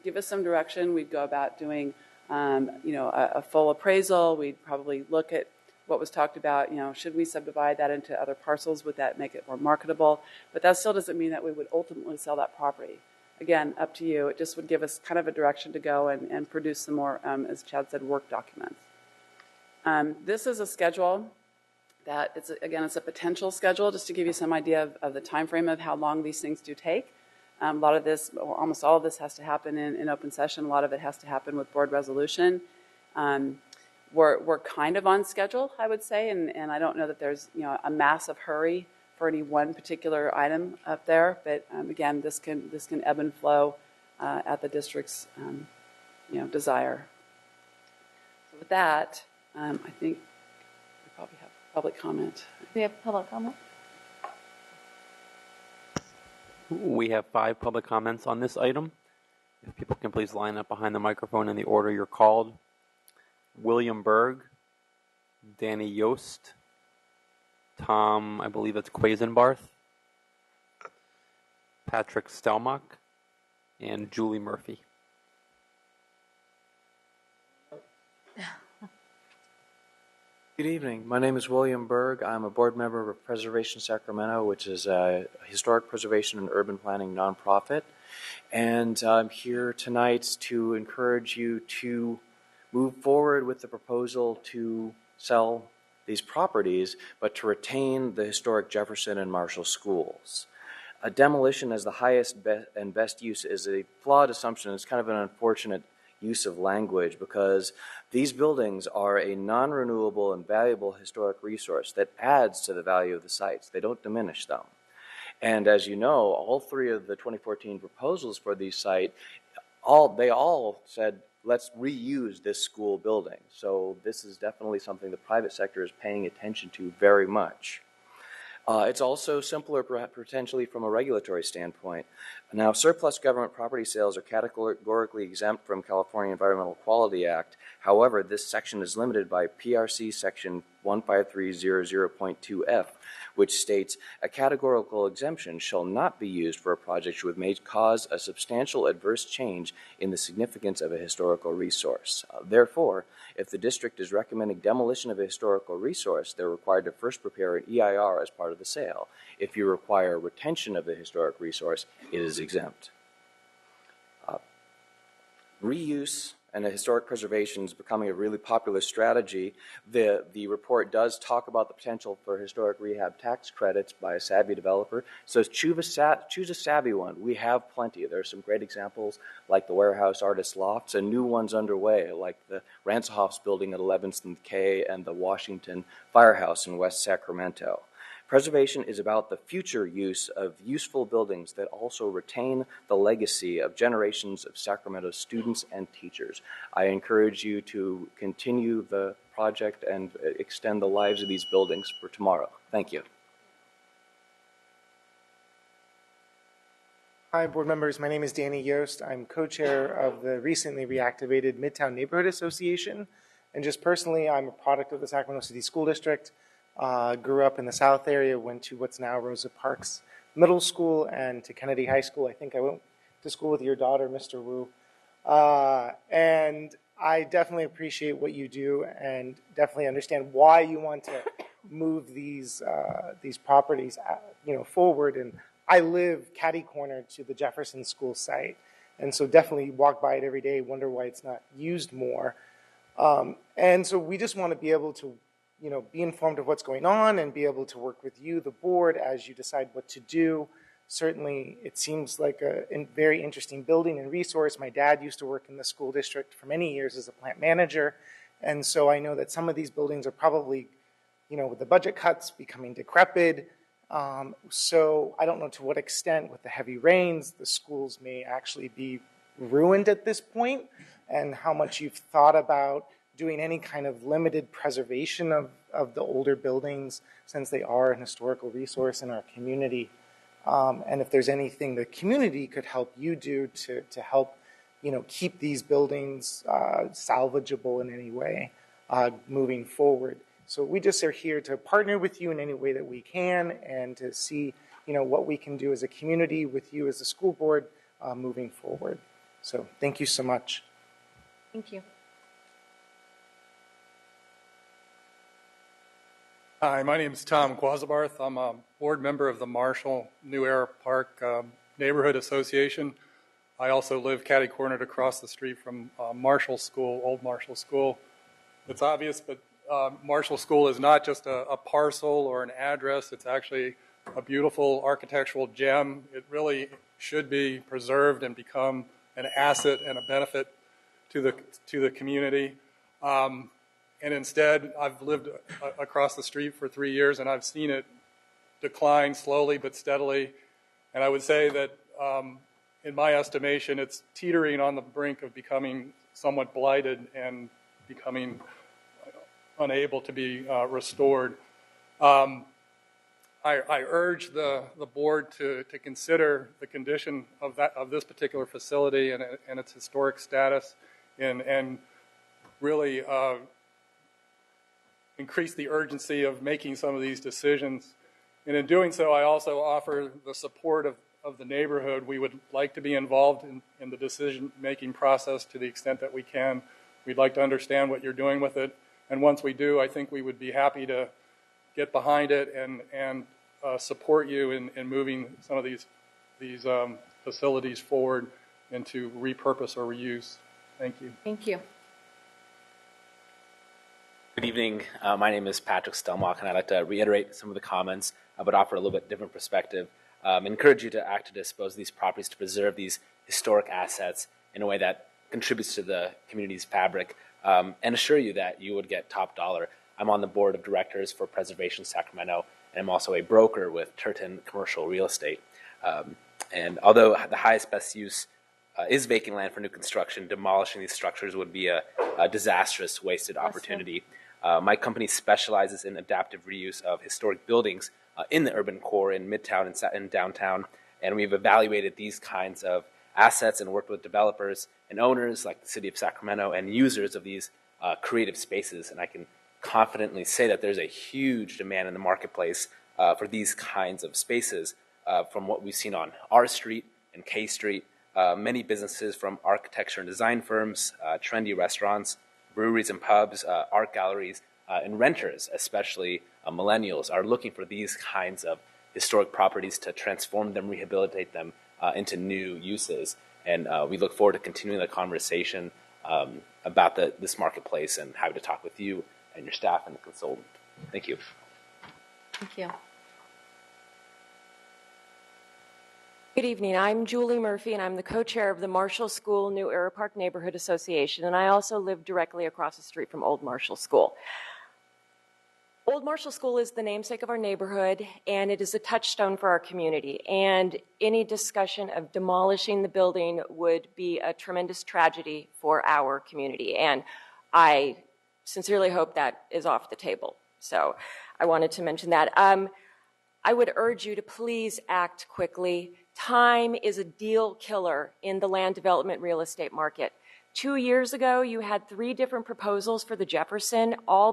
give us some direction. We'd go about doing, a full appraisal. We'd probably look at what was talked about. Should we subdivide that into other parcels? Would that make it more marketable? But that still doesn't mean that we would ultimately sell that property. Again, up to you. It just would give us kind of a direction to go and produce some more, as Chad said, work documents. This is a schedule that it's a potential schedule just to give you some idea of the time frame of how long these things do take. A lot of this, or almost all of this, has to happen in open session. A lot of it has to happen with board resolution. We're kind of on schedule, I would say, and I don't know that there's a massive hurry for any one particular item up there. But again, this can ebb and flow at the district's desire. So with that, I think we probably have public comment. We have public comment. We have 5 public comments on this item. If people can please line up behind the microphone in the order you're called. William Berg, Danny Yost, Tom, I believe it's Quazenbarth, Patrick Stelmach, and Julie Murphy. Good evening. My name is William Berg. I'm a board member of Preservation Sacramento, which is a historic preservation and urban planning nonprofit. And I'm here tonight to encourage you to move forward with the proposal to sell these properties, but to retain the historic Jefferson and Marshall schools. A demolition as the highest and best use is a flawed assumption. It's kind of an unfortunate use of language because these buildings are a non-renewable and valuable historic resource that adds to the value of the sites. They don't diminish them. And as you know, all 3 of the 2014 proposals for these sites, they all said, let's reuse this school building. So this is definitely something the private sector is paying attention to very much. It's also simpler potentially from a regulatory standpoint. Now, surplus government property sales are categorically exempt from California Environmental Quality Act. However, this section is limited by PRC section 15300.2F, which states a categorical exemption shall not be used for a project which may cause a substantial adverse change in the significance of a historical resource. Therefore, if the district is recommending demolition of a historical resource, they're required to first prepare an EIR as part of the sale. If you require retention of the historic resource, it is exempt. Reuse and historic preservation is becoming a really popular strategy. The report does talk about the potential for historic rehab tax credits by a savvy developer. So choose a savvy one. We have plenty. There are some great examples like the Warehouse Artist Lofts and new ones underway like the Ransohoff's building at 11th and K and the Washington Firehouse in West Sacramento. Preservation is about the future use of useful buildings that also retain the legacy of generations of Sacramento students and teachers. I encourage you to continue the project and extend the lives of these buildings for tomorrow. Thank you. Hi, board members. My name is Danny Yost. I'm co-chair of the recently reactivated Midtown Neighborhood Association. And just personally, I'm a product of the Sacramento City School District. Grew up in the South area, went to what's now Rosa Parks Middle School and to Kennedy High School. I think I went to school with your daughter, Mr. Wu. And I definitely appreciate what you do and definitely understand why you want to move these properties forward. And I live catty corner to the Jefferson School site, and so definitely walk by it every day, wonder why it's not used more. And so we just want to be able to, be informed of what's going on and be able to work with you, the board, as you decide what to do. Certainly, it seems like a very interesting building and resource. My dad used to work in the school district for many years as a plant manager, and so I know that some of these buildings are probably, with the budget cuts, becoming decrepit. So I don't know to what extent, with the heavy rains, the schools may actually be ruined at this point, and how much you've thought about doing any kind of limited preservation of the older buildings, since they are an historical resource in our community. And if there's anything the community could help you do to help, keep these buildings salvageable in any way moving forward. So we just are here to partner with you in any way that we can and to see, what we can do as a community with you as a school board moving forward. So thank you so much. Thank you. Hi, my name is Tom Quasabarth. I'm a board member of the Marshall New Era Park Neighborhood Association. I also live catty-cornered across the street from Marshall School, Old Marshall School. It's obvious, but Marshall School is not just a parcel or an address. It's actually a beautiful architectural gem. It really should be preserved and become an asset and a benefit to the community. And instead, I've lived across the street for 3 years, and I've seen it decline slowly but steadily. And I would say that, in my estimation, it's teetering on the brink of becoming somewhat blighted and becoming unable to be restored. I urge the board to consider the condition of this particular facility and its historic status, and really increase the urgency of making some of these decisions. And in doing so, I also offer the support of the neighborhood. We would like to be involved in the decision-making process to the extent that we can. We'd like to understand what you're doing with it. And once we do, I think we would be happy to get behind it and support you in moving some of these facilities forward into repurpose or reuse. Thank you. Thank you. Good evening. My name is Patrick Stelmach, and I'd like to reiterate some of the comments, but offer a little bit different perspective. Encourage you to act to dispose of these properties to preserve these historic assets in a way that contributes to the community's fabric, and assure you that you would get top dollar. I'm on the board of directors for Preservation Sacramento, and I'm also a broker with Turton Commercial Real Estate. And although the highest best use is vacant land for new construction, demolishing these structures would be a disastrous, wasted opportunity. My company specializes in adaptive reuse of historic buildings in the urban core, in Midtown and downtown, and we've evaluated these kinds of assets and worked with developers and owners like the City of Sacramento and users of these creative spaces. And I can confidently say that there's a huge demand in the marketplace for these kinds of spaces from what we've seen on R Street and K Street. Many businesses from architecture and design firms, trendy restaurants, breweries and pubs, art galleries, and renters, especially millennials, are looking for these kinds of historic properties to transform them, rehabilitate them into new uses. And we look forward to continuing the conversation about this marketplace and happy to talk with you and your staff and the consultant. Thank you. Thank you. Good evening. I'm Julie Murphy, and I'm the co-chair of the Marshall School New Era Park Neighborhood Association, and I also live directly across the street from Old Marshall School. Old Marshall School is the namesake of our neighborhood, and it is a touchstone for our community. And any discussion of demolishing the building would be a tremendous tragedy for our community. And I sincerely hope that is off the table. So I wanted to mention that. I would urge you to please act quickly Time is a deal killer in the land development real estate market. 2 years ago, you had 3 different proposals for the Jefferson. All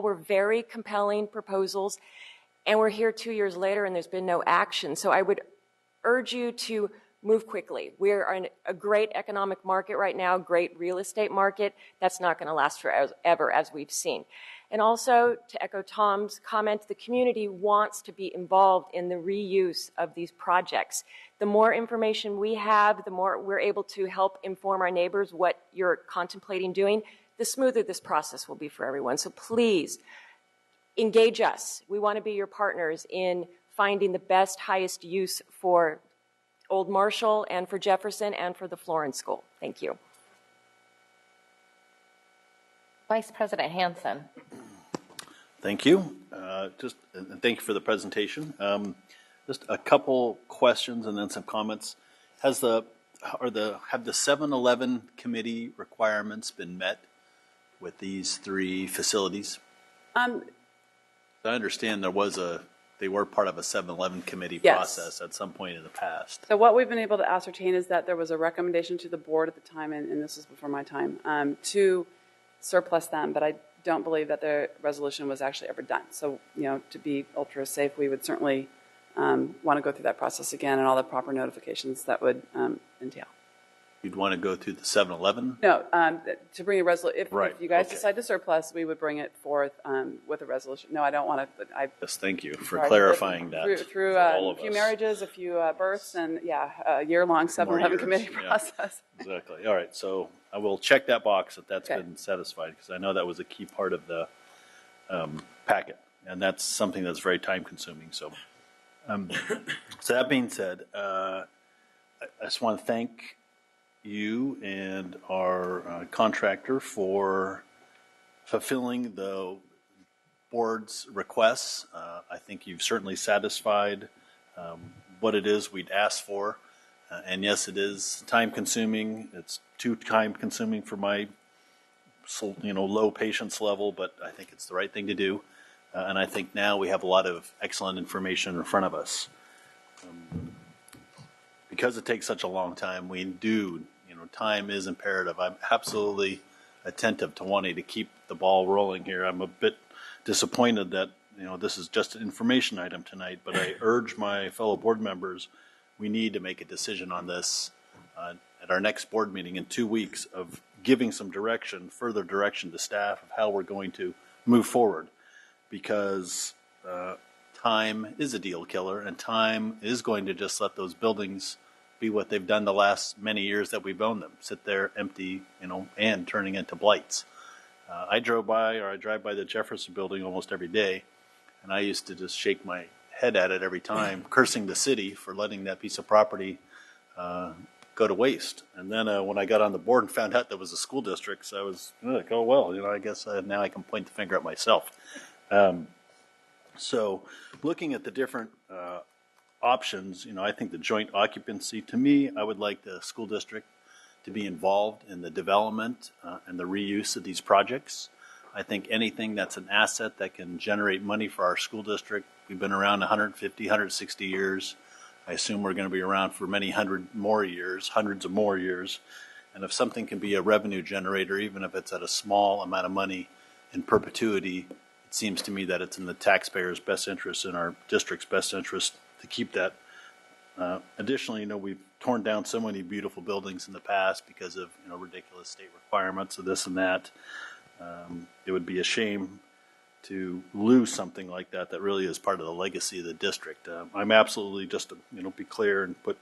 were very compelling proposals, and we're here 2 years later, and there's been no action. So I would urge you to move quickly. We're in a great economic market right now, great real estate market. That's not going to last forever, as we've seen. And also, to echo Tom's comment, the community wants to be involved in the reuse of these projects. The more information we have, the more we're able to help inform our neighbors what you're contemplating doing, the smoother this process will be for everyone. So please, engage us. We want to be your partners in finding the best, highest use for Old Marshall and for Jefferson and for the Florence School. Thank you. Vice President Hansen. Thank you. And thank you for the presentation. Just a couple questions and then some comments. Have the 7-Eleven committee requirements been met with these 3 facilities? I understand they were part of a 7-Eleven committee process at some point in the past. So what we've been able to ascertain is that there was a recommendation to the board at the time, and this was before my time, to surplus them, but I don't believe that the resolution was actually ever done. So, to be ultra safe, we would certainly want to go through that process again and all the proper notifications that would entail. You'd want to go through the 7-Eleven? No, to bring a resolution. If you guys decide to surplus, we would bring it forth with a resolution. No, I don't want to. Yes, thank you for clarifying that. Through a few marriages, a few births, and a year-long 7-Eleven committee process. Exactly. All right, so I will check that box if that's been satisfied, because I know that was a key part of the packet, and that's something that's very time-consuming. So, so that being said, I just want to thank you and our contractor for fulfilling the board's requests. I think you've certainly satisfied what it is we'd asked for. And yes, it is time consuming. It's too time consuming for my low patience level, but I think it's the right thing to do. And I think now we have a lot of excellent information in front of us. Because it takes such a long time, time is imperative. I'm absolutely attentive to wanting to keep the ball rolling here. I'm a bit disappointed that, this is just an information item tonight, but I urge my fellow board members, we need to make a decision on this at our next board meeting in 2 weeks of giving some direction, further direction to staff of how we're going to move forward, because time is a deal killer, and time is going to just let those buildings be what they've done the last many years that we've owned them, sit there empty, and turning into blights. I drive by the Jefferson building almost every day, and I used to just shake my head at it every time, cursing the city for letting that piece of property go to waste. And then when I got on the board and found out there was a school district, so I was like, oh, well, I guess now I can point the finger at myself. So looking at the different options, I think the joint occupancy, to me, I would like the school district to be involved in the development and the reuse of these projects. I think anything that's an asset that can generate money for our school district, we've been around 150, 160 years. I assume we're going to be around for many hundreds of more years. And if something can be a revenue generator, even if it's at a small amount of money in perpetuity, it seems to me that it's in the taxpayers' best interest, in our district's best interest, to keep that. Additionally, we've torn down so many beautiful buildings in the past because of ridiculous state requirements of this and that. It would be a shame to lose something like that really is part of the legacy of the district. I'm absolutely, just to be clear and put,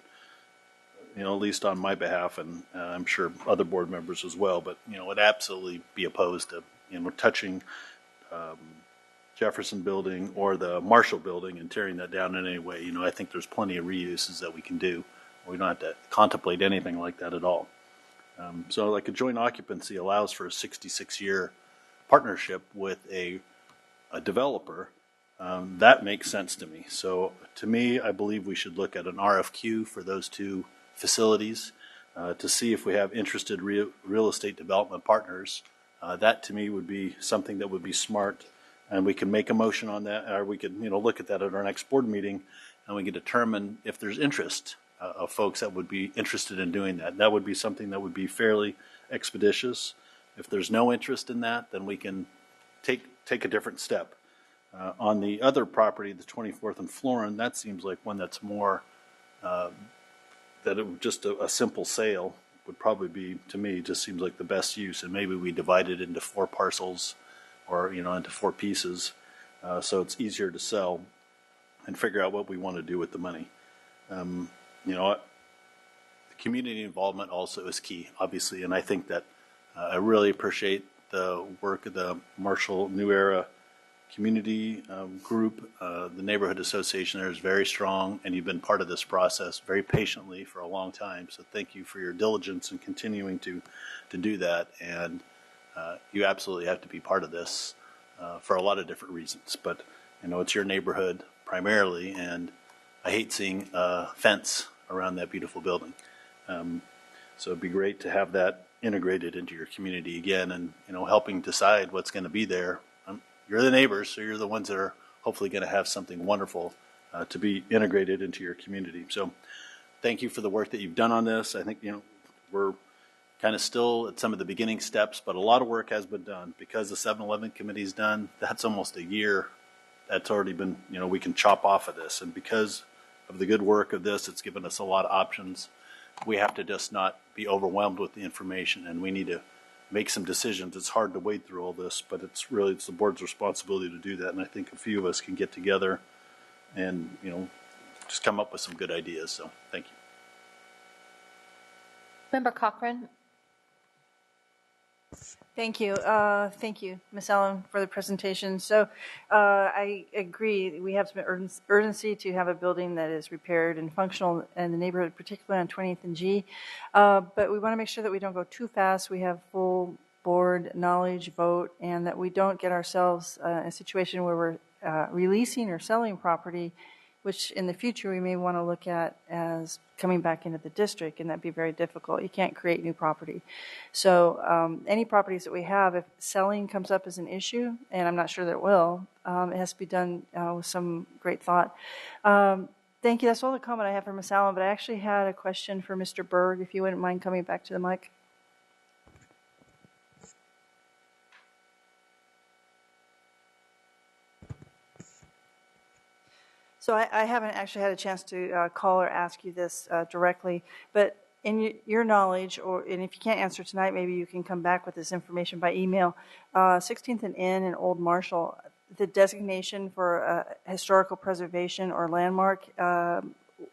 at least on my behalf, and I'm sure other board members as well, but would absolutely be opposed to touching Jefferson building or the Marshall building and tearing that down in any way. I think there's plenty of reuses that we can do. We don't have to contemplate anything like that at all. So like a joint occupancy allows for a 66-year partnership with a developer. That makes sense to me. So to me, I believe we should look at an RFQ for those 2 facilities to see if we have interested real estate development partners. That to me would be something that would be smart. And we can make a motion on that, or we could, look at that at our next board meeting, and we can determine if there's interest of folks that would be interested in doing that. That would be something that would be fairly expeditious. If there's no interest in that, then we can take a different step. On the other property, the 24th and Florin, that seems like one that's more that it, just a simple sale would probably be, to me, just seems like the best use. And maybe we divide it into 4 parcels or, into 4 pieces so it's easier to sell and figure out what we want to do with the money. The community involvement also is key, obviously, and I think that I really appreciate the work of the Marshall New Era community group. The neighborhood association there is very strong, and you've been part of this process very patiently for a long time. So thank you for your diligence in continuing to do that. And you absolutely have to be part of this for a lot of different reasons. But it's your neighborhood primarily, and I hate seeing a fence around that beautiful building. So it'd be great to have that integrated into your community again, and helping decide what's going to be there. You're the neighbors, so you're the ones that are hopefully going to have something wonderful to be integrated into your community. So thank you for the work that you've done on this. I think, we're kind of still at some of the beginning steps, but a lot of work has been done. Because the 7-Eleven committee's done, that's almost a year that's already been, we can chop off of this. And because of the good work of this, it's given us a lot of options. We have to just not be overwhelmed with the information, and we need to make some decisions. It's hard to wade through all this, but it's the board's responsibility to do that. And I think a few of us can get together and, just come up with some good ideas. So thank you. Member Cochran. Thank you. Thank you, Ms. Allen, for the presentation. So I agree. We have some urgency to have a building that is repaired and functional in the neighborhood, particularly on 20th and G. But we want to make sure that we don't go too fast. We have full board knowledge, vote, and that we don't get ourselves in a situation where we're releasing or selling property, which in the future we may want to look at as coming back into the district, and that'd be very difficult. You can't create new property. So any properties that we have, if selling comes up as an issue, and I'm not sure that it will, it has to be done with some great thought. Thank you. That's all the comment I have for Ms. Allen, but I actually had a question for Mr. Berg, if you wouldn't mind coming back to the mic. So I haven't actually had a chance to call or ask you this directly, but in your knowledge, and if you can't answer tonight, maybe you can come back with this information by email. 16th and N in Old Marshall, the designation for historical preservation or landmark,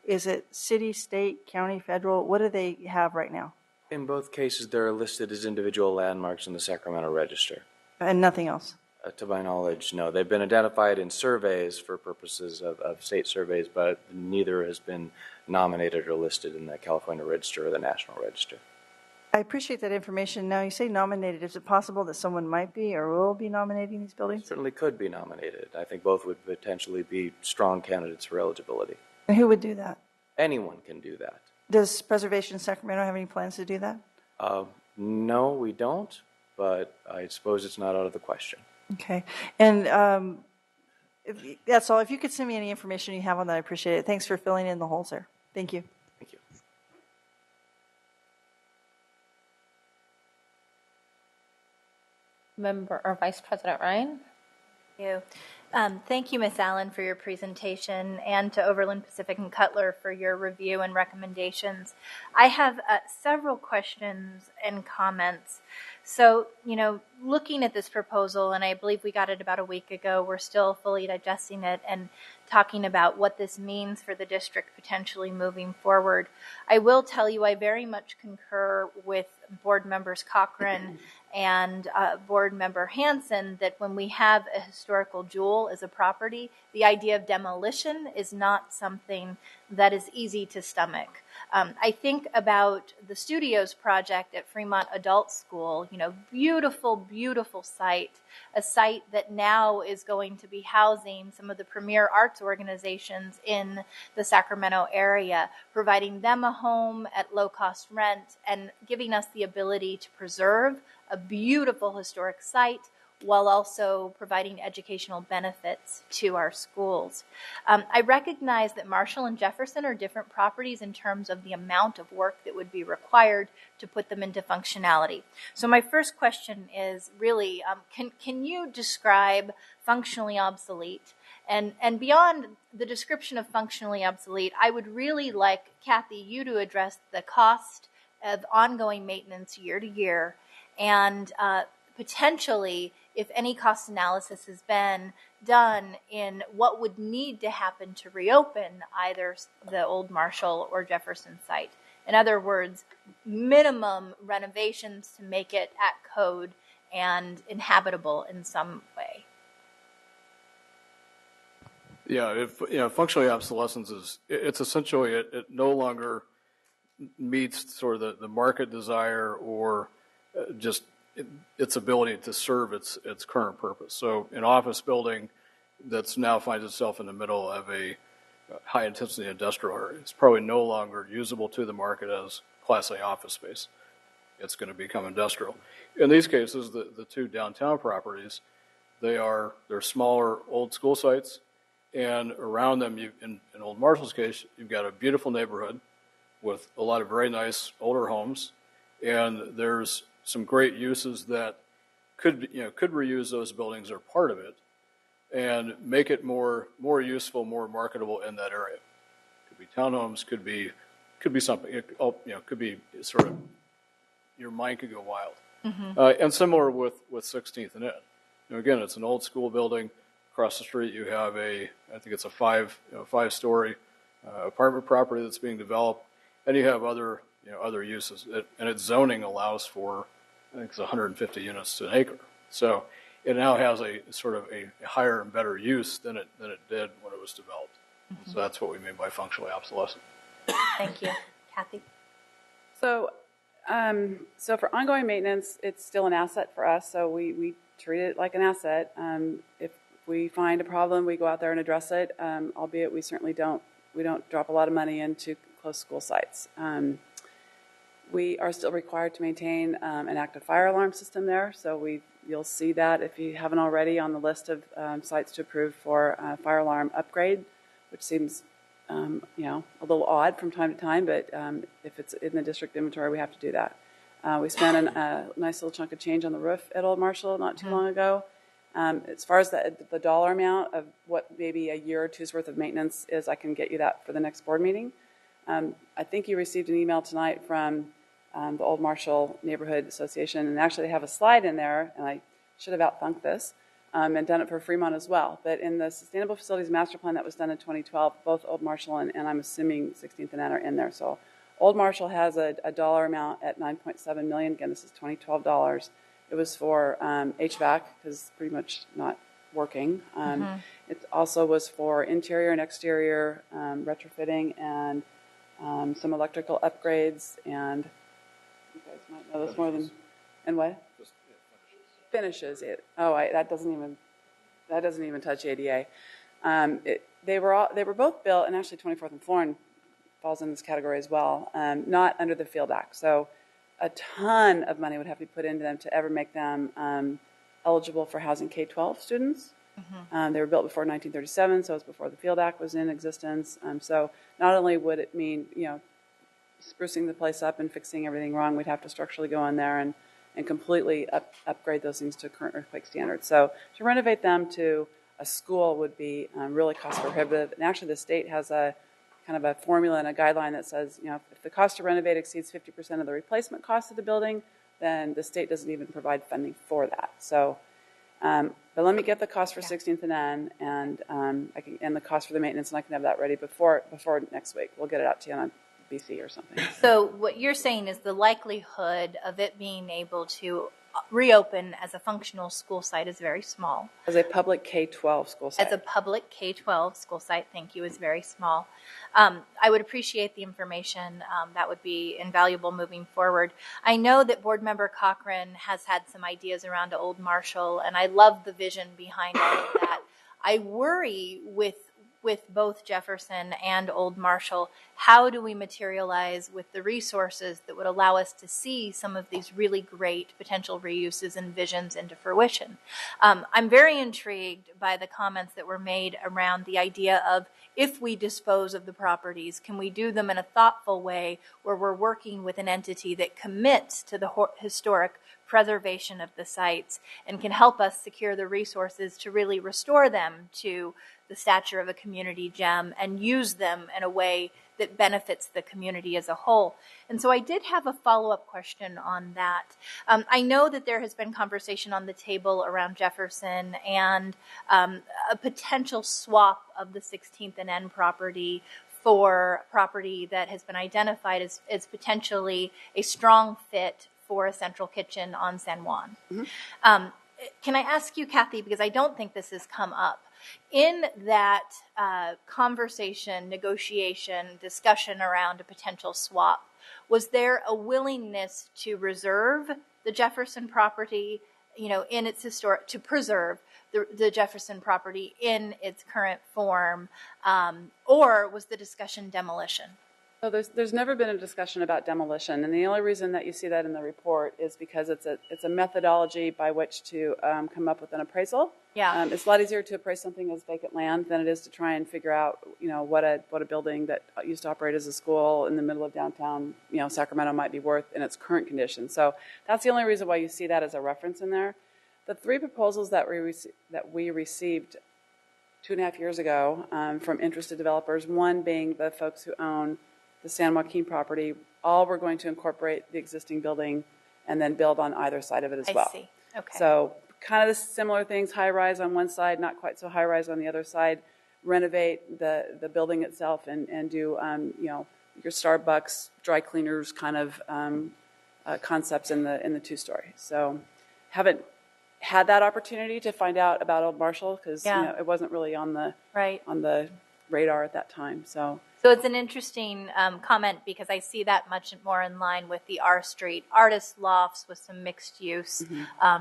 is it city, state, county, federal? What do they have right now? In both cases, they're listed as individual landmarks in the Sacramento Register. And nothing else? To my knowledge, no. They've been identified in surveys for purposes of state surveys, but neither has been nominated or listed in the California Register or the National Register. I appreciate that information. Now, you say nominated. Is it possible that someone might be or will be nominating these buildings? Certainly could be nominated. I think both would potentially be strong candidates for eligibility. And who would do that? Anyone can do that. Does Preservation Sacramento have any plans to do that? No, we don't, but I suppose it's not out of the question. Okay. And that's all. If you could send me any information you have on that, I appreciate it. Thanks for filling in the holes there. Thank you. Thank you. Member or Vice President Ryan. Thank you. Thank you, Ms. Allen, for your presentation, and to Overland Pacific and Cutler for your review and recommendations. I have several questions and comments. So, looking at this proposal, and I believe we got it about a week ago, we're still fully digesting it and talking about what this means for the district potentially moving forward. I will tell you I very much concur with Board Members Cochran and Board Member Hansen that when we have a historical jewel as a property, the idea of demolition is not something that is easy to stomach. I think about the Studios project at Fremont Adult School, beautiful, beautiful site, a site that now is going to be housing some of the premier arts organizations in the Sacramento area, providing them a home at low cost rent and giving us the ability to preserve a beautiful historic site while also providing educational benefits to our schools. I recognize that Marshall and Jefferson are different properties in terms of the amount of work that would be required to put them into functionality. So my first question is really, can you describe functionally obsolete? And beyond the description of functionally obsolete, I would really like, Kathy, you to address the cost of ongoing maintenance year to year, and potentially, if any cost analysis has been done in what would need to happen to reopen either the old Marshall or Jefferson site. In other words, minimum renovations to make it at code and inhabitable in some way. Yeah, functionally obsolescence it's essentially it no longer meets sort of the market desire or just its ability to serve its current purpose. So an office building that's now finds itself in the middle of a high intensity industrial area, it's probably no longer usable to the market as Class A office space. It's going to become industrial. In these cases, the two downtown properties, they're smaller old school sites, and around them, in Old Marshall's case, you've got a beautiful neighborhood with a lot of very nice older homes, and there's some great uses that could reuse those buildings or part of it and make it more useful, more marketable in that area. Could be townhomes, could be something. Could be sort of your mind could go wild. Mm-hmm. And similar with 16th and N. Again, it's an old school building. Across the street, you have I think it's a five-story apartment property that's being developed, and you have other uses. And its zoning allows for, I think it's 150 units to an acre. So it now has a sort of a higher and better use than it did when it was developed. Mm-hmm. So that's what we mean by functionally obsolescent. Thank you. Kathy? So for ongoing maintenance, it's still an asset for us, so we treat it like an asset. If we find a problem, we go out there and address it, albeit we certainly don't drop a lot of money into closed school sites. We are still required to maintain an active fire alarm system there, so you'll see that if you haven't already on the list of sites to approve for fire alarm upgrade, which seems a little odd from time to time, but if it's in the district inventory, we have to do that. We spent a nice little chunk of change on the roof at Old Marshall not too long ago. As far as the dollar amount of what maybe a year or two's worth of maintenance is, I can get you that for the next board meeting. I think you received an email tonight from the Old Marshall Neighborhood Association, and actually they have a slide in there, and I should have outthunk this, and done it for Fremont as well. But in the Sustainable Facilities Master Plan that was done in 2012, both Old Marshall and I'm assuming 16th and N are in there. So Old Marshall has a dollar amount at $9.7 million. Again, this is 2012 dollars. It was for HVAC, because pretty much not working. It also was for interior and exterior retrofitting and some electrical upgrades, and you guys might know this more than, and what? Finishes. That doesn't even touch ADA. They were both built, and actually 24th and Florin falls in this category as well, not under the Field Act. So a ton of money would have to be put into them to ever make them eligible for housing K-12 students. Mm-hmm. They were built before 1937, so it's before the Field Act was in existence. So not only would it mean, sprucing the place up and fixing everything wrong, we'd have to structurally go in there and completely upgrade those things to current earthquake standards. So to renovate them to a school would be really cost prohibitive. And actually the state has a kind of a formula and a guideline that says, if the cost to renovate exceeds 50% of the replacement cost of the building, then the state doesn't even provide funding for that. So, but let me get the cost for 16th and N, and the cost for the maintenance, and I can have that ready before next week. We'll get it out to you on BC or something. So what you're saying is the likelihood of it being able to reopen as a functional school site is very small. As a public K-12 school site. As a public K-12 school site, thank you, is very small. I would appreciate the information. That would be invaluable moving forward. I know that Board Member Cochran has had some ideas around Old Marshall, and I love the vision behind all of that. I worry with with both Jefferson and Old Marshall, how do we materialize with the resources that would allow us to see some of these really great potential reuses and visions into fruition? I'm very intrigued by the comments that were made around the idea of, if we dispose of the properties, can we do them in a thoughtful way where we're working with an entity that commits to the historic preservation of the sites and can help us secure the resources to really restore them to the stature of a community gem and use them in a way that benefits the community as a whole. And so I did have a follow-up question on that. I know that there has been conversation on the table around Jefferson and a potential swap of the 16th and N property for property that has been identified as potentially a strong fit for a central kitchen on San Juan. Mm-hmm. Can I ask you, Kathy, because I don't think this has come up, in that conversation, negotiation, discussion around a potential swap, was there a willingness to reserve the Jefferson property, in its historic, to preserve the Jefferson property in its current form, or was the discussion demolition? So there's never been a discussion about demolition, and the only reason that you see that in the report is because it's a methodology by which to come up with an appraisal. Yeah. It's a lot easier to appraise something as vacant land than it is to try and figure out, what a building that used to operate as a school in the middle of downtown, Sacramento might be worth in its current condition. So that's the only reason why you see that as a reference in there. The three proposals that we received 2.5 years ago from interested developers, one being the folks who own the San Joaquin property, all were going to incorporate the existing building and then build on either side of it as well. I see. Okay. So kind of the similar things, high rise on one side, not quite so high rise on the other side, renovate the building itself and do, your Starbucks, dry cleaners kind of concepts in the two-story. So haven't had that opportunity to find out about Old Marshall because it wasn't really on the radar at that time. So it's an interesting comment because I see that much more in line with the R Street artist lofts with some mixed use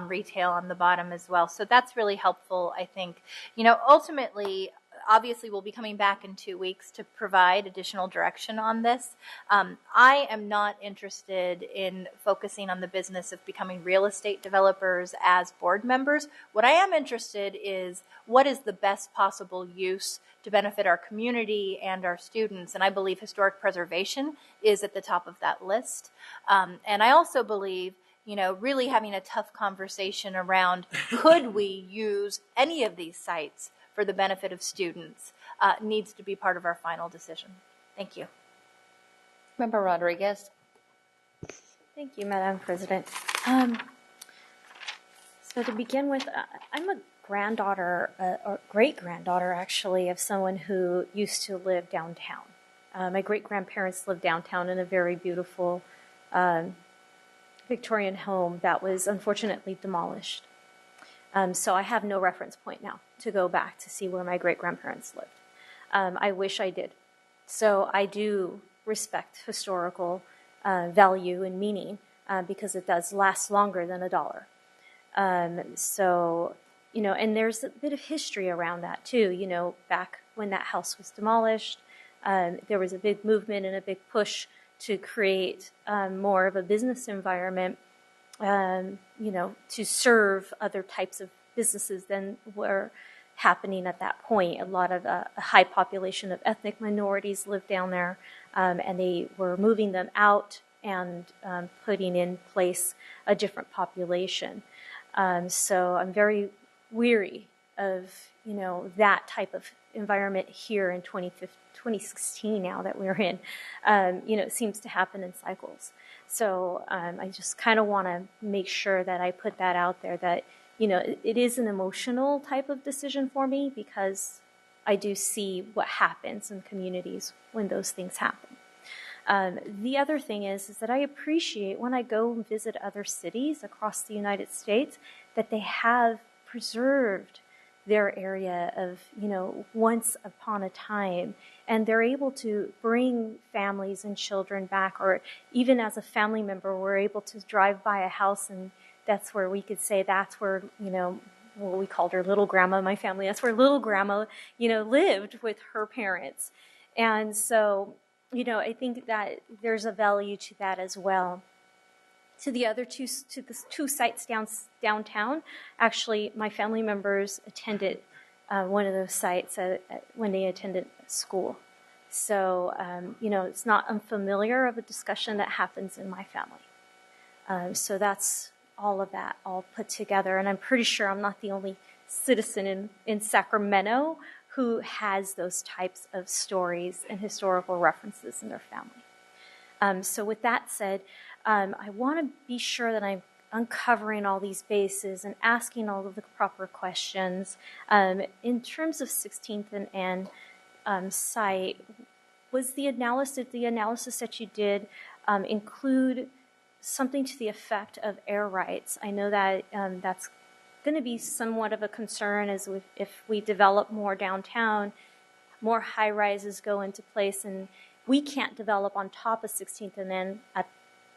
retail on the bottom as well. So that's really helpful, I think. Ultimately, obviously we'll be coming back in 2 weeks to provide additional direction on this. I am not interested in focusing on the business of becoming real estate developers as board members. What I am interested is what is the best possible use to benefit our community and our students. And I believe historic preservation is at the top of that list. And I also believe, really having a tough conversation around could we use any of these sites for the benefit of students needs to be part of our final decision. Thank you. Member Rodriguez. Thank you, Madam President. So to begin with, I'm a granddaughter, or great-granddaughter actually, of someone who used to live downtown. My great-grandparents lived downtown in a very beautiful Victorian home that was unfortunately demolished. So I have no reference point now to go back to see where my great-grandparents lived. I wish I did. So I do respect historical value and meaning because it does last longer than $1. And there's a bit of history around that too. Back when that house was demolished, there was a big movement and a big push to create more of a business environment, to serve other types of businesses than were happening at that point. A lot of a high population of ethnic minorities lived down there, and they were moving them out and putting in place a different population. So I'm very weary of, that type of environment here in 2016 now that we're in. It seems to happen in cycles. So I just kind of want to make sure that I put that out there that, it is an emotional type of decision for me because I do see what happens in communities when those things happen. The other thing is that I appreciate when I go and visit other cities across the United States that they have preserved their area of, once upon a time, and they're able to bring families and children back, or even as a family member, we're able to drive by a house and that's where we could say that's where, well, we called her Little Grandma, my family. That's where Little Grandma, lived with her parents. And so, I think that there's a value to that as well. To the two sites downtown, actually, my family members attended one of those sites when they attended school. So, it's not unfamiliar of a discussion that happens in my family. So that's all of that all put together. And I'm pretty sure I'm not the only citizen in Sacramento who has those types of stories and historical references in their family. So with that said, I want to be sure that I'm uncovering all these bases and asking all of the proper questions. In terms of 16th and site, was the analysis that you did include something to the effect of air rights? I know that that's going to be somewhat of a concern if we develop more downtown, more high rises go into place, and we can't develop on top of 16th and N at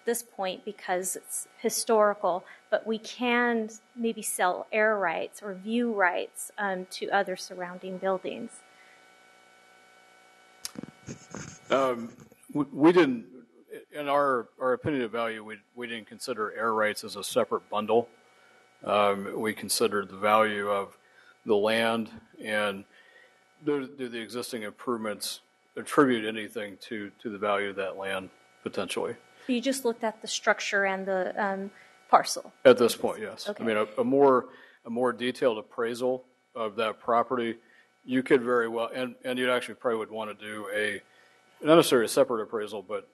this point because it's historical, but we can maybe sell air rights or view rights to other surrounding buildings. We didn't, in our opinion of value, we didn't consider air rights as a separate bundle. We considered the value of the land and do the existing improvements attribute anything to the value of that land potentially. You just looked at the structure and the parcel. At this point, yes. Okay. I mean, a more detailed appraisal of that property, you could very well, and you actually probably would want to do not necessarily a separate appraisal, but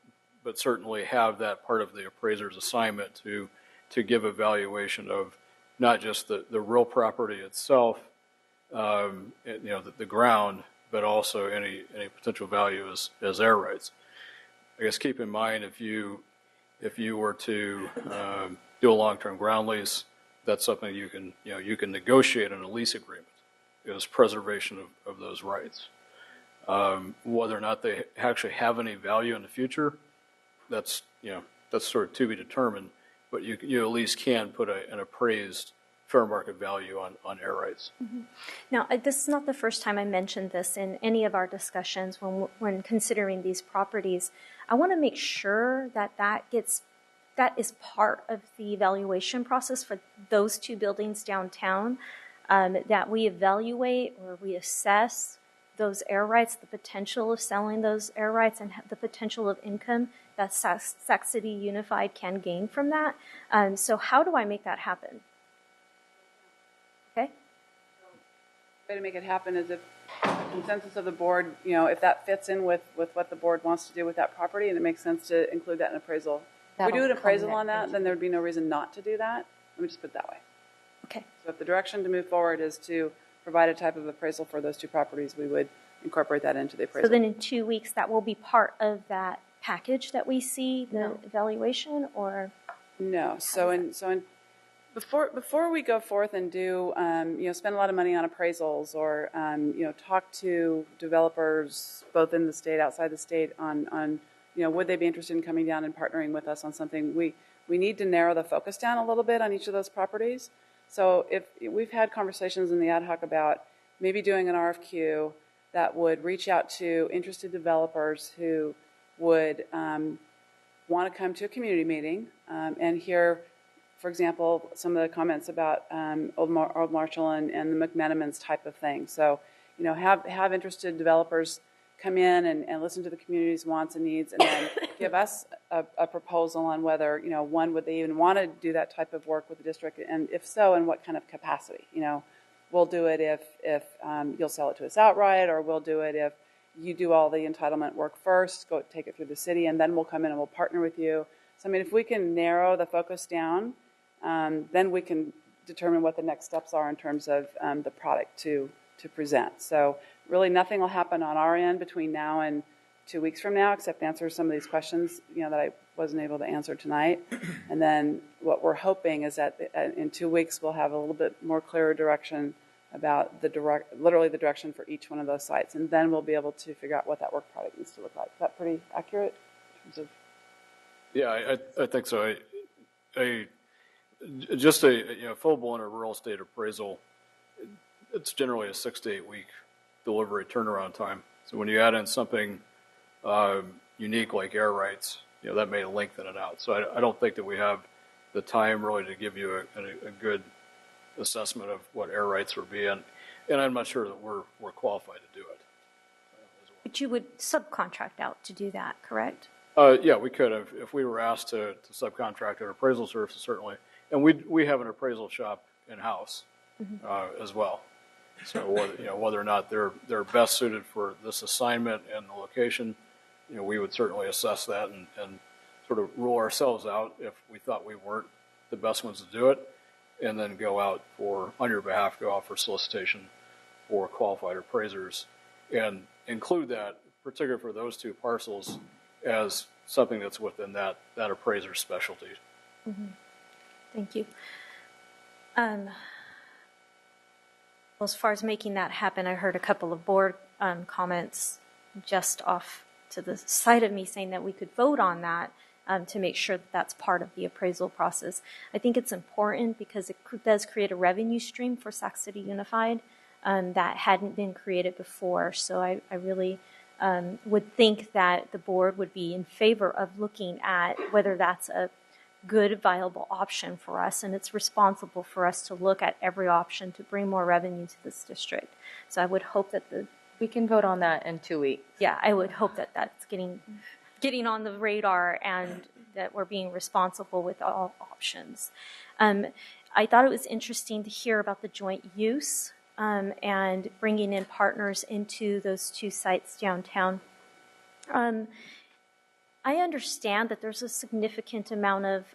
certainly have that part of the appraiser's assignment to give a valuation of not just the real property itself, the ground, but also any potential value as air rights. I guess keep in mind if you were to do a long-term ground lease, that's something you can negotiate in a lease agreement. Is preservation of those rights. Whether or not they actually have any value in the future, that's sort of to be determined. But you at least can put an appraised fair market value on air rights. Mm-hmm. Now, this is not the first time I mentioned this in any of our discussions when considering these properties. I want to make sure that is part of the evaluation process for those two buildings downtown, that we evaluate or we assess those air rights, the potential of selling those air rights, and the potential of income that Sac City Unified can gain from that. So how do I make that happen? Okay. The way to make it happen is if the consensus of the board, if that fits in with what the board wants to do with that property, and it makes sense to include that in appraisal. If we do an appraisal on that, then there'd be no reason not to do that. Let me just put it that way. Okay. So if the direction to move forward is to provide a type of appraisal for those two properties, we would incorporate that into the appraisal. So then in 2 weeks, that will be part of that package that we see, the evaluation, or? No. Before we go forth and do, spend a lot of money on appraisals or, talk to developers both in the state, outside the state on would they be interested in coming down and partnering with us on something, we need to narrow the focus down a little bit on each of those properties. So if we've had conversations in the ad hoc about maybe doing an RFQ that would reach out to interested developers who would want to come to a community meeting and hear, for example, some of the comments about Old Marshall and the McMenamins type of thing. So, have interested developers come in and listen to the community's wants and needs, and then give us a proposal on whether, one, would they even want to do that type of work with the district, and if so, in what kind of capacity. We'll do it if you'll sell it to us outright, or we'll do it if you do all the entitlement work first, go take it through the city, and then we'll come in and we'll partner with you. So, I mean, if we can narrow the focus down, then we can determine what the next steps are in terms of the product to present. So really nothing will happen on our end between now and 2 weeks from now, except answer some of these questions, that I wasn't able to answer tonight. And then what we're hoping is that in 2 weeks we'll have a little bit more clearer direction about literally the direction for each one of those sites. And then we'll be able to figure out what that work product needs to look like. Is that pretty accurate in terms of? Yeah, I think so. Just a full-blown or real estate appraisal, it's generally a 6 to 8 week delivery turnaround time. So when you add in something unique like air rights, that may lengthen it out. So I don't think that we have the time really to give you a good assessment of what air rights would be, and I'm not sure that we're qualified to do it. But you would subcontract out to do that, correct? Yeah, we could if we were asked to subcontract an appraisal service, certainly. And we have an appraisal shop in-house as well. So whether or not they're best suited for this assignment and the location, we would certainly assess that and sort of rule ourselves out if we thought we weren't the best ones to do it, and then go out on your behalf, go out for solicitation for qualified appraisers and include that, particularly for those two parcels, as something that's within that appraiser's specialty. Mm-hmm. Thank you. Well, as far as making that happen, I heard a couple of board comments just off to the side of me saying that we could vote on that to make sure that that's part of the appraisal process. I think it's important because it does create a revenue stream for Sac City Unified that hadn't been created before. So I really would think that the board would be in favor of looking at whether that's a good, viable option for us, and it's responsible for us to look at every option to bring more revenue to this district. So I would hope that we can vote on that in 2 weeks. Yeah, I would hope that that's getting on the radar and that we're being responsible with all options. I thought it was interesting to hear about the joint use and bringing in partners into those two sites downtown. I understand that there's a significant amount of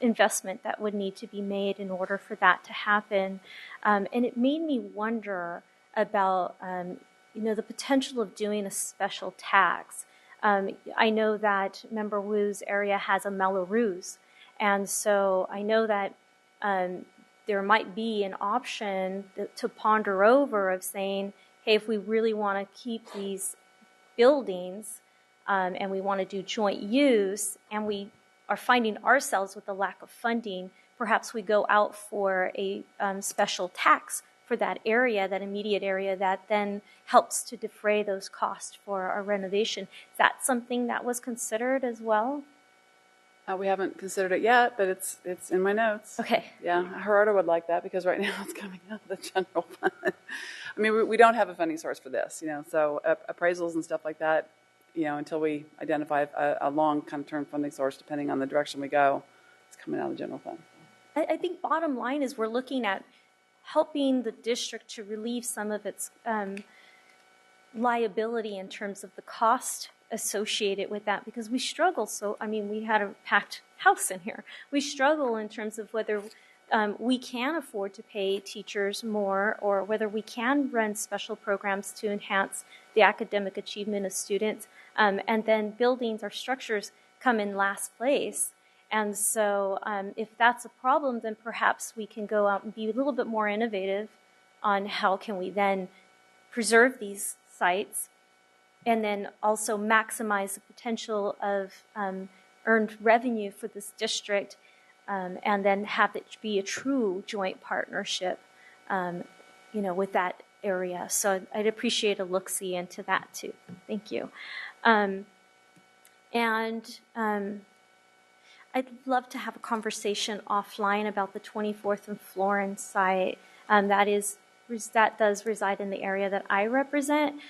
investment that would need to be made in order for that to happen. And it made me wonder about, the potential of doing a special tax. I know that Member Wu's area has a Melrose, and so I know that there might be an option to ponder over of saying, hey, if we really want to keep these buildings, and we want to do joint use, and we are finding ourselves with a lack of funding, perhaps we go out for a special tax for that area, that immediate area, that then helps to defray those costs for our renovation. Is that something that was considered as well? We haven't considered it yet, but it's in my notes. Okay. Yeah, Gerardo would like that because right now it's coming out of the general fund. I mean, we don't have a funding source for this, so appraisals and stuff like that, until we identify a long kind of term funding source, depending on the direction we go, it's coming out of the general fund. I think bottom line is we're looking at helping the district to relieve some of its liability in terms of the cost associated with that, because we struggle. We had a packed house in here. We struggle in terms of whether we can afford to pay teachers more, or whether we can run special programs to enhance the academic achievement of students. And then buildings or structures come in last place. And so if that's a problem, then perhaps we can go out and be a little bit more innovative on how can we then preserve these sites and then also maximize the potential of earned revenue for this district, and then have it be a true joint partnership, with that area. So I'd appreciate a look-see into that too. Thank you. I'd love to have a conversation offline about the 24th and Florence site. That does reside in the area that I represent.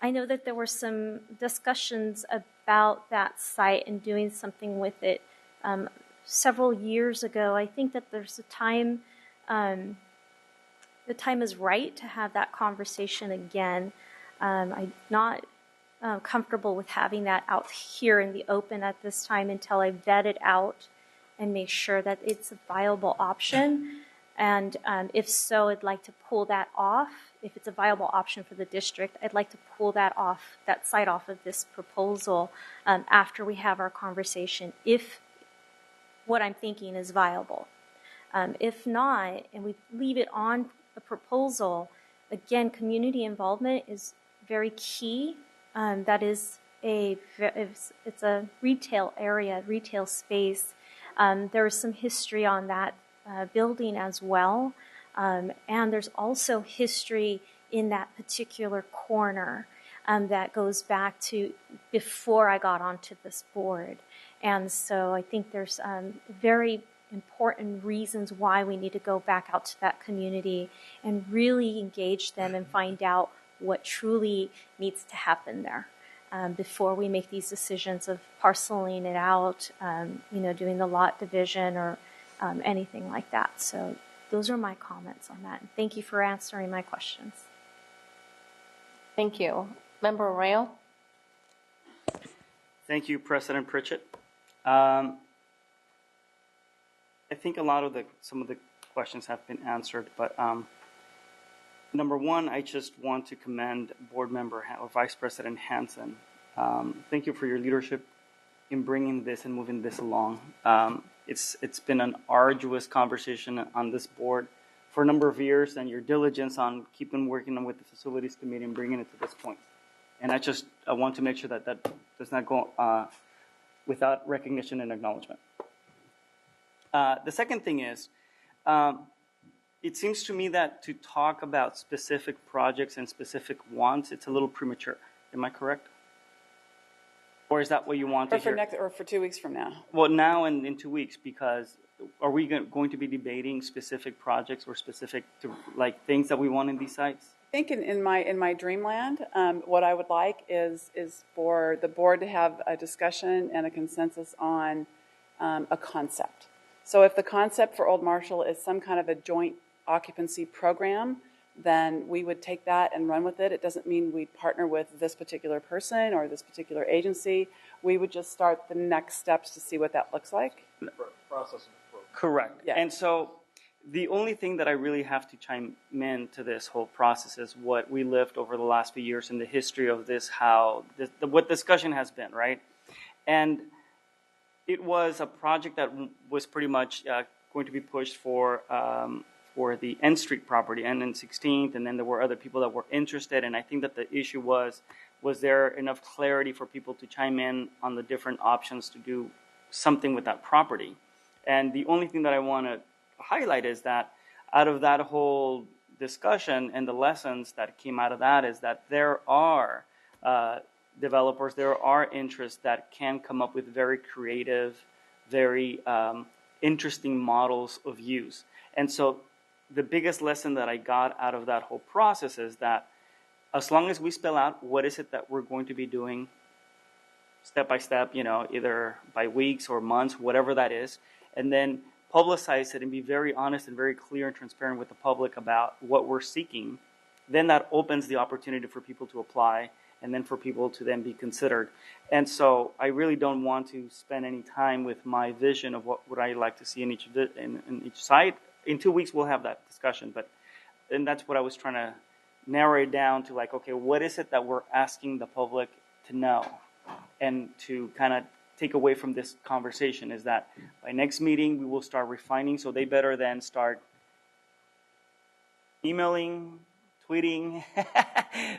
I know that there were some discussions about that site and doing something with it several years ago. I think that there's a time, the time is right to have that conversation again. I'm not comfortable with having that out here in the open at this time until I vet it out and make sure that it's a viable option. And if so, I'd like to pull that off. If it's a viable option for the district, I'd like to pull that site off of this proposal after we have our conversation, if what I'm thinking is viable. If not, and we leave it on a proposal, again, community involvement is very key. That is it's a retail area, retail space. There is some history on that building as well. And there's also history in that particular corner that goes back to before I got onto this board. And so I think there's very important reasons why we need to go back out to that community and really engage them and find out what truly needs to happen there before we make these decisions of parceling it out, doing the lot division or anything like that. So those are my comments on that. Thank you for answering my questions. Thank you. Member Arroyo? Thank you, President Pritchett. I think some of the questions have been answered, but number one, I just want to commend Board Member or Vice President Hansen. Thank you for your leadership in bringing this and moving this along. It's been an arduous conversation on this board for a number of years, and your diligence on keeping working with the Facilities Committee and bringing it to this point. And I want to make sure that that does not go without recognition and acknowledgement. The second thing is, it seems to me that to talk about specific projects and specific wants, it's a little premature. Am I correct? Or is that what you want to hear? Or for 2 weeks from now? Well, now and in 2 weeks, because are we going to be debating specific projects or specific things that we want in these sites? I think in my dreamland, what I would like is for the board to have a discussion and a consensus on a concept. So if the concept for Old Marshall is some kind of a joint occupancy program, then we would take that and run with it. It doesn't mean we'd partner with this particular person or this particular agency. We would just start the next steps to see what that looks like. Correct. Yeah. And so the only thing that I really have to chime in to this whole process is what we lived over the last few years in the history of this, what discussion has been, right? And it was a project that was pretty much going to be pushed for the N Street property, and then 16th, and then there were other people that were interested. And I think that the issue was there enough clarity for people to chime in on the different options to do something with that property? And the only thing that I want to highlight is that out of that whole discussion and the lessons that came out of that is that there are developers, there are interests that can come up with very creative, very interesting models of use. And so the biggest lesson that I got out of that whole process is that as long as we spell out what is it that we're going to be doing step by step, either by weeks or months, whatever that is, and then publicize it and be very honest and very clear and transparent with the public about what we're seeking, then that opens the opportunity for people to apply and then for people to then be considered. And so I really don't want to spend any time with my vision of what would I like to see in each site. In 2 weeks, we'll have that discussion. And that's what I was trying to narrow it down to, okay, what is it that we're asking the public to know? And to kind of take away from this conversation is that by next meeting, we will start refining. So they better then start emailing, tweeting,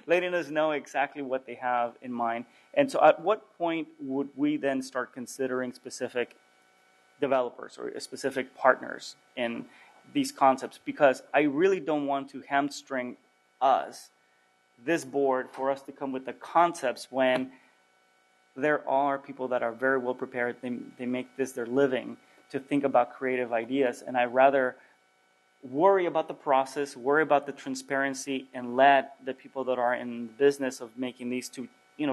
letting us know exactly what they have in mind. And so at what point would we then start considering specific developers or specific partners in these concepts? Because I really don't want to hamstring us, this board, for us to come with the concepts when there are people that are very well prepared. They make this their living to think about creative ideas. And I'd rather worry about the process, worry about the transparency, and let the people that are in the business of making these to,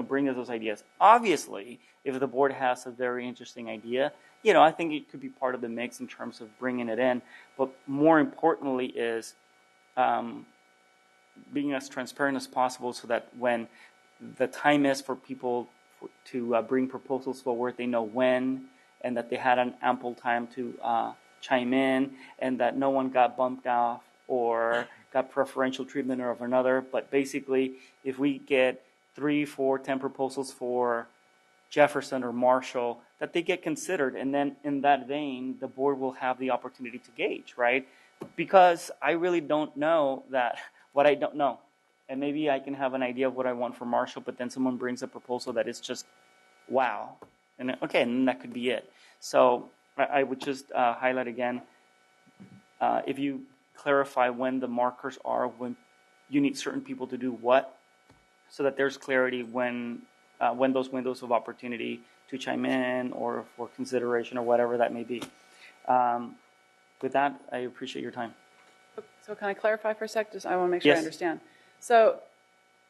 bring us those ideas. Obviously, if the board has a very interesting idea, I think it could be part of the mix in terms of bringing it in. But more importantly is being as transparent as possible so that when the time is for people to bring proposals forward, they know when, and that they had an ample time to chime in, and that no one got bumped off or got preferential treatment of another. But basically, if we get 3, 4, 10 proposals for Jefferson or Marshall, that they get considered, and then in that vein, the board will have the opportunity to gauge, right? Because I really don't know what I don't know. And maybe I can have an idea of what I want for Marshall, but then someone brings a proposal that is just, wow. And okay, and that could be it. So I would just highlight again, if you clarify when the markers are, when you need certain people to do what, so that there's clarity when those windows of opportunity to chime in or for consideration or whatever that may be. With that, I appreciate your time. So can I clarify for a sec? Just I want to make sure I understand. So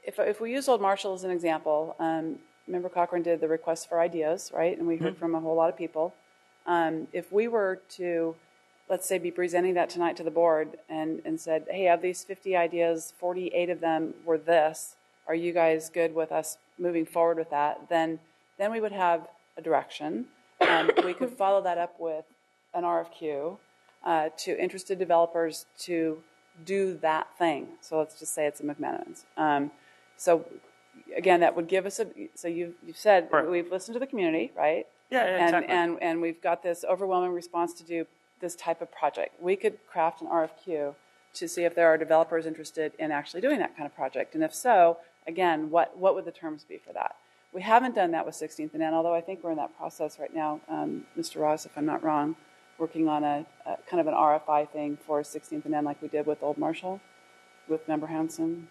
if we use Old Marshall as an example, Member Cochran did the request for ideas, right? And we heard from a whole lot of people. If we were to, let's say, be presenting that tonight to the board and said, hey, of these 50 ideas, 48 of them were this. Are you guys good with us moving forward with that? Then we would have a direction. We could follow that up with an RFQ to interested developers to do that thing. So let's just say it's a McMenamins. So again, that would give us so you've said we've listened to the community, right? Yeah, exactly. And we've got this overwhelming response to do this type of project. We could craft an RFQ to see if there are developers interested in actually doing that kind of project. And if so, again, what would the terms be for that? We haven't done that with 16th and N, although I think we're in that process right now, Mr. Ross, if I'm not wrong, working on a kind of an RFI thing for 16th and N like we did with Old Marshall, with Member Hanson,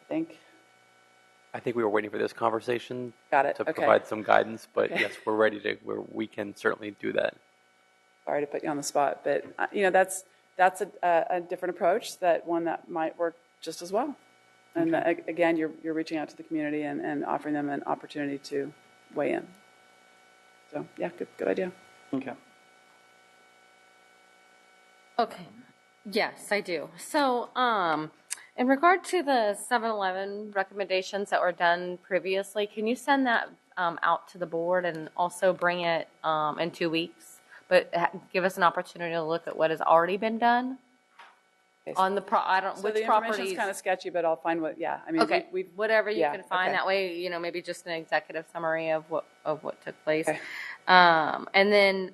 I think we were waiting for this conversation to provide some guidance, but yes, we're ready to, we can certainly do that. Sorry to put you on the spot, but that's a different approach, that one that might work just as well. And again, you're reaching out to the community and offering them an opportunity to weigh in. So yeah, good idea. Okay. Okay. Yes, I do. So, in regard to the 7-Eleven recommendations that were done previously, can you send that out to the board and also bring it in 2 weeks? But give us an opportunity to look at what has already been done on the So the information's kind of sketchy, but I'll find what. Yeah, I mean, okay, whatever you can find. Okay. That way, maybe just an executive summary of what took place. Okay. And then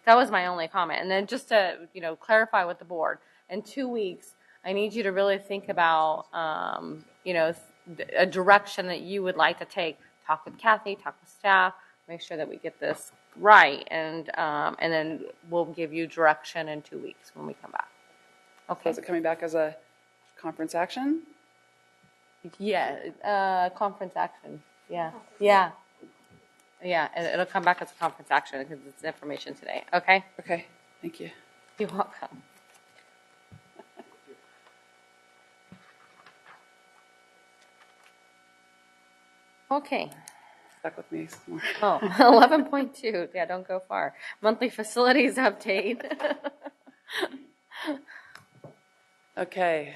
that was my only comment. And then just to clarify with the board, in 2 weeks, I need you to really think about a direction that you would like to take. Talk with Kathy, talk with staff, make sure that we get this right, and then we'll give you direction in 2 weeks when we come back. Okay. So is it coming back as a conference action? Yeah, conference action. Yeah. Yeah. Yeah, it'll come back as a conference action because it's information today. Okay? Okay. Thank you. You're welcome. Okay. Stuck with me some more. Oh, 11.2. Yeah, don't go far. Monthly facilities update. Okay.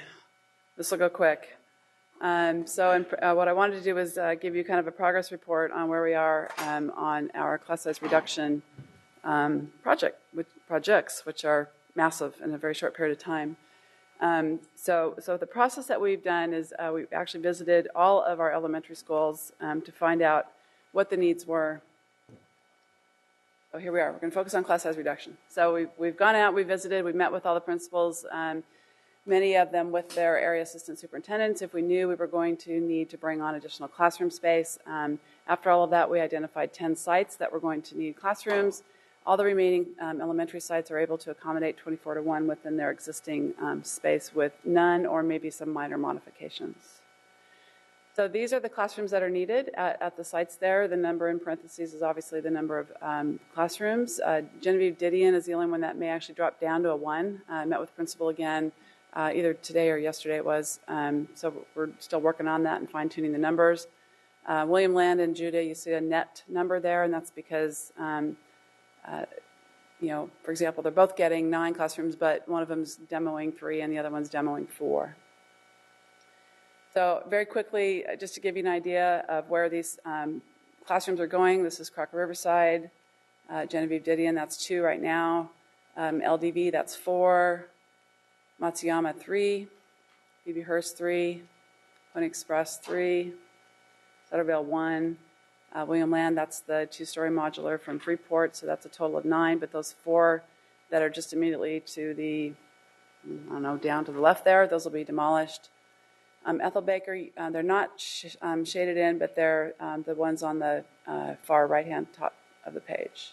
This will go quick. What I wanted to do was give you kind of a progress report on where we are on our class size reduction projects, which are massive in a very short period of time. So the process that we've done is we've actually visited all of our elementary schools to find out what the needs were. Oh, here we are. We're going to focus on class size reduction. So we've gone out, we visited, we met with all the principals, many of them with their area assistant superintendents, if we knew we were going to need to bring on additional classroom space. After all of that, we identified 10 sites that were going to need classrooms. All the remaining elementary sites are able to accommodate 24-to-1 within their existing space with none or maybe some minor modifications. So these are the classrooms that are needed at the sites there. The number in parentheses is obviously the number of classrooms. Genevieve Didion is the only one that may actually drop down to a 1. I met with the principal again either today or yesterday it was. So we're still working on that and fine-tuning the numbers. William Land and Judah, you see a net number there, and that's because for example, they're both getting 9 classrooms, but one of them's demoing 3 and the other one's demoing 4. So very quickly, just to give you an idea of where these classrooms are going, this is Crocker Riverside, Genevieve Didion, that's 2 right now, LDV, that's 4, Matsuyama, 3, Phoebe Hearst, 3, Pony Express, 3, Sutterville, 1, William Land, that's the 2-story modular from Freeport, so that's a total of 9, but those 4 that are just immediately to the, down to the left there, those will be demolished. Ethel Baker, they're not shaded in, but they're the ones on the far right-hand top of the page.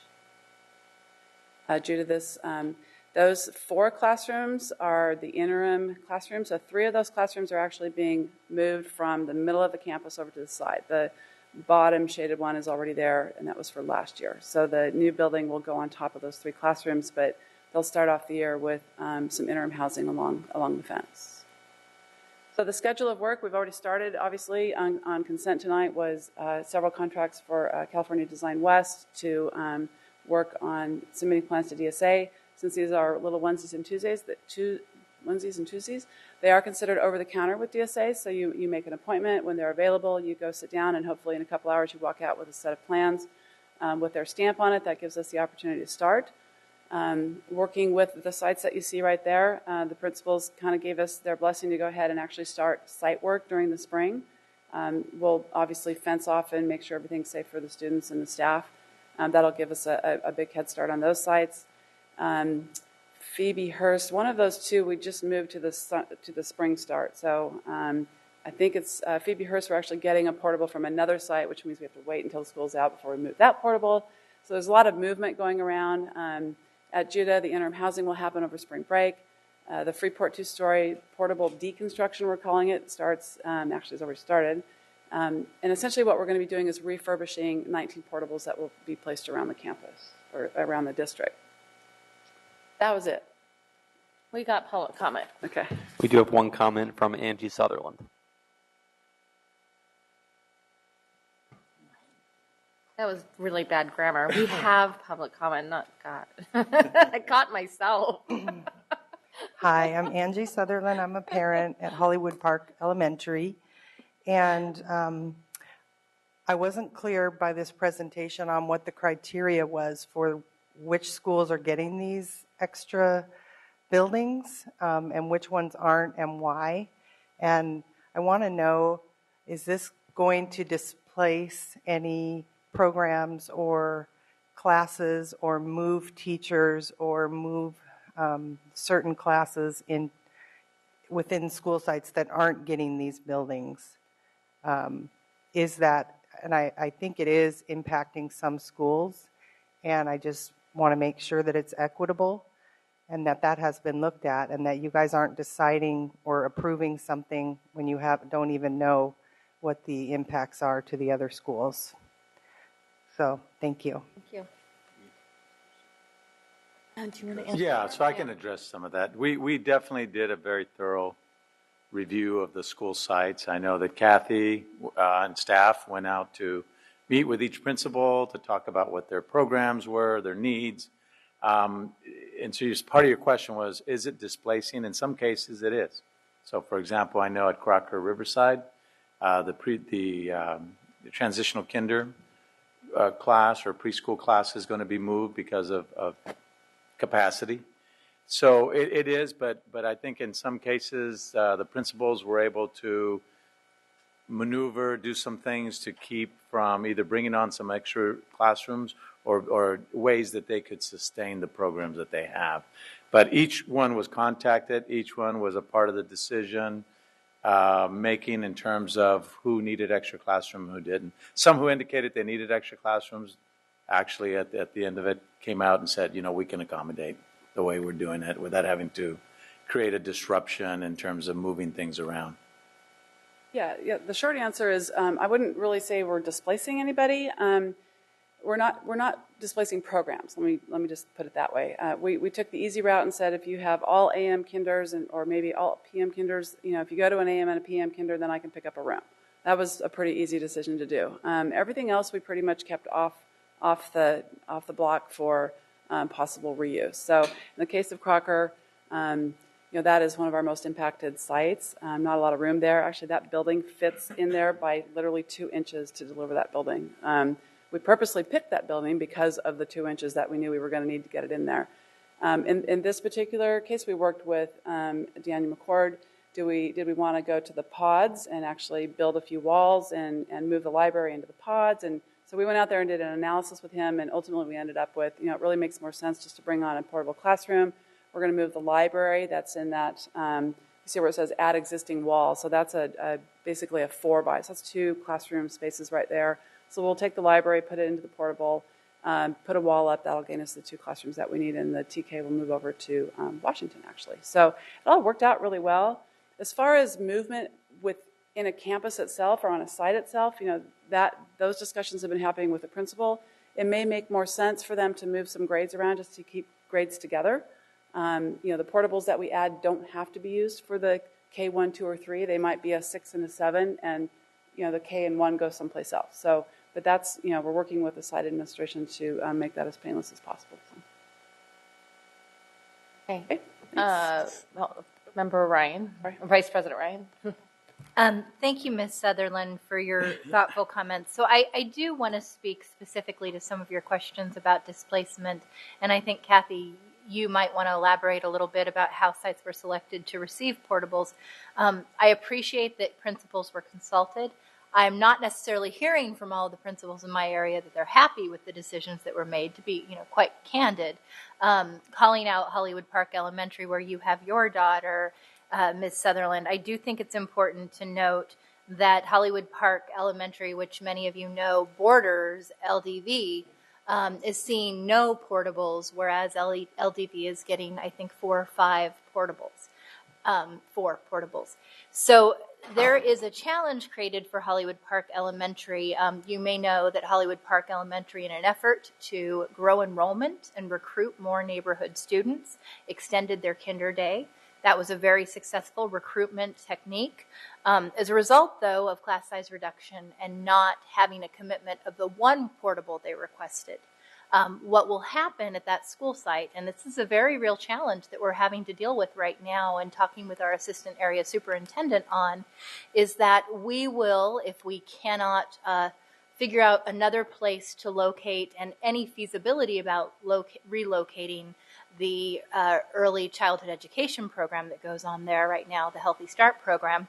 due to this. Those 4 classrooms are the interim classrooms. So 3 of those classrooms are actually being moved from the middle of the campus over to the side. The bottom shaded one is already there, and that was for last year. So the new building will go on top of those 3 classrooms, but they'll start off the year with some interim housing along the fence. So the schedule of work, we've already started, obviously, on consent tonight was several contracts for California Design West to work on submitting plans to DSA. Since these are little onesies and Tuesdays, they are considered over-the-counter with DSA, so you make an appointment. When they're available, you go sit down, and hopefully in a couple hours you walk out with a set of plans with their stamp on it. That gives us the opportunity to start. Working with the sites that you see right there, the principals kind of gave us their blessing to go ahead and actually start site work during the spring. We'll obviously fence off and make sure everything's safe for the students and the staff. That'll give us a big head start on those sites. Phoebe Hurst, one of those 2, we just moved to the spring start. So I think it's Phoebe Hurst. We're actually getting a portable from another site, which means we have to wait until the school's out before we move that portable. So there's a lot of movement going around. At Judah, the interim housing will happen over spring break. The Freeport 2-story portable deconstruction, we're calling it, starts, actually it's already started. And essentially what we're going to be doing is refurbishing 19 portables that will be placed around the campus or around the district. That was it. We got public comment. Okay. We do have one comment from Angie Sutherland. That was really bad grammar. We have public comment, not got. I caught myself. Hi, I'm Angie Sutherland. I'm a parent at Hollywood Park Elementary. And I wasn't clear by this presentation on what the criteria was for which schools are getting these extra buildings and which ones aren't and why. And I want to know, is this going to displace any programs or classes or move teachers or move certain classes within school sites that aren't getting these buildings? Is that, and I think it is impacting some schools, and I just want to make sure that it's equitable and that has been looked at, and that you guys aren't deciding or approving something when you don't even know what the impacts are to the other schools. So, thank you. Thank you. Do you want to answer that? So I can address some of that. We definitely did a very thorough review of the school sites. I know that Kathy and staff went out to meet with each principal to talk about what their programs were, their needs. And so part of your question was, is it displacing? In some cases, it is. So, for example, I know at Crocker Riverside, the transitional kinder class or preschool class is going to be moved because of capacity. So it is, but I think in some cases the principals were able to maneuver, do some things to keep from either bringing on some extra classrooms or ways that they could sustain the programs that they have. But each one was contacted, each one was a part of the decision making in terms of who needed extra classroom, who didn't. Some who indicated they needed extra classrooms actually at the end of it came out and said, we can accommodate the way we're doing it without having to create a disruption in terms of moving things around. Yeah. The short answer is I wouldn't really say we're displacing anybody. We're not displacing programs. Let me just put it that way. We took the easy route and said if you have all AM kinders or maybe all PM kinders, if you go to an AM and a PM kinder, then I can pick up a room. That was a pretty easy decision to do. Everything else we pretty much kept off the block for possible reuse. So in the case of Crocker, that is one of our most impacted sites. Not a lot of room there. Actually, that building fits in there by literally 2 inches to deliver that building. We purposely picked that building because of the 2 inches that we knew we were going to need to get it in there. In this particular case, we worked with Daniel McCord. Did we want to go to the pods and actually build a few walls and move the library into the pods? And so we went out there and did an analysis with him, and ultimately we ended up with, it really makes more sense just to bring on a portable classroom. We're going to move the library that's in that, you see where it says add existing wall. So that's basically a 4x. So that's 2 classroom spaces right there. So we'll take the library, put it into the portable. put a wall up. That'll gain us the 2 classrooms that we need, and the TK will move over to Washington, actually. So it all worked out really well. As far as movement within a campus itself or on a site itself, those discussions have been happening with the principal. It may make more sense for them to move some grades around just to keep grades together. The portables that we add don't have to be used for the K1, 2, or 3. They might be a 6 and a 7, and the K and 1 go someplace else. So, but that's we're working with the site administration to make that as painless as possible. So. Okay. Member Ryan, Vice President Ryan. Thank you, Ms. Sutherland, for your thoughtful comments. So I do want to speak specifically to some of your questions about displacement, and I think, Kathy, you might want to elaborate a little bit about how sites were selected to receive portables. I appreciate that principals were consulted. I'm not necessarily hearing from all of the principals in my area that they're happy with the decisions that were made, to be quite candid. Calling out Hollywood Park Elementary, where you have your daughter, Ms. Sutherland, I do think it's important to note that Hollywood Park Elementary, which many of you know borders LDV, is seeing no portables, whereas LDV is getting, I think, 4 or 5 portables. 4 portables. So there is a challenge created for Hollywood Park Elementary. You may know that Hollywood Park Elementary, in an effort to grow enrollment and recruit more neighborhood students, extended their kinder day. That was a very successful recruitment technique. As a result, though, of class size reduction and not having a commitment of the 1 portable they requested, what will happen at that school site, and this is a very real challenge that we're having to deal with right now and talking with our assistant area superintendent on, is that we will, if we cannot figure out another place to locate and any feasibility about relocating the early childhood education program that goes on there right now, the Healthy Start program,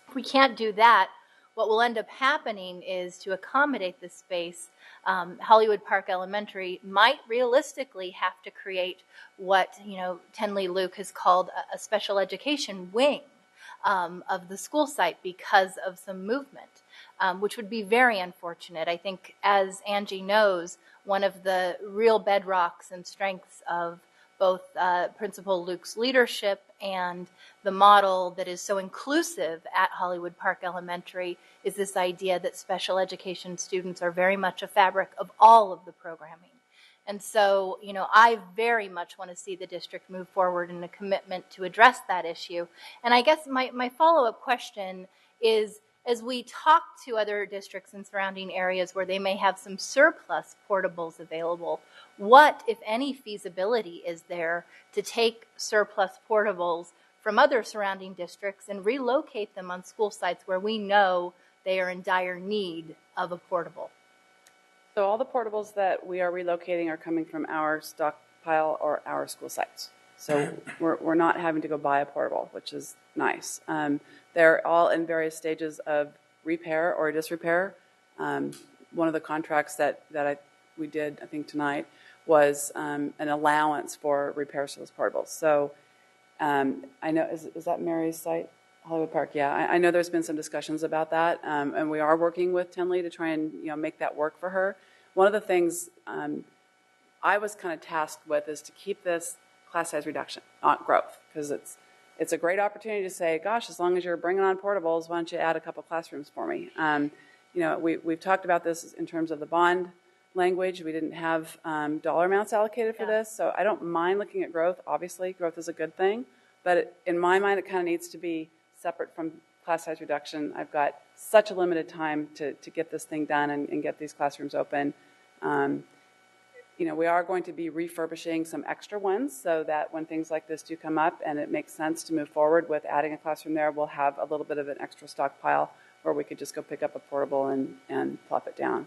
if we can't do that, what will end up happening is, to accommodate this space, Hollywood Park Elementary might realistically have to create what Tenley Luke has called a special education wing of the school site because of some movement, which would be very unfortunate. I think, as Angie knows, one of the real bedrocks and strengths of both Principal Luke's leadership and the model that is so inclusive at Hollywood Park Elementary is this idea that special education students are very much a fabric of all of the programming. And so, I very much want to see the district move forward in a commitment to address that issue. And I guess my follow-up question is, as we talk to other districts in surrounding areas where they may have some surplus portables available, what, if any, feasibility is there to take surplus portables from other surrounding districts and relocate them on school sites where we know they are in dire need of a portable? So all the portables that we are relocating are coming from our stockpile or our school sites. So we're not having to go buy a portable, which is nice. They're all in various stages of repair or disrepair. One of the contracts that we did, I think tonight, was an allowance for repairs to those portables. So I know, is that Mary's site? Hollywood Park, yeah. I know there's been some discussions about that, and we are working with Tenley to try and make that work for her. One of the things I was kind of tasked with is to keep this class size reduction, not growth, because it's a great opportunity to say, gosh, as long as you're bringing on portables, why don't you add a couple classrooms for me? We've talked about this in terms of the bond language. We didn't have dollar amounts allocated for this, so I don't mind looking at growth. Obviously, growth is a good thing, but in my mind, it kind of needs to be separate from class size reduction. I've got such a limited time to get this thing done and get these classrooms open. We are going to be refurbishing some extra ones so that when things like this do come up and it makes sense to move forward with adding a classroom there, we'll have a little bit of an extra stockpile where we could just go pick up a portable and plop it down.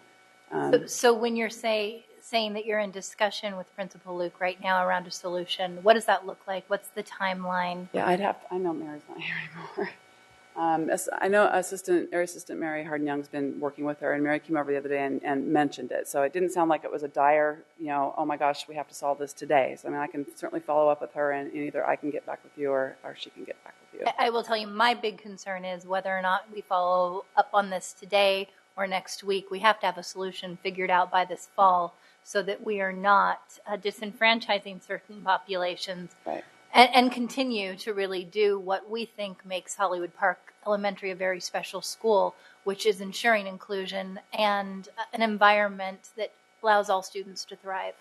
So when you're saying that you're in discussion with Principal Luke right now around a solution, what does that look like? What's the timeline? Yeah, I know Mary's not here anymore. I know Area Assistant Mary Harden-Young's been working with her, and Mary came over the other day and mentioned it. So it didn't sound like it was a dire, oh my gosh, we have to solve this today. So I can certainly follow up with her, and either I can get back with you or she can get back with you. I will tell you, my big concern is whether or not we follow up on this today or next week. We have to have a solution figured out by this fall so that we are not disenfranchising certain populations. Right. And continue to really do what we think makes Hollywood Park Elementary a very special school, which is ensuring inclusion and an environment that allows all students to thrive.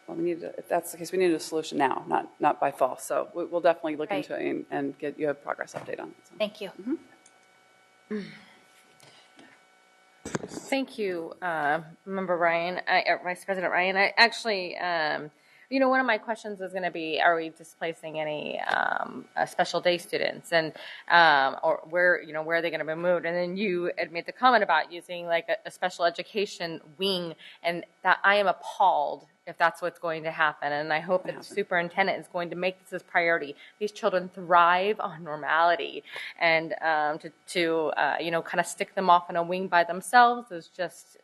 Well, if that's the case, we need a solution now, not by fall. So we'll definitely look into it and get you a progress update on it. So. Thank you. Thank you, Member Ryan, Vice President Ryan. I actually, one of my questions is going to be: are we displacing any special day students, and or where are they going to be moved? And then you had made the comment about using like a special education wing, and that I am appalled if that's what's going to happen. And I hope that the superintendent is going to make this his priority. These children thrive on normality, and to kind of stick them off in a wing by themselves is just,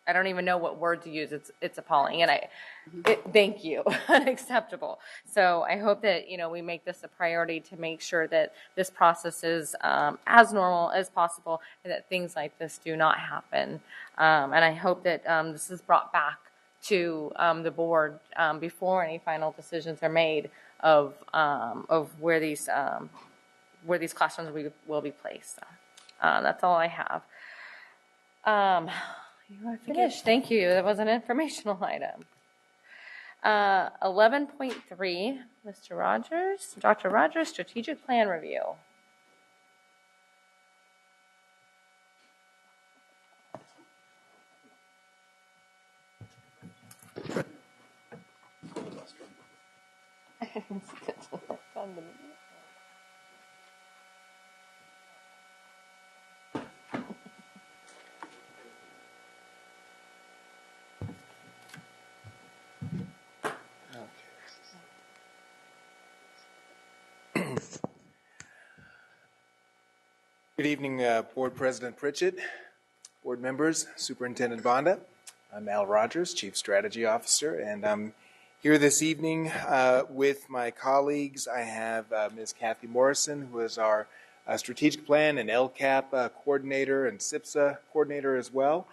I don't even know what word to use. It's appalling, and thank you, unacceptable. So I hope that we make this a priority to make sure that this process is as normal as possible, and that things like this do not happen. And I hope that this is brought back to the board before any final decisions are made of where these classrooms will be placed. So, that's all I have. You are finished. Thank you. That was an informational item. 11.3, Dr. Rogers, strategic plan review. Good evening, Board President Pritchett, board members, Superintendent Bonda. I'm Al Rogers, Chief Strategy Officer, and I'm here this evening with my colleagues. I have Ms. Kathy Morrison, who is our strategic plan and LCAP coordinator and SIPSA coordinator as well.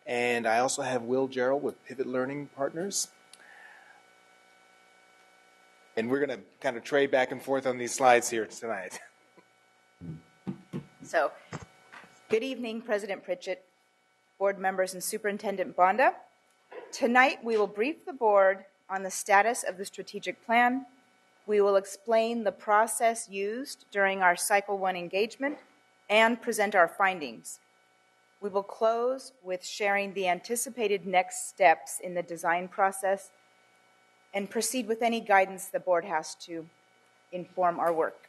And I also have Will Gerald with Pivot Learning Partners. And we're going to kind of trade back and forth on these slides here tonight. So, good evening, President Pritchett, board members, and Superintendent Bonda. Tonight, we will brief the board on the status of the strategic plan. We will explain the process used during our Cycle 1 engagement and present our findings. We will close with sharing the anticipated next steps in the design process and proceed with any guidance the board has to inform our work.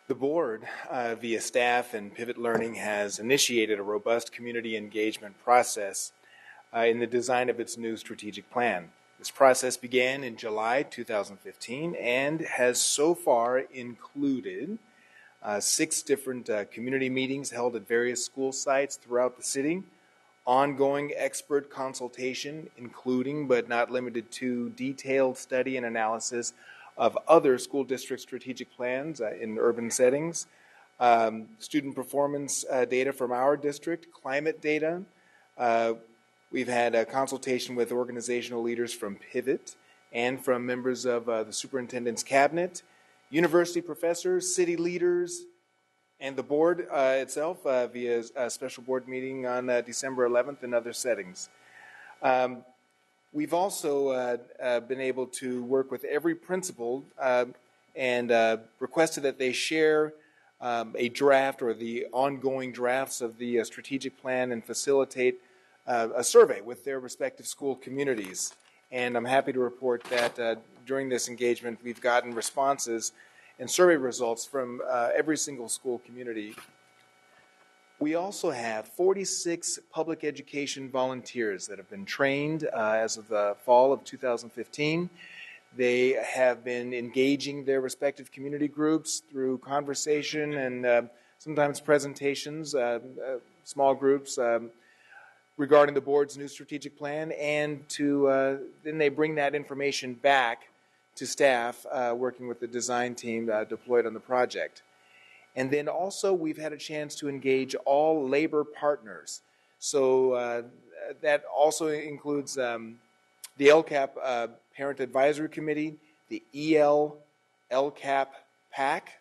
The board, via staff and Pivot Learning, has initiated a robust community engagement process in the design of its new strategic plan. This process began in July 2015 and has so far included 6 different community meetings held at various school sites throughout the city, ongoing expert consultation, including but not limited to detailed study and analysis of other school district strategic plans in urban settings, student performance data from our district, climate data. We've had a consultation with organizational leaders from Pivot and from members of the superintendent's cabinet, university professors, city leaders, and the board itself via a special board meeting on December 11th and other settings. We've also been able to work with every principal and requested that they share a draft or the ongoing drafts of the strategic plan and facilitate a survey with their respective school communities. And I'm happy to report that during this engagement, we've gotten responses and survey results from every single school community. We also have 46 public education volunteers that have been trained as of the fall of 2015. They have been engaging their respective community groups through conversation and sometimes presentations, small groups, regarding the board's new strategic plan, and then they bring that information back to staff working with the design team deployed on the project. And then also we've had a chance to engage all labor partners. So that also includes the LCAP Parent Advisory Committee, the LCAP PAC,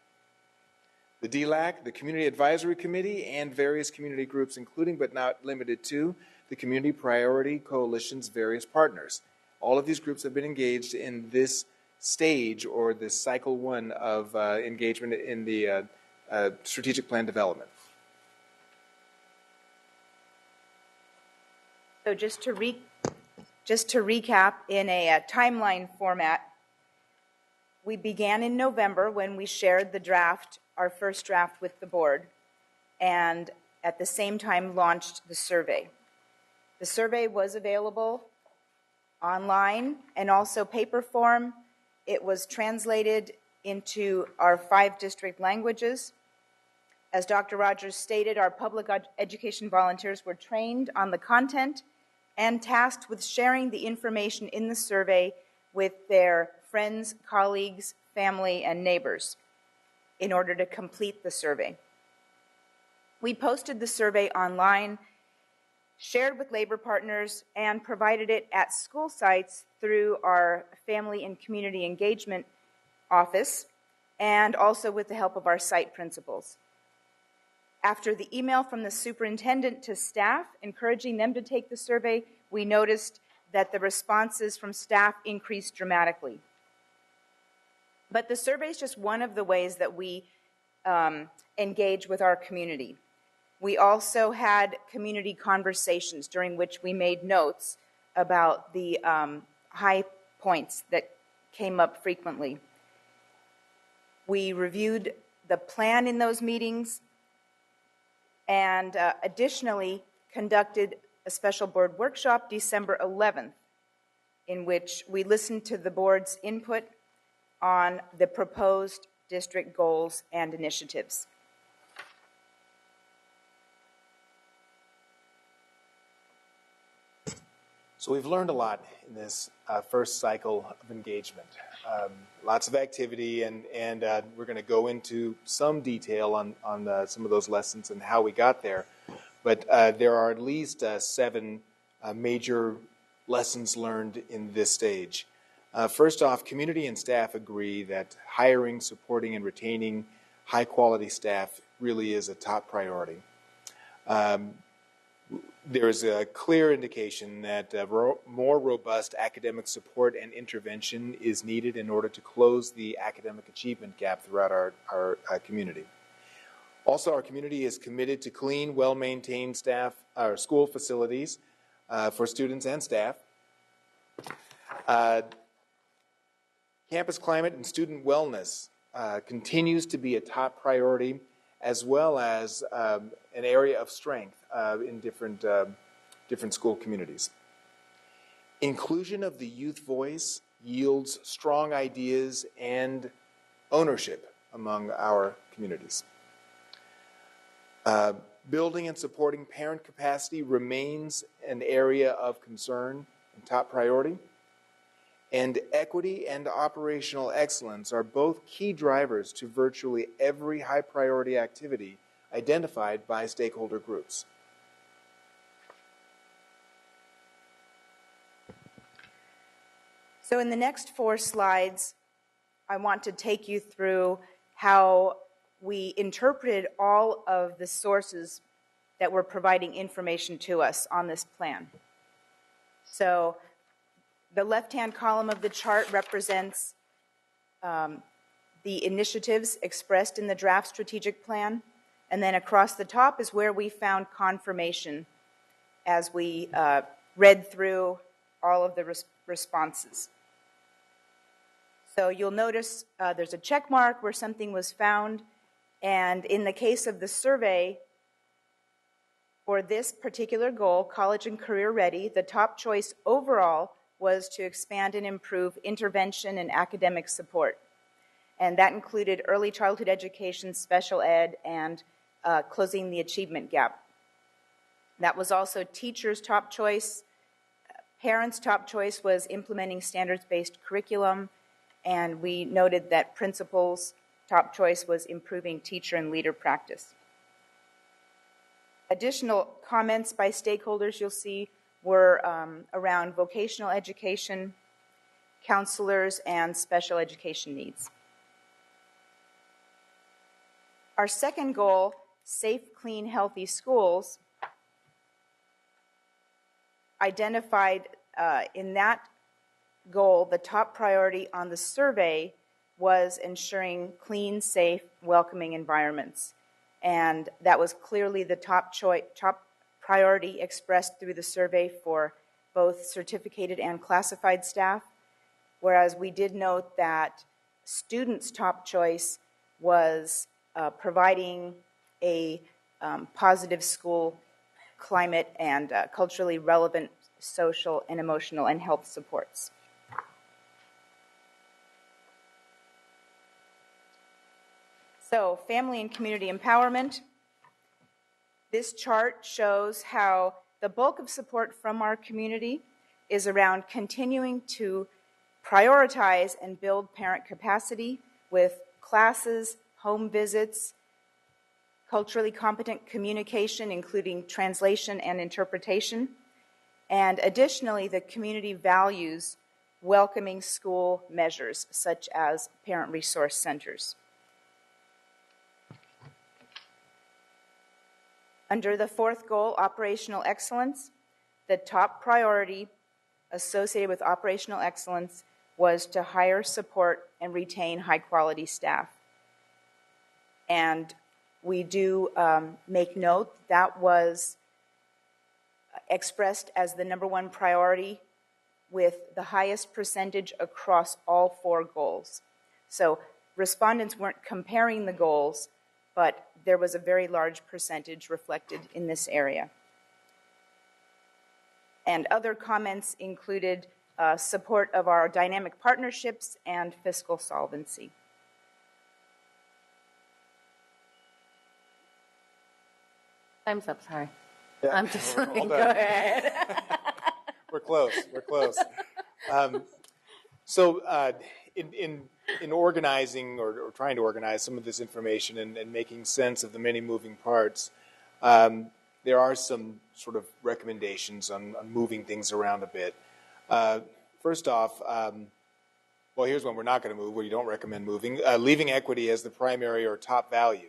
the DLAC, the Community Advisory Committee, and various community groups, including but not limited to the Community Priority Coalition's various partners. All of these groups have been engaged in this stage or this cycle one of engagement in the strategic plan development. So just to recap in a timeline format, we began in November when we shared the draft, our first draft with the board, and at the same time launched the survey. The survey was available online and also paper form. It was translated into our 5 district languages. As Dr. Rogers stated, our public education volunteers were trained on the content and tasked with sharing the information in the survey with their friends, colleagues, family, and neighbors in order to complete the survey. We posted the survey online, shared with labor partners, and provided it at school sites through our Family and Community Engagement Office, and also with the help of our site principals. After the email from the superintendent to staff encouraging them to take the survey, we noticed that the responses from staff increased dramatically. But the survey is just one of the ways that we engage with our community. We also had community conversations during which we made notes about the high points that came up frequently. We reviewed the plan in those meetings and additionally conducted a special board workshop December 11th in which we listened to the board's input on the proposed district goals and initiatives. So we've learned a lot in this first cycle of engagement. Lots of activity, and we're going to go into some detail on some of those lessons and how we got there. But there are at least 7 major lessons learned in this stage. First off, community and staff agree that hiring, supporting, and retaining high-quality staff really is a top priority. There is a clear indication that more robust academic support and intervention is needed in order to close the academic achievement gap throughout our community. Also, our community is committed to clean, well-maintained school facilities for students and staff. Campus climate and student wellness continues to be a top priority, as well as an area of strength in different school communities. Inclusion of the youth voice yields strong ideas and ownership among our communities. Building and supporting parent capacity remains an area of concern and top priority. And equity and operational excellence are both key drivers to virtually every high-priority activity identified by stakeholder groups. So in the next 4 slides, I want to take you through how we interpreted all of the sources that were providing information to us on this plan. So the left-hand column of the chart represents the initiatives expressed in the draft strategic plan, and then across the top is where we found confirmation as we read through all of the responses. So you'll notice there's a check mark where something was found, and in the case of the survey, for this particular goal, college and career ready, the top choice overall was to expand and improve intervention and academic support. And that included early childhood education, special ed, and closing the achievement gap. That was also teachers' top choice. Parents' top choice was implementing standards-based curriculum and we noted that principals' top choice was improving teacher and leader practice. Additional comments by stakeholders you'll see were around vocational education, counselors, and special education needs. Our second goal, safe, clean, healthy schools, identified in that goal, the top priority on the survey was ensuring clean, safe, welcoming environments. And that was clearly the top priority expressed through the survey for both certificated and classified staff, whereas we did note that students' top choice was providing a positive school climate and culturally relevant social and emotional and health supports. So, family and community empowerment. This chart shows how the bulk of support from our community is around continuing to prioritize and build parent capacity with classes, home visits, culturally competent communication, including translation and interpretation. And additionally, the community values welcoming school measures, such as parent resource centers. Under the fourth goal, operational excellence, the top priority associated with operational excellence was to hire, support, and retain high-quality staff. And we do make note that was expressed as the number one priority with the highest percentage across all four goals. So respondents weren't comparing the goals, but there was a very large percentage reflected in this area. And other comments included support of our dynamic partnerships and fiscal solvency. Time's up, sorry. Yeah. I'm just All like, done. go ahead. We're close. In organizing or trying to organize some of this information and making sense of the many moving parts, there are some sort of recommendations on moving things around a bit. First off, well, here's one we're not going to move, where you don't recommend moving. Leaving equity as the primary or top value.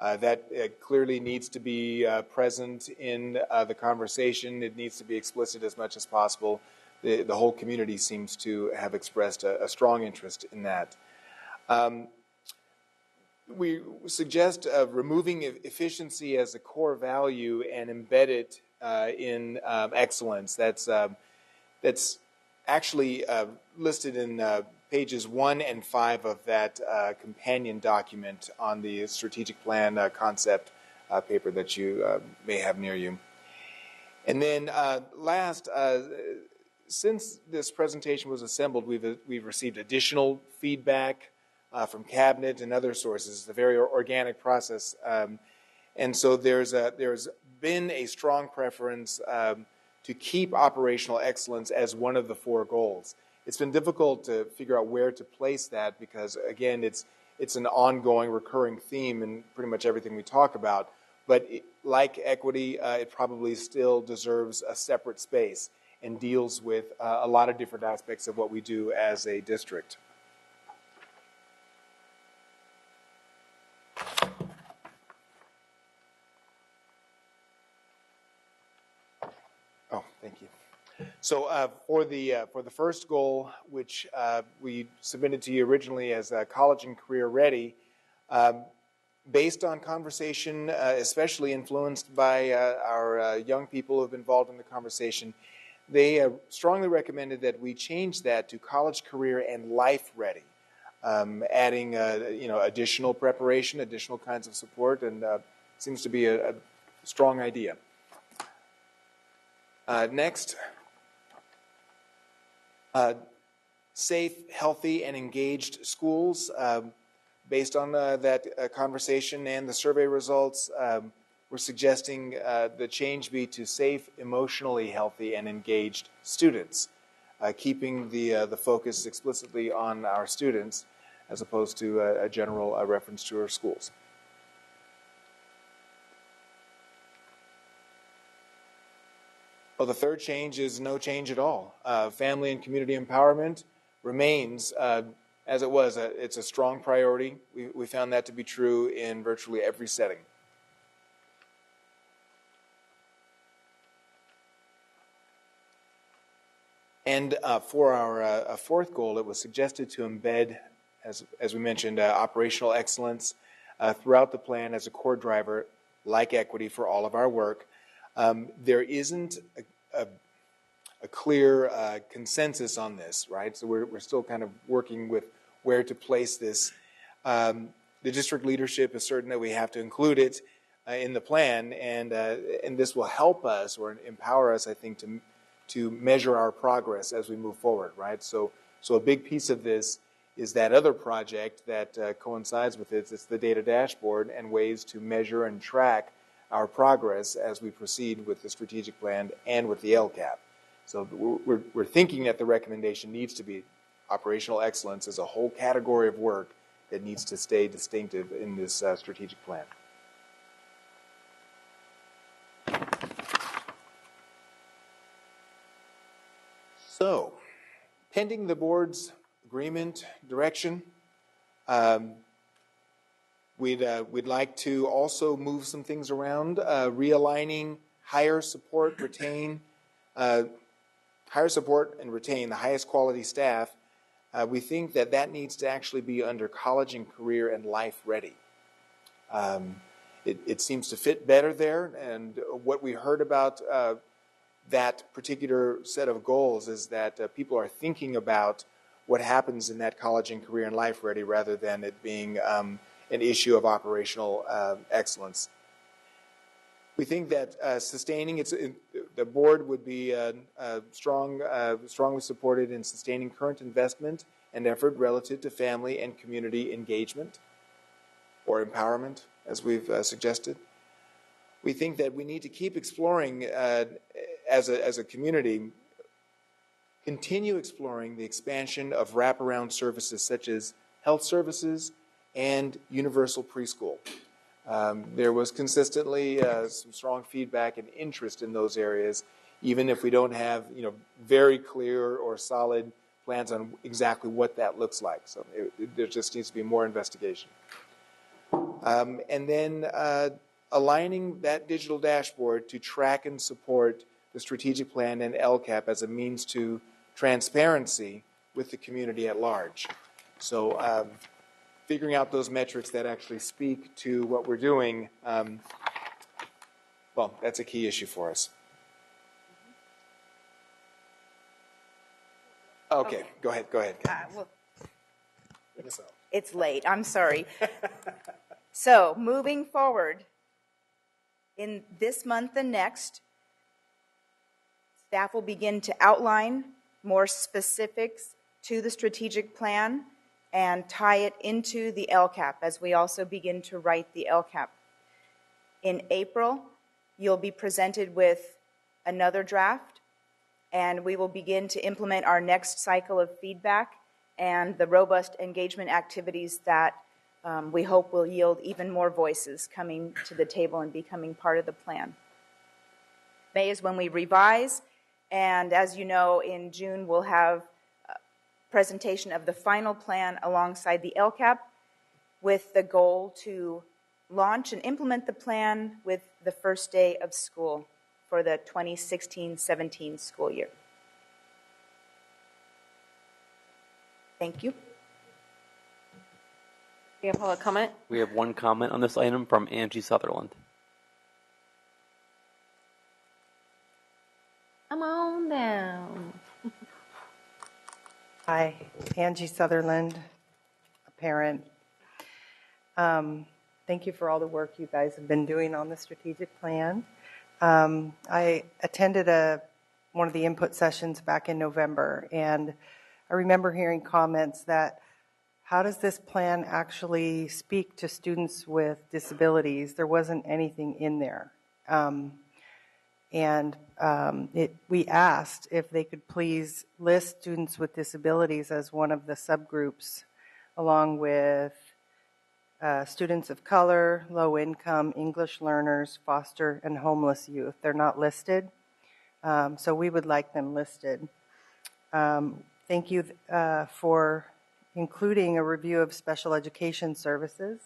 That clearly needs to be present in the conversation. It needs to be explicit as much as possible. The whole community seems to have expressed a strong interest in that. We suggest removing efficiency as a core value and embed it in excellence. That's actually listed in pages 1 and 5 of that companion document on the strategic plan concept paper that you may have near you. And then last, since this presentation was assembled, we've received additional feedback from Cabinet and other sources. It's a very organic process. And so there's been a strong preference to keep operational excellence as one of the 4 goals. It's been difficult to figure out where to place that because, again, it's an ongoing, recurring theme in pretty much everything we talk about. But like equity, it probably still deserves a separate space and deals with a lot of different aspects of what we do as a district. Oh, thank you. So for the first goal, which we submitted to you originally as college and career ready, based on conversation, especially influenced by our young people who have been involved in the conversation, they strongly recommended that we change that to college, career, and life ready, adding additional preparation, additional kinds of support, and seems to be a strong idea. Next, safe, healthy, and engaged schools. Based on that conversation and the survey results, we're suggesting the change be to safe, emotionally healthy, and engaged students. keeping the focus explicitly on our students as opposed to a general reference to our schools. Well, the third change is no change at all. Family and community empowerment remains as it was. It's a strong priority. We found that to be true in virtually every setting. And for our fourth goal, it was suggested to embed, as we mentioned, operational excellence throughout the plan as a core driver, like equity, for all of our work. There isn't a clear consensus on this, right? So we're still kind of working with where to place this. The district leadership is certain that we have to include it in the plan, and this will help us or empower us, I think, to measure our progress as we move forward, right? So a big piece of this is that other project that coincides with it. It's the data dashboard and ways to measure and track our progress as we proceed with the strategic plan and with the LCAP. So we're thinking that the recommendation needs to be operational excellence as a whole category of work that needs to stay distinctive in this strategic plan. So, pending the board's agreement, direction, we'd like to also move some things around, realigning hire, support, and retain the highest quality staff. We think that needs to actually be under college and career and life ready. It seems to fit better there, and what we heard about that particular set of goals is that people are thinking about what happens in that college and career and life ready rather than it being an issue of operational excellence. We think that sustaining the board would be strongly supported in sustaining current investment and effort relative to family and community engagement or empowerment, as we've suggested. We think that we need to keep exploring as a community, continue exploring the expansion of wraparound services such as health services and universal preschool. There was consistently some strong feedback and interest in those areas, even if we don't have very clear or solid plans on exactly what that looks like. So there just needs to be more investigation. And then aligning that digital dashboard to track and support the strategic plan and LCAP as a means to transparency with the community at large. So figuring out those metrics that actually speak to what we're doing, well, that's a key issue for us. Okay. Go ahead. Well, it's late. I'm sorry. So, moving forward, in this month and next, staff will begin to outline more specifics to the strategic plan and tie it into the LCAP as we also begin to write the LCAP. In April, you'll be presented with another draft, and we will begin to implement our next cycle of feedback and the robust engagement activities that we hope will yield even more voices coming to the table and becoming part of the plan. May is when we revise, and as you know, in June we'll have a presentation of the final plan alongside the LCAP with the goal to launch and implement the plan with the first day of school for the 2016-17 school year. Thank you. Do you have public comment? We have one comment on this item from Angie Sutherland. Come on down. Hi, Angie Sutherland, a parent. Thank you for all the work you guys have been doing on the strategic plan. I attended one of the input sessions back in November, and I remember hearing comments that, how does this plan actually speak to students with disabilities? There wasn't anything in there. And we asked if they could please list students with disabilities as one of the subgroups, along with students of color, low income, English learners, foster, and homeless youth. They're not listed, so we would like them listed. Thank you for including a review of special education services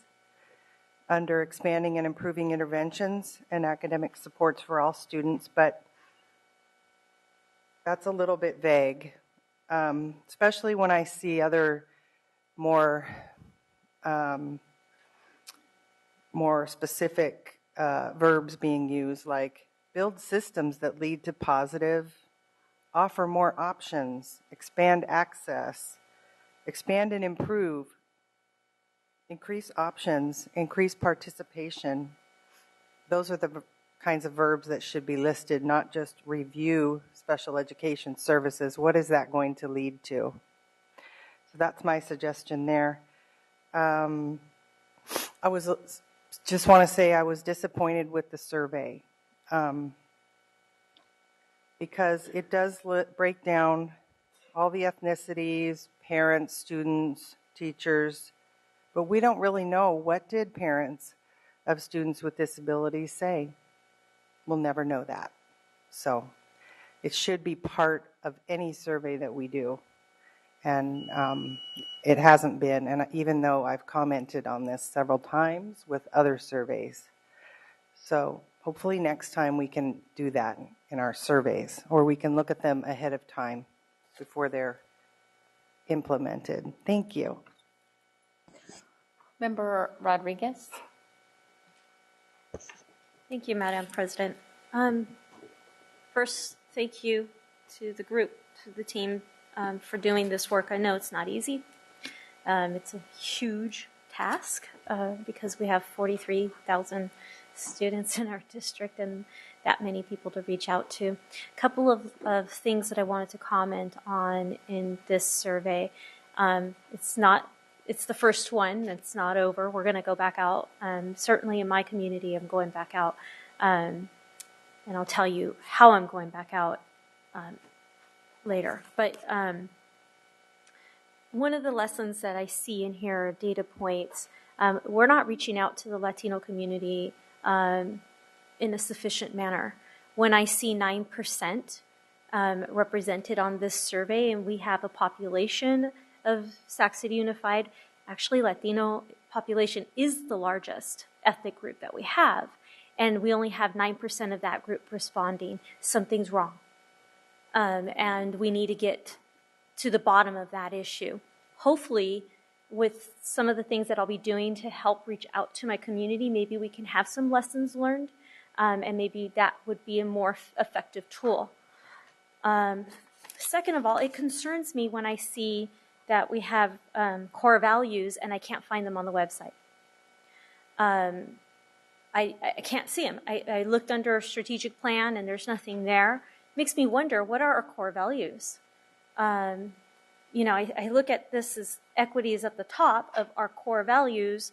under expanding and improving interventions and academic supports for all students, but that's a little bit vague, especially when I see other more specific verbs being used, like build systems that lead to positive, offer more options, expand access, expand and improve, increase options, increase participation. Those are the kinds of verbs that should be listed, not just review special education services. What is that going to lead to? So that's my suggestion there. I was just want to say I was disappointed with the survey because it does break down all the ethnicities, parents, students, teachers, but we don't really know what did parents of students with disabilities say. We'll never know that. So it should be part of any survey that we do. And it hasn't been, and even though I've commented on this several times with other surveys. So hopefully next time we can do that in our surveys, or we can look at them ahead of time before they're implemented. Thank you. Member Rodriguez. Thank you, Madam President. First, thank you to the group, to the team, for doing this work. I know it's not easy. It's a huge task because we have 43,000 students in our district and that many people to reach out to. A couple of things that I wanted to comment on in this survey. It's the first one. It's not over. We're going to go back out. Certainly in my community, I'm going back out. And I'll tell you how I'm going back out later. But one of the lessons that I see in here, data points, we're not reaching out to the Latino community in a sufficient manner. When I see 9% represented on this survey, and we have a population of Sac City Unified, actually Latino population is the largest ethnic group that we have, and we only have 9% of that group responding. Something's wrong. And we need to get to the bottom of that issue. Hopefully, with some of the things that I'll be doing to help reach out to my community, maybe we can have some lessons learned, and maybe that would be a more effective tool. Second of all, it concerns me when I see that we have core values and I can't find them on the website. I can't see them. I looked under a strategic plan and there's nothing there. Makes me wonder, what are our core values? You know, I look at this as equity is at the top of our core values,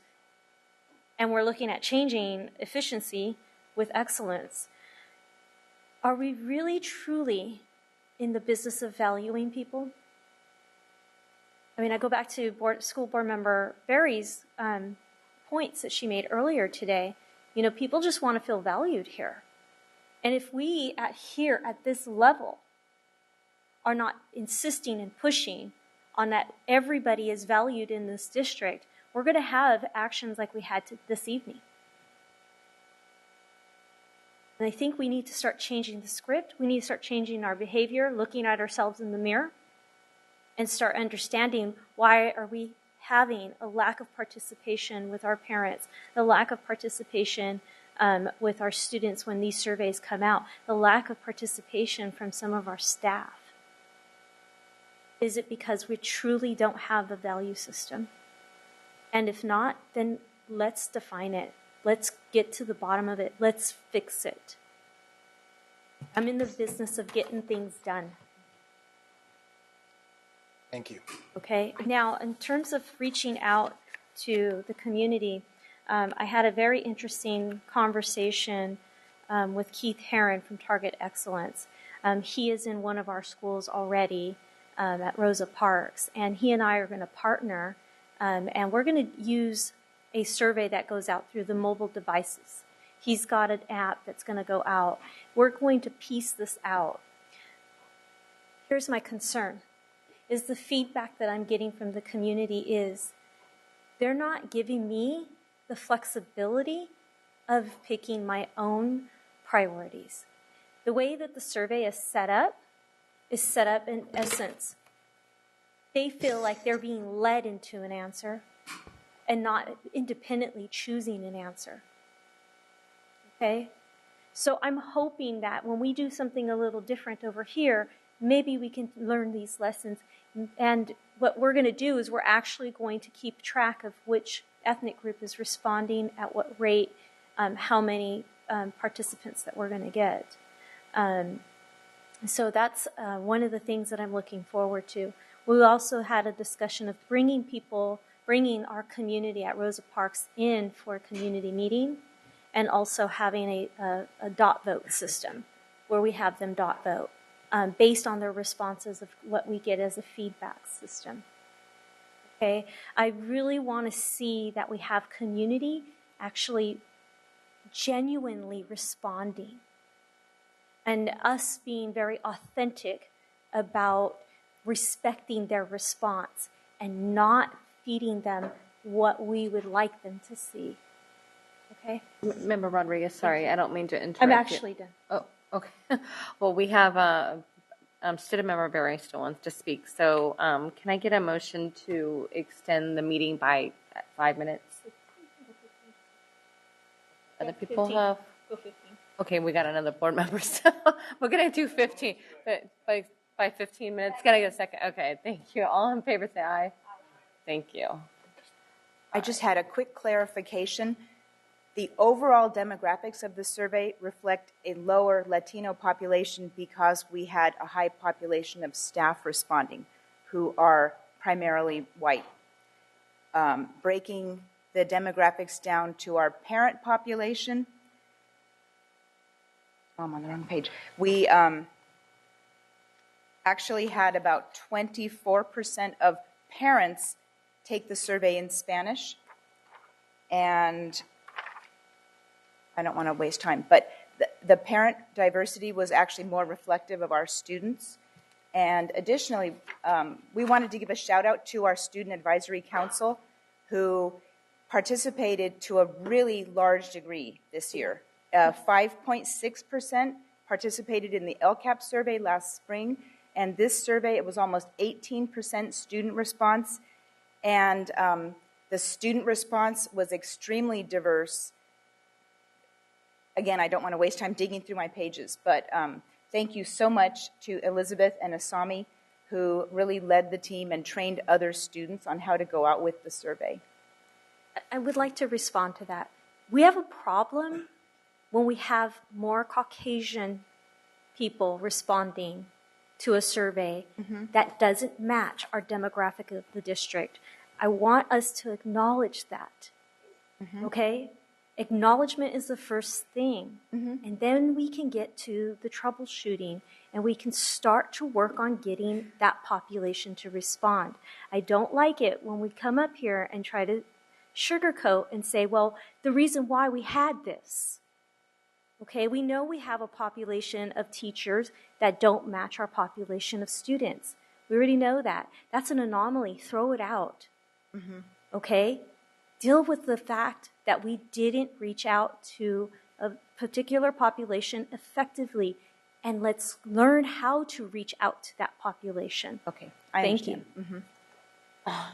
and we're looking at changing efficiency with excellence. Are we really, truly in the business of valuing people? I mean, I go back to school board member Barry's points that she made earlier today. You know, people just want to feel valued here. And if we here at this level are not insisting and pushing on that everybody is valued in this district, we're going to have actions like we had this evening. And I think we need to start changing the script. We need to start changing our behavior, looking at ourselves in the mirror, and start understanding why are we having a lack of participation with our parents, the lack of participation with our students when these surveys come out, the lack of participation from some of our staff. Is it because we truly don't have a value system? And if not, then let's define it. Let's get to the bottom of it. Let's fix it. I'm in the business of getting things done. Thank you. Okay. Now, in terms of reaching out to the community, I had a very interesting conversation with Keith Herron from Target Excellence. He is in one of our schools already at Rosa Parks, and he and I are going to partner, and we're going to use a survey that goes out through the mobile devices. He's got an app that's going to go out. We're going to piece this out. Here's my concern, is the feedback that I'm getting from the community is they're not giving me the flexibility of picking my own priorities. The way that the survey is set up in essence. They feel like they're being led into an answer and not independently choosing an answer. Okay? So I'm hoping that when we do something a little different over here, maybe we can learn these lessons. And what we're going to do is we're actually going to keep track of which ethnic group is responding, at what rate, how many participants that we're going to get. So that's one of the things that I'm looking forward to. We also had a discussion of bringing our community at Rosa Parks in for a community meeting, and also having a dot vote system where we have them dot vote based on their responses of what we get as a feedback system. Okay, I really want to see that we have community actually genuinely responding, and us being very authentic about respecting their response and not feeding them what we would like them to see. Okay? Member Rodriguez, sorry, I don't mean to interrupt. I'm actually done. Oh, okay. Well, we have Student Member Berry still wants to speak. So can I get a motion to extend the meeting by 5 minutes? Other people 15. have? Go 15. Okay, we got another board member, so we're going to do 15. But by 15 minutes, can I get a second? Okay, thank you. All in favor, say aye. Thank you. I just had a quick clarification. The overall demographics of the survey reflect a lower Latino population because we had a high population of staff responding who are primarily white. Breaking the demographics down to our parent population, I'm on the wrong page. We actually had about 24% of parents take the survey in Spanish, and I don't want to waste time, but the parent diversity was actually more reflective of our students. And additionally, we wanted to give a shout out to our Student Advisory Council, who participated to a really large degree this year. 5.6% participated in the LCAP survey last spring, and this survey, it was almost 18% student response, and the student response was extremely diverse. Again, I don't want to waste time digging through my pages, but thank you so much to Elizabeth and Asami, who really led the team and trained other students on how to go out with the survey. I would like to respond to that. We have a problem when we have more Caucasian people responding to a survey that doesn't match our demographic of the district. I want us to acknowledge that, okay? Acknowledgement is the first thing, and then we can get to the troubleshooting, and we can start to work on getting that population to respond. I don't like it when we come up here and try to sugarcoat and say, well, the reason why we had this. Okay, we know we have a population of teachers that don't match our population of students. We already know that. That's an anomaly. Throw it out. Okay? Deal with the fact that we didn't reach out to a particular population effectively, and let's learn how to reach out to that population. Okay, Thank you.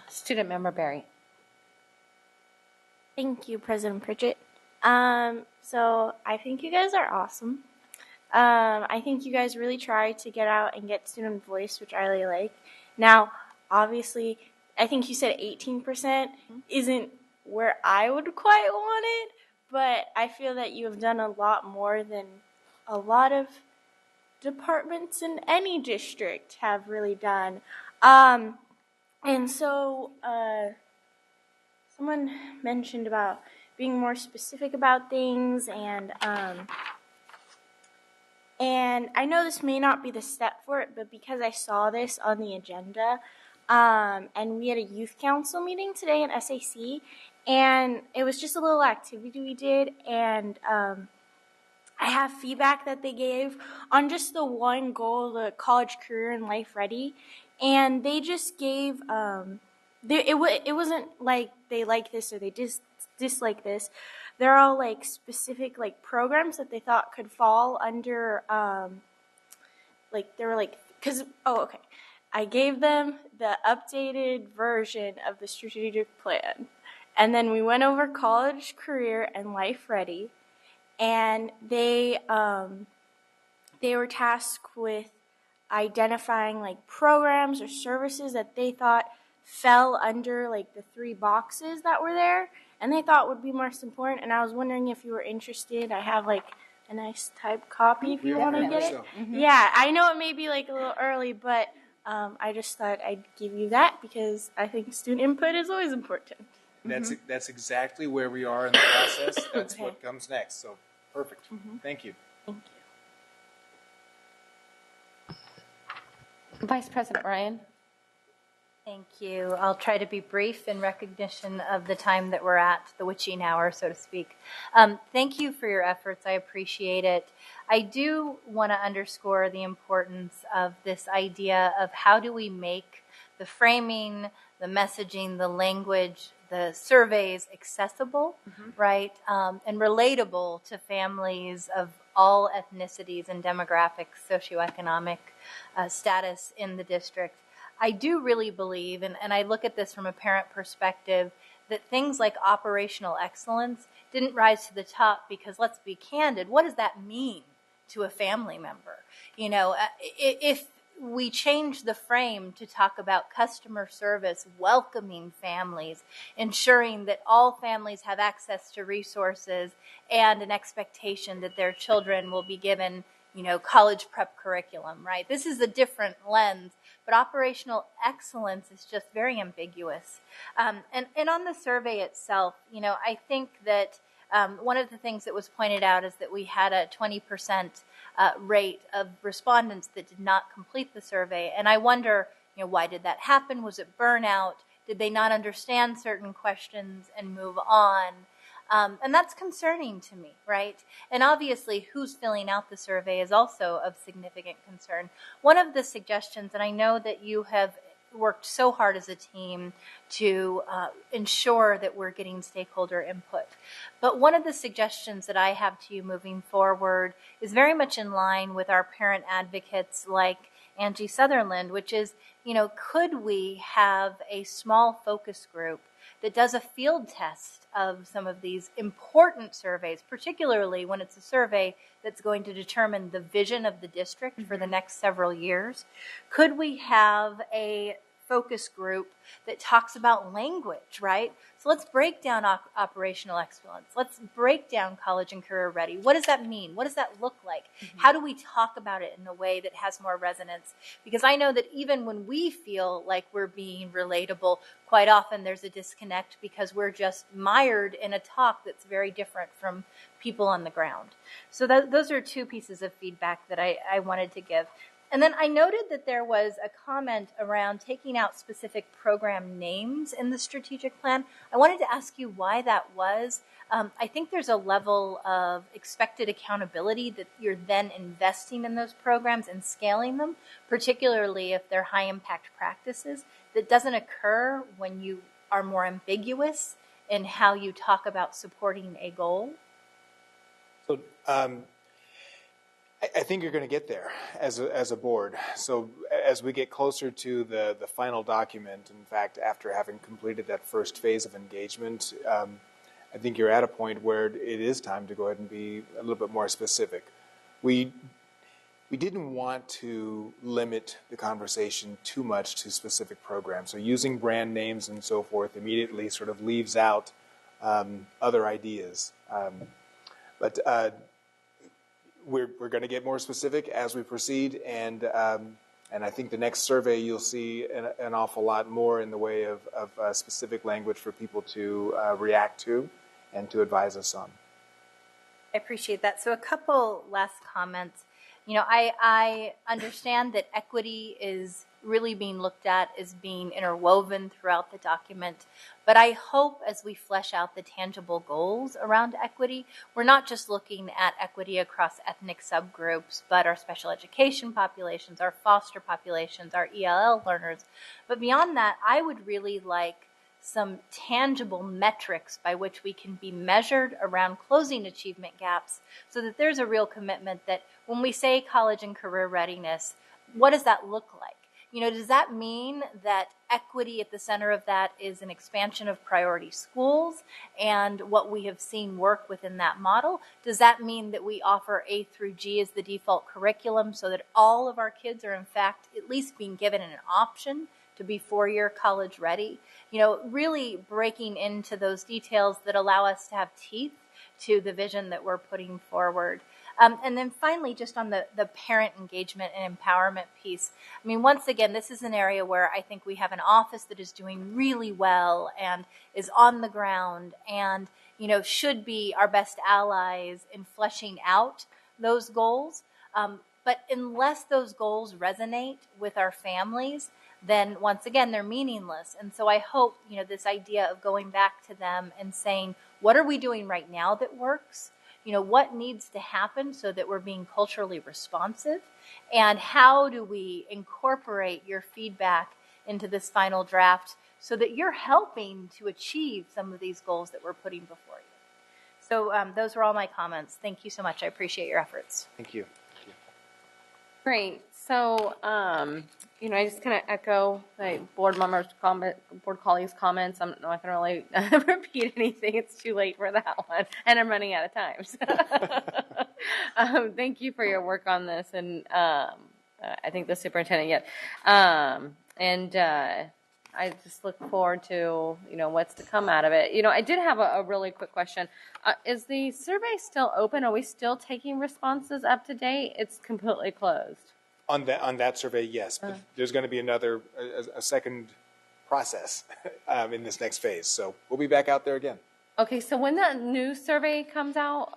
Student Member Berry. Thank you, President Pritchett. So I think you guys are awesome. I think you guys really try to get out and get student voice, which I really like. Now, obviously, I think you said 18% isn't where I would quite want it, but I feel that you have done a lot more than a lot of departments in any district have really done. And so someone mentioned about being more specific about things, and And I know this may not be the step for it, but because I saw this on the agenda, and we had a youth council meeting today in SAC, and it was just a little activity we did, and I have feedback that they gave on just the one goal, the college career and life ready, and they just gave it wasn't like they like this or they dislike this. They're all like specific like programs that they thought could fall under like they were like okay. I gave them the updated version of the strategic plan, and then we went over college career and life ready. And they were tasked with identifying like programs or services that they thought fell under like the 3 boxes that were there, and they thought would be most important. And I was wondering if you were interested. I have like a nice typed copy if you want to get it. Mm-hmm. Yeah, I know it may be like a little early, but I just thought I'd give you that because I think student input is always important. That's exactly where we are in the process. That's Okay. what comes next. So perfect. Thank you. Thank you. Vice President Ryan. Thank you. I'll try to be brief in recognition of the time that we're at, the witching hour, so to speak. Thank you for your efforts. I appreciate it. I do want to underscore the importance of this idea of how do we make the framing, the messaging, the language, the surveys accessible, right, and relatable to families of all ethnicities and demographics, socioeconomic status in the district. I do really believe, and I look at this from a parent perspective, that things like operational excellence didn't rise to the top because, let's be candid, what does that mean to a family member? You know, if we change the frame to talk about customer service, welcoming families, ensuring that all families have access to resources and an expectation that their children will be given, you know, college prep curriculum, right? This is a different lens, but operational excellence is just very ambiguous. And on the survey itself, you know, I think that one of the things that was pointed out is that we had a 20% rate of respondents that did not complete the survey. And I wonder, you know, why did that happen? Was it burnout? Did they not understand certain questions and move on? And that's concerning to me, right? And obviously, who's filling out the survey is also of significant concern. One of the suggestions, and I know that you have worked so hard as a team to ensure that we're getting stakeholder input. But one of the suggestions that I have to you moving forward is very much in line with our parent advocates like Angie Sutherland, which is, you know, could we have a small focus group that does a field test of some of these important surveys, particularly when it's a survey that's going to determine the vision of the district for the next several years? Could we have a focus group that talks about language, right? So let's break down operational excellence. Let's break down college and career ready. What does that mean? What does that look like? How do we talk about it in a way that has more resonance? Because I know that even when we feel like we're being relatable, quite often there's a disconnect because we're just mired in a talk that's very different from people on the ground. So those are 2 pieces of feedback that I wanted to give. And then I noted that there was a comment around taking out specific program names in the strategic plan. I wanted to ask you why that was. I think there's a level of expected accountability that you're then investing in those programs and scaling them, particularly if they're high impact practices, that doesn't occur when you are more ambiguous in how you talk about supporting a goal. So I think you're going to get there as a board. So as we get closer to the final document, in fact, after having completed that first phase of engagement, I think you're at a point where it is time to go ahead and be a little bit more specific. We didn't want to limit the conversation too much to specific programs. So using brand names and so forth immediately sort of leaves out other ideas. But we're going to get more specific as we proceed, and I think the next survey you'll see an awful lot more in the way of specific language for people to react to and to advise us on. I appreciate that. So a couple last comments. I understand that equity is really being looked at as being interwoven throughout the document, but I hope as we flesh out the tangible goals around equity, we're not just looking at equity across ethnic subgroups, but our special education populations, our foster populations, our ELL learners. But beyond that, I would really like some tangible metrics by which we can be measured around closing achievement gaps, so that there's a real commitment that when we say college and career readiness, what does that look like? Does that mean that equity at the center of that is an expansion of priority schools and what we have seen work within that model? Does that mean that we offer A through G as the default curriculum so that all of our kids are in fact at least being given an option to be four-year college ready? Really breaking into those details that allow us to have teeth to the vision that we're putting forward. And then finally, just on the parent engagement and empowerment piece, once again, this is an area where I think we have an office that is doing really well and is on the ground and, should be our best allies in fleshing out those goals. But unless those goals resonate with our families, then once again, they're meaningless. And so I hope, this idea of going back to them and saying, what are we doing right now that works? What needs to happen so that we're being culturally responsive? And how do we incorporate your feedback into this final draft so that you're helping to achieve some of these goals that we're putting before you? So those were all my comments. Thank you so much. I appreciate your efforts. Thank you. Great. So, I just kind of echo my board colleagues' comments. I'm not going to really repeat anything. It's too late for that one, and I'm running out of time. So. Thank you for your work on this, and I think the superintendent I just look forward to what's to come out of it. I did have a really quick question. Is the survey still open? Are we still taking responses up to date? It's completely closed. On that survey, yes, but there's going to be a second process in this next phase. So we'll be back out there again. Okay, so when that new survey comes out,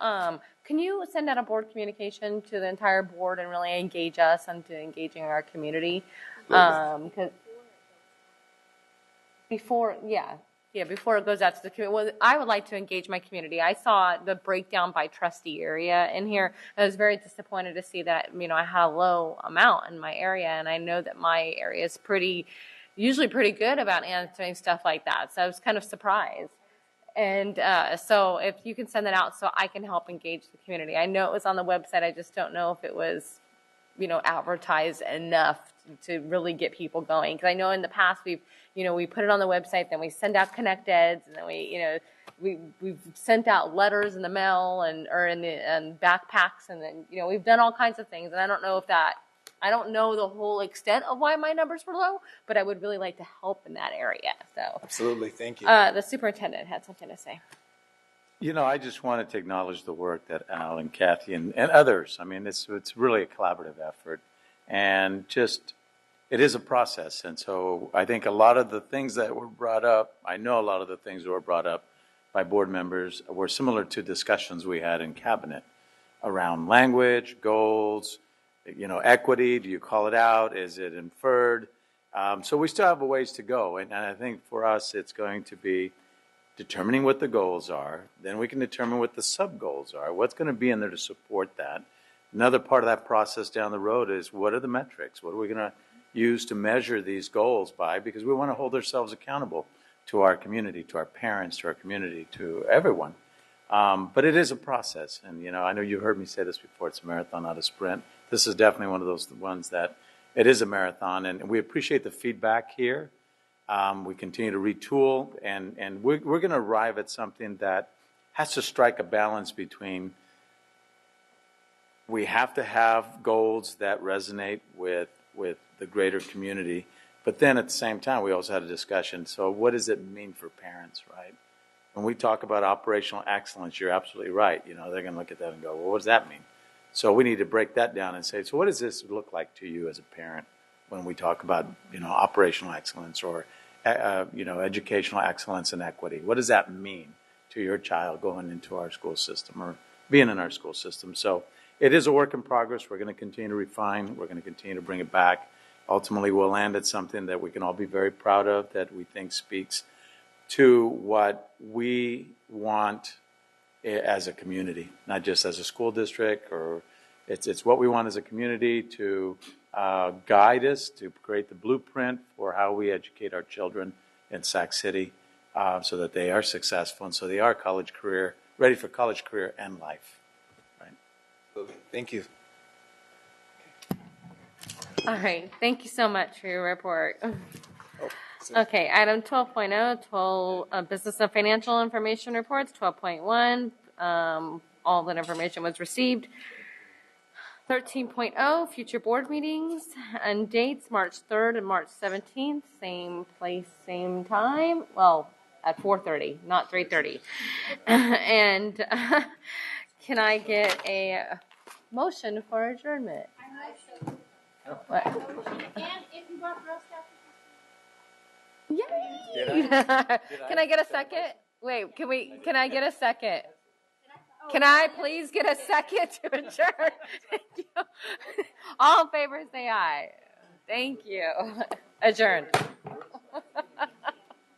can you send out a board communication to the entire board and really engage us into engaging our community? Because before it goes out to the community, well, I would like to engage my community. I saw the breakdown by trustee area in here. I was very disappointed to see that, I had a low amount in my area, and I know that my area is usually pretty good about answering stuff like that. So I was kind of surprised. And so if you can send that out so I can help engage the community. I know it was on the website. I just don't know if it was, advertised enough to really get people going. Because I know in the past we put it on the website, then we send out connect eds, and then we've sent out letters in the mail or in the backpacks, and then we've done all kinds of things. And I don't know the whole extent of why my numbers were low, but I would really like to help in that area. So absolutely, thank you. The superintendent had something to say. I just wanted to acknowledge the work that Al and Kathy and others. It's really a collaborative effort, and it is a process. And so I think a lot of the things that were brought up, I know a lot of the things that were brought up by board members were similar to discussions we had in cabinet around language, goals, equity. Do you call it out? Is it inferred? So we still have a ways to go. And I think for us, it's going to be determining what the goals are. Then we can determine what the sub-goals are. What's going to be in there to support that? Another part of that process down the road is, what are the metrics? What are we going to use to measure these goals by? Because we want to hold ourselves accountable to our community, to our parents, to our community, to everyone. But it is a process. And, I know you heard me say this before. It's a marathon, not a sprint. This is definitely one of those ones that it is a marathon. And we appreciate the feedback here. We continue to retool, and we're going to arrive at something that has to strike a balance between, we have to have goals that resonate with the greater community, but then at the same time, we also had a discussion. So what does it mean for parents, right? When we talk about operational excellence, you're absolutely right. They're going to look at that and go, well, what does that mean? So we need to break that down and say, so what does this look like to you as a parent when we talk about, operational excellence or, educational excellence and equity? What does that mean to your child going into our school system or being in our school system? So it is a work in progress. We're going to continue to refine. We're going to continue to bring it back. Ultimately, we'll land at something that we can all be very proud of, that we think speaks to what we want as a community, not just as a school district, or it's what we want as a community to guide us, to create the blueprint for how we educate our children in Sac City so that they are successful and so they are ready for college career and life. Right. Thank you. All right. Thank you so much for your report. Okay, item 12.0, business and financial information reports. 12.1, all that information was received. 13.0, future board meetings and dates, March 3rd and March 17th, same place, same time. Well, at 4:30, not 3:30. And can I get a motion for adjournment? What? And if you brought Girl Scouts. Yay! Can I get a second? Wait, can I get a second? Can I please get a second to adjourn? Thank you. All in favor say aye. Thank you. Adjourned.